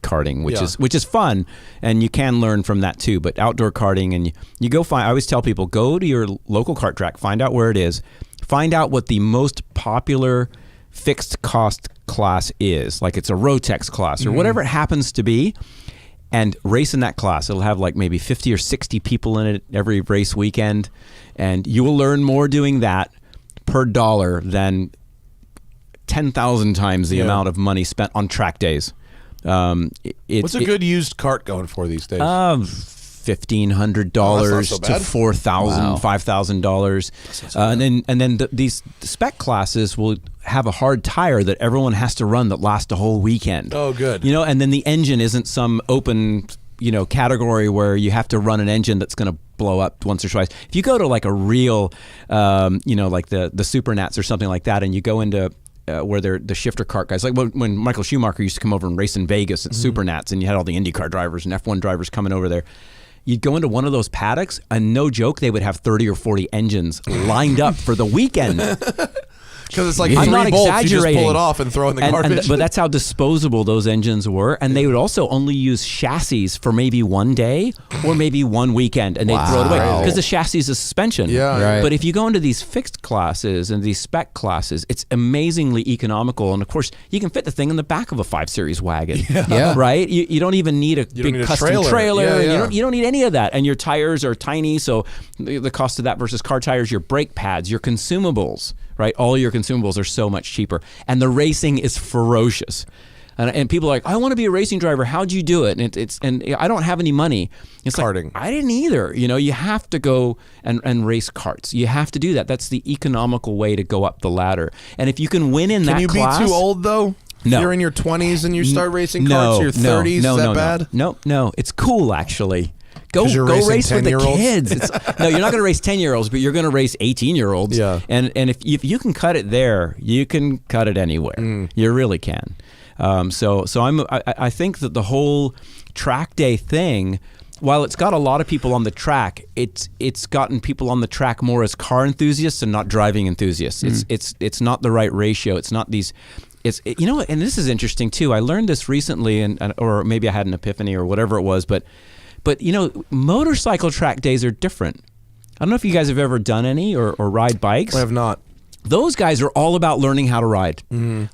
karting, which is fun, and you can learn from that too. But outdoor karting, and you go find. I always tell people, go to your local kart track, find out where it is, find out what the most popular fixed cost class is, like it's a Rotex class or whatever it happens to be, and race in that class. It'll have like maybe 50 or 60 people in it every race weekend, and you will learn more doing that per dollar than 10,000 times the amount of money spent on track days. What's a good used cart going for these days? $1,500 to $4,000, $5,000, and then these spec classes will have a hard tire that everyone has to run that lasts a whole weekend. Oh, good. And then the engine isn't some open category where you have to run an engine that's going to blow up once or twice. If you go to like a real, like the Super Nats or something like that, and you go into where they're the shifter kart guys, like when Michael Schumacher used to come over and race in Vegas at Super Nats, and you had all the IndyCar drivers and F1 drivers coming over there. You'd go into one of those paddocks, and no joke, they would have 30 or 40 engines lined up for the weekend. Because it's like I'm not bolts, exaggerating. you just pull it off and throw it in the garbage. But that's how disposable those engines were. And they would also only use chassis for maybe one day or maybe one weekend, and they'd throw it away because the chassis is a suspension. Yeah. Right. But if you go into these fixed classes and these spec classes, it's amazingly economical. And of course, you can fit the thing in the back of a 5 Series wagon. Yeah. Right? You don't even need a big custom trailer. Yeah. You don't need any of that. And your tires are tiny, so the cost of that versus car tires, your brake pads, your consumables. Right, all your consumables are so much cheaper, and the racing is ferocious. And people are like, I want to be a racing driver. How'd you do it? And I don't have any money. It's karting. Like, I didn't either. You have to go and race karts. You have to do that. That's the economical way to go up the ladder. And if you can win in that class, can you be too old though? No. If you're in your 20s and you start racing karts, your 30s. Is that bad? No. It's cool actually. Go race with the kids. No, you're not going to race 10-year-olds, but you're going to race 18-year-olds. Yeah. And if you can cut it there, you can cut it anywhere. You really can. So I think that the whole track day thing, while it's got a lot of people on the track, it's gotten people on the track more as car enthusiasts and not driving enthusiasts. It's not the right ratio. It's not these. And this is interesting too. I learned this recently, or maybe I had an epiphany or whatever it was, but motorcycle track days are different. I don't know if you guys have ever done any or ride bikes. I have not. Those guys are all about learning how to ride.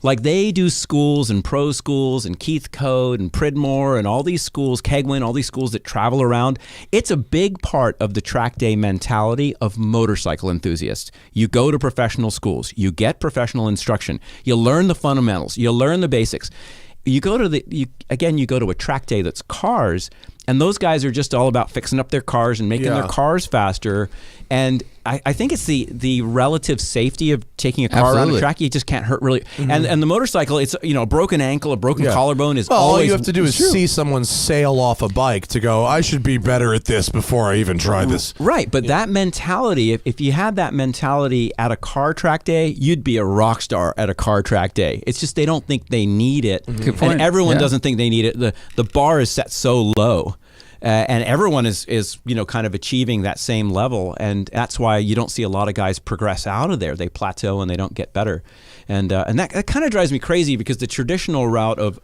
Like they do schools and pro schools and Keith Code and Pridmore and all these schools, Kegwin, all these schools that travel around. It's a big part of the track day mentality of motorcycle enthusiasts. You go to professional schools. You get professional instruction. You learn the fundamentals. You learn the basics. You go to a track day that's cars, and those guys are just all about fixing up their cars and making their cars faster. And I think it's the relative safety of taking a car around a track. You just can't hurt really. And the motorcycle, it's a broken ankle, a broken collarbone is always. All you have to do is see someone sail off a bike to go, I should be better at this before I even try this. Right, but that mentality, if you had that mentality at a car track day, you'd be a rock star at a car track day. It's just they don't think they need it. Good point. And everyone doesn't think they need it. The bar is set so low. And everyone is kind of achieving that same level, and that's why you don't see a lot of guys progress out of there. They plateau and they don't get better, and that kind of drives me crazy because the traditional route of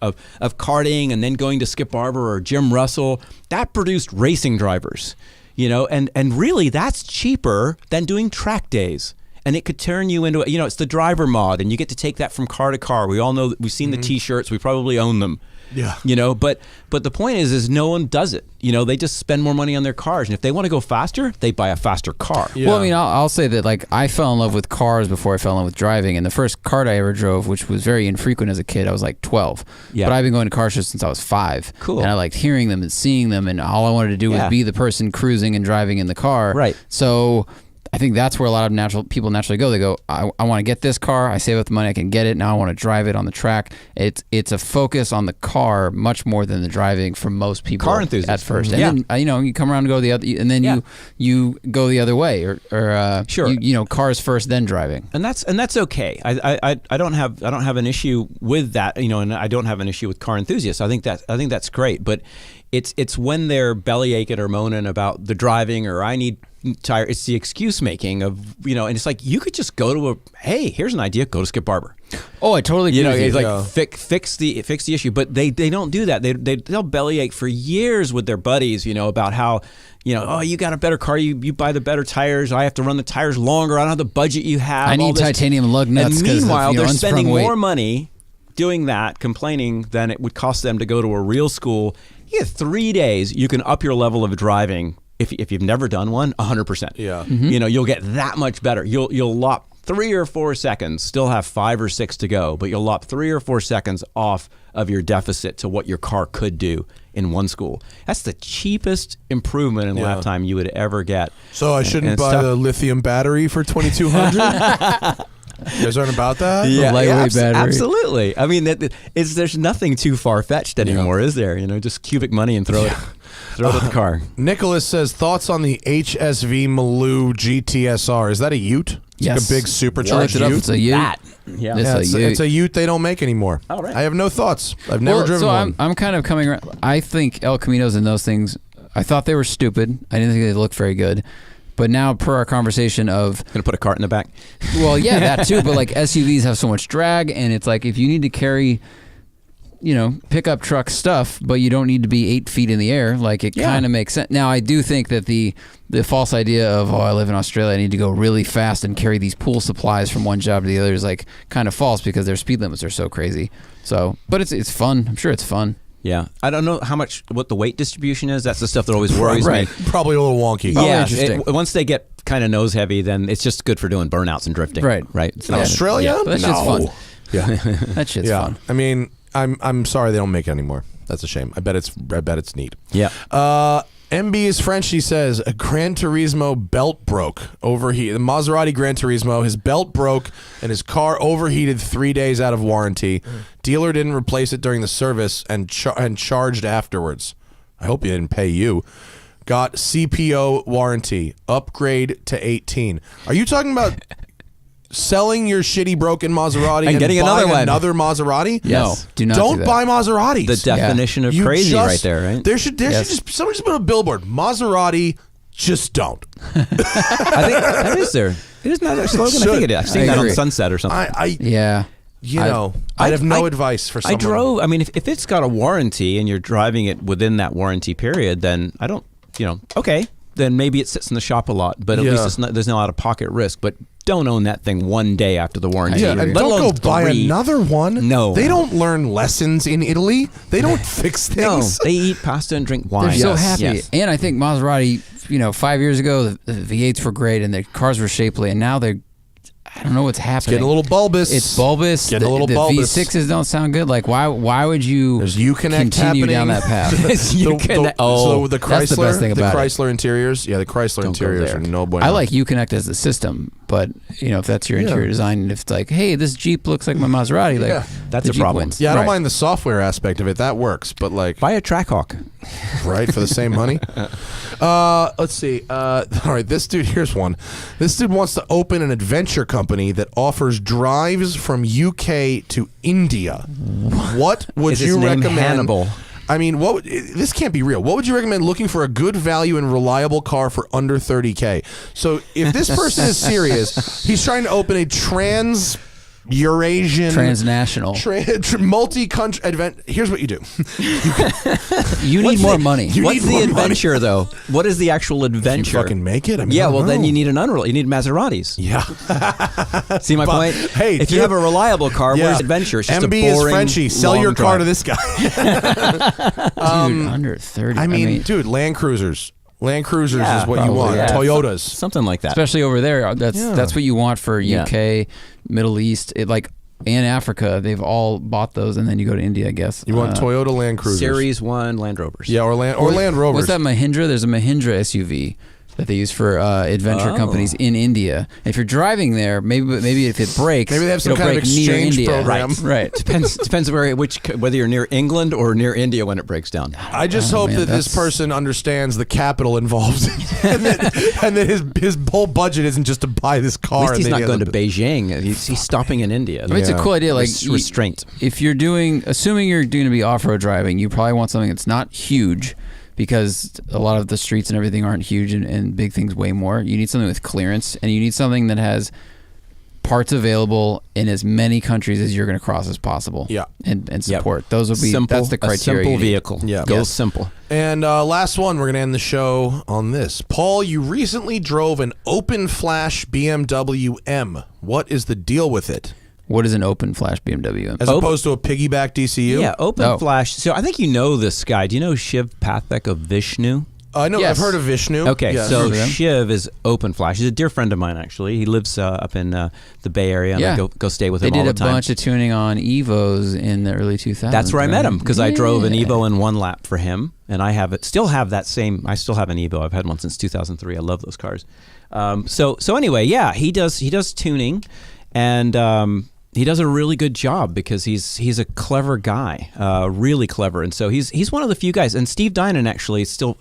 karting and then going to Skip Barber or Jim Russell, that produced racing drivers, and really that's cheaper than doing track days. And it could turn you into it's the driver mod, and you get to take that from car to car. We all know that we've seen the T-shirts, we probably own them. Yeah. But the point is no one does it. They just spend more money on their cars, and if they want to go faster, they buy a faster car. Yeah. Well, I mean, I'll say that like I fell in love with cars before I fell in love with driving, and the first kart I ever drove, which was very infrequent as a kid, I was like 12. Yeah. But I've been going to car shows since I was 5. Cool. And I liked hearing them and seeing them, and all I wanted to do was be the person cruising and driving in the car. Right. So I think that's where a lot of people naturally go. They go, I want to get this car. I save up the money. I can get it. Now I want to drive it on the track. It's a focus on the car much more than the driving for most people. Car enthusiasts at first. And then, you come around and go the other, and then you go the other way, or sure. Cars first, then driving. And that's okay. I don't have an issue with that. And I don't have an issue with car enthusiasts. I think that's great. But it's when they're belly aching or moaning about the driving or I need tire. It's the excuse making of, and it's like you could just go to hey, here's an idea, go to Skip Barber. Oh, I totally agree. It's like fix the issue, but they don't do that. They'll bellyache for years with their buddies, about how, oh, you got a better car, you buy the better tires. I have to run the tires longer. I don't have the budget you have. I need titanium lug nuts. And meanwhile, they're spending more money doing that, complaining than it would cost them to go to a real school. You get 3 days, you can up your level of driving. If you've never done one, 100%. Yeah. Mm-hmm. You'll get that much better. You'll lop 3 or 4 seconds, still have 5 or 6 to go, but you'll lop 3 or 4 seconds off of your deficit to what your car could do in one school. That's the cheapest improvement in lap time you would ever get. So I shouldn't buy the lithium battery for $2,200? You guys aren't about that? Yeah, lightweight battery. Absolutely. I mean, there's nothing too far-fetched anymore, is there? Just cubic money and throw it at the car. Nicholas says, thoughts on the HSV Maloo GTSR. Is that a Ute? It's like a big supercharged Ute. It's a Ute. It's a Ute they don't make anymore. Oh, right. I have no thoughts. I've never driven one. I'm kind of coming around. I think El Caminos and those things, I thought they were stupid. I didn't think they looked very good. But now, per our conversation of... Gonna put a cart in the back? Well, yeah, that too. But like SUVs have so much drag, and it's like if you need to carry, pickup truck stuff, but you don't need to be 8 feet in the air, like it kind of makes sense. Now, I do think that the false idea of, I live in Australia, I need to go really fast and carry these pool supplies from one job to the other is like kind of false because their speed limits are so crazy. So, but it's fun. I'm sure it's fun. Yeah, I don't know what the weight distribution is. That's the stuff that always worries me. Probably a little wonky. Yeah, once they get kind of nose heavy, then it's just good for doing burnouts and drifting. Right. It's not Australia? Yeah, that shit's fun. Yeah, that shit's fun. I mean, I'm sorry they don't make it anymore. That's a shame. I bet it's neat. Yeah. MB is French. He says a Gran Turismo belt broke. Overheat. The Maserati Gran Turismo. His belt broke and his car overheated 3 days out of warranty. Dealer didn't replace it during the service and charged afterwards. I hope he didn't pay you. Got CPO warranty. Upgrade to 18. Are you talking about selling your shitty broking Maserati and getting buying another Yes. one? No, do not Don't do that. buy Maseratis. The definition of crazy right there, right? There should somebody just put a billboard. Maserati, just don't. I think that is there. It is not their slogan. I think it is. I've seen that on Sunset or something. Yeah. I'd have no advice for someone. I mean, if it's got a warranty and you're driving it within that warranty period, then I don't, okay, then maybe it sits in the shop a lot, but at least there's no out-of-pocket risk. But don't own that thing 1 day after the warranty. Yeah, and don't go buy another one. No. They don't learn lessons in Italy. They don't fix things. No, they eat pasta and drink wine. They're so happy. And I think Maserati, 5 years ago, the V8s were great and the cars were shapely, and now they're, I don't know what's happening. It's getting a little bulbous. It's bulbous. Getting a little bulbous. The V6s don't sound good. Like, why would you Uconnect continue down that path? So the Chrysler, that's the best thing about the Chrysler interiors. Yeah, the Chrysler interiors are no bueno. I like Uconnect as the system, but if that's your interior design, and if it's like, hey, this Jeep looks like my Maserati, like that's the a Jeep problem. wins. Yeah, I don't mind the software aspect of it. That works, but like buy a Trackhawk, right, for the same money. Let's see. All right, this dude. Here's one. This dude wants to open an adventure company that offers drives from UK to India. What would you recommend? Hannibal? I mean, this can't be real. What would you recommend looking for a good value and reliable car for under $30K? So if this person is serious, he's trying to open a Eurasian, transnational, multi-country event. Here's what you do. You need more money. What's the adventure, though? What is the actual adventure? You fucking make it. I mean, yeah, well, then you need an unreal. You need Maseratis. Yeah. See my point? Hey, if you have a reliable car, where's adventure? It's just MB a boring, is Frenchy. Sell your car to this guy. Dude, under 30. I mean, dude, Land Cruisers. Land Cruisers is what you want. Yeah. Toyotas. Something like that. Especially over there. That's what you want for UK, Middle East, and Africa. They've all bought those, and then you go to India, I guess. You want Toyota Land Cruisers. Series 1 Land Rovers. Yeah, or Land Rovers. What's that Mahindra? There's a Mahindra SUV that they use for adventure companies in India. If you're driving there, maybe if it breaks, maybe they have some kind of exchange program. Right. Depends whether you're near England or near India when it breaks down. I just hope that this person understands the capital involved and that his whole budget isn't just to buy this car. At least he's not going to Beijing. He's stopping in India. I mean, it's a cool idea. Like restraint. If you're assuming you're going to be off-road driving, you probably want something that's not huge, because a lot of the streets and everything aren't huge, and big things weigh more. You need something with clearance, and you need something that has parts available in as many countries as you're going to cross as possible. Yeah. And support. Those would be simple, that's the criteria. A simple vehicle. Yeah. Go simple. And last one, we're going to end the show on this. Paul, you recently drove an open flash BMW M. What is the deal with it? What is an open flash BMW? As opposed to a piggyback DCU? Yeah, open flash. So I think you know this guy. Do you know Shiv Pathak of Vishnu? I know. Yes. I've heard of Vishnu. Okay, yes. So Shiv is open flash. He's a dear friend of mine, actually. He lives up in the Bay Area, and I go stay with him all the time. They did a bunch of tuning on Evos in the early 2000s. That's where I met him, because I drove an Evo in one lap for him, and I still have an Evo. I've had one since 2003. I love those cars. So anyway, yeah, he does tuning, and he does a really good job, because he's a clever guy, really clever. And so he's one of the few guys. And Steve Dinan, actually, is still,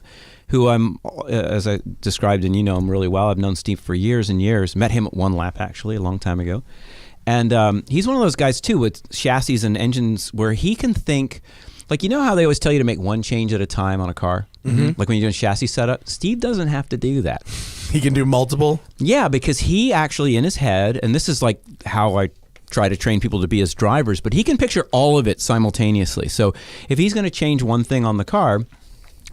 who I'm, as I described, and you know him really well. I've known Steve for years and years. Met him at one lap, actually, a long time ago. And he's one of those guys, too, with chassis and engines, where he can think, like, you know how they always tell you to make one change at a time on a car? Mm-hmm. Like when you're doing chassis setup? Steve doesn't have to do that. He can do multiple? Yeah, because he actually, in his head, and this is like how I try to train people to be as drivers, but he can picture all of it simultaneously. So if he's going to change one thing on the car,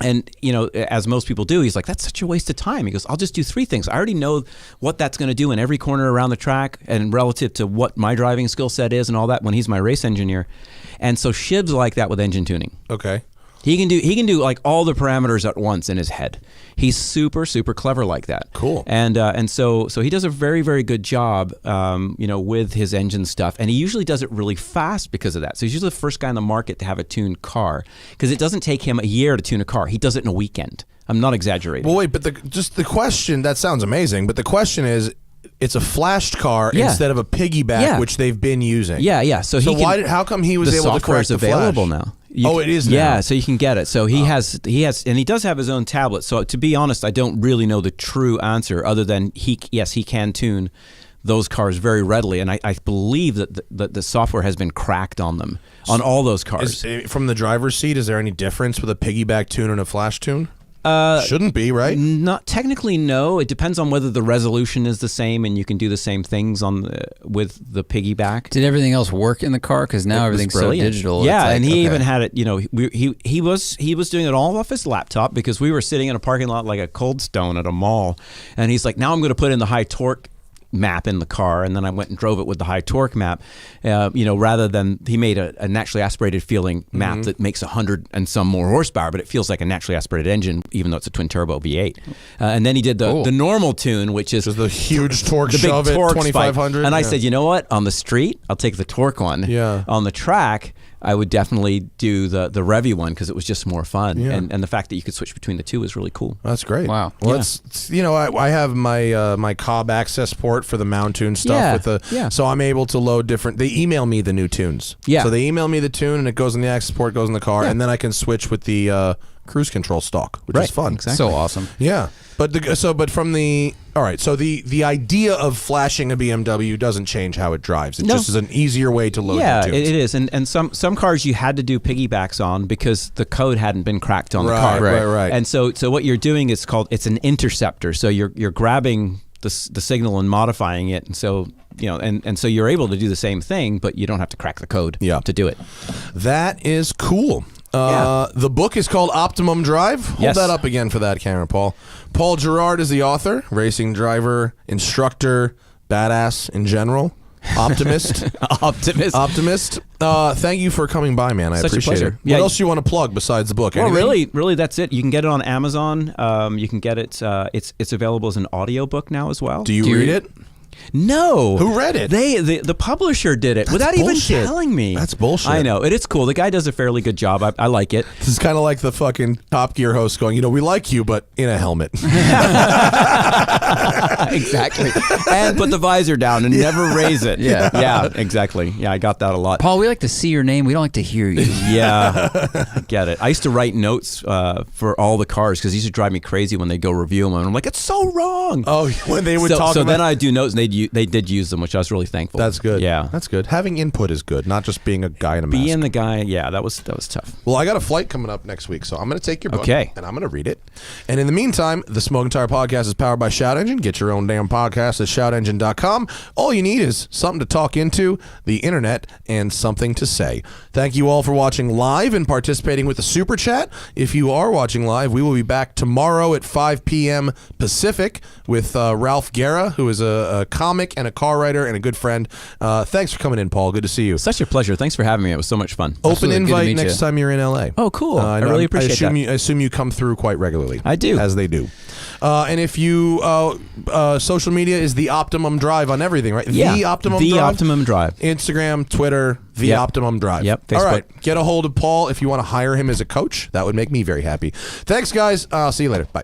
and, you know, as most people do, he's like, that's such a waste of time. He goes, I'll just do three things. I already know what that's going to do in every corner around the track, and relative to what my driving skill set is and all that, when he's my race engineer. And so Shiv's like that with engine tuning. Okay. He can do like all the parameters at once in his head. He's super, super clever like that. Cool. And so he does a very, very good job, with his engine stuff. And he usually does it really fast because of that. So he's usually the first guy in the market to have a tuned car, because it doesn't take him a year to tune a car. He does it in a weekend. I'm not exaggerating. Well, wait, but the question, that sounds amazing, but the question is, it's a flashed car instead of a piggyback, which they've been using. Yeah. So how come he was able to correct the flash? The software is available now. It is now? Yeah, so you can get it. So he has, and he does have his own tablet. So to be honest, I don't really know the true answer, other than he can tune those cars very readily, and I believe that the software has been cracked on them, on all those cars. From the driver's seat, is there any difference with a piggyback tune and a flash tune? Shouldn't be, right? Not technically, no. It depends on whether the resolution is the same and you can do the same things with the piggyback. Did everything else work in the car? Because now everything's so digital. Yeah, and he even had it. You know, he was doing it all off his laptop, because we were sitting in a parking lot like a Cold Stone at a mall, and he's like, now I'm going to put in the high torque map in the car, and then I went and drove it with the high torque map, rather than, he made a naturally aspirated feeling map that makes 100 and some more horsepower, but it feels like a naturally aspirated engine, even though it's a twin turbo V8. And then he did the normal tune, which is the huge torque the shove big at torque 2500. And I said, you know what? On the street, I'll take the torque one. Yeah. On the track, I would definitely do the Revy one, because it was just more fun. Yeah. And the fact that you could switch between the two is really cool. That's great. Wow. Well, I have my Cobb access port for the mount tune stuff so I'm able to load different. They email me the new tunes. Yeah. So they email me the tune, and it goes in the access port, goes in the car, and then I can switch with the cruise control stock, which is fun. Exactly. So awesome. Yeah. So the idea of flashing a BMW doesn't change how it drives. It just is an easier way to load the tunes. Yeah, it is. And some cars you had to do piggybacks on because the code hadn't been cracked on the car. Right. And so what you're doing is it's an interceptor. So you're grabbing the signal and modifying it, and so and so you're able to do the same thing, but you don't have to crack the code to do it. That is cool. The book is called Optimum Drive. Hold that up again for that camera, Paul. Paul Gerrard is the author, racing driver, instructor, badass in general, optimist. Optimist. Thank you for coming by, man. I appreciate it. What else do you want to plug besides the book? Well, really, that's it. You can get it on Amazon. You can get it. It's available as an audiobook now as well. Do you read it? No. Who read it? The publisher did it without bullshit. even telling me. That's bullshit. I know. It is cool. The guy does a fairly good job. I like it. This is kind of like the fucking Top Gear host going, we like you, but in a helmet. Exactly. And put the visor down and never raise it. Yeah, exactly. Yeah, I got that a lot. Paul, we like to see your name. We don't like to hear you. Yeah, I get it. I used to write notes for all the cars because it used to drive me crazy when they go review them. And I'm like, it's so wrong. Oh, when they would talk so about... then I do notes, and they did use them, which I was really thankful. That's good. Yeah. That's good. Having input is good, not just being a guy in a mask. Being the guy, yeah, that was tough. Well, I got a flight coming up next week, so I'm going to take your book Okay. and I'm going to read it. And in the meantime, the Smoking Tire Podcast is powered by Shout Engine. Get your own damn podcast at shoutengine.com. All you need is something to talk into, the internet, and something to say. Thank you all for watching live and participating with the Super Chat. If you are watching live, we will be back tomorrow at 5 p.m. Pacific with Ralph Guerra, who is a comic and a car writer and a good friend. Thanks for coming in, Paul. Good to see you. Such a pleasure. Thanks for having me. It was so much fun. Open invite next time you're in LA. Oh, cool. I really appreciate that. I assume you come through quite regularly. I do. As they do. And if you, social media is the Optimum Drive on everything, right? Yeah. The Optimum Drive. The Optimum Drive. Instagram, Twitter, the Optimum Drive. Yep. Facebook. All right. Get a hold of Paul if you want to hire him as a coach. That would make me very happy. Thanks, guys. I'll see you later. Bye.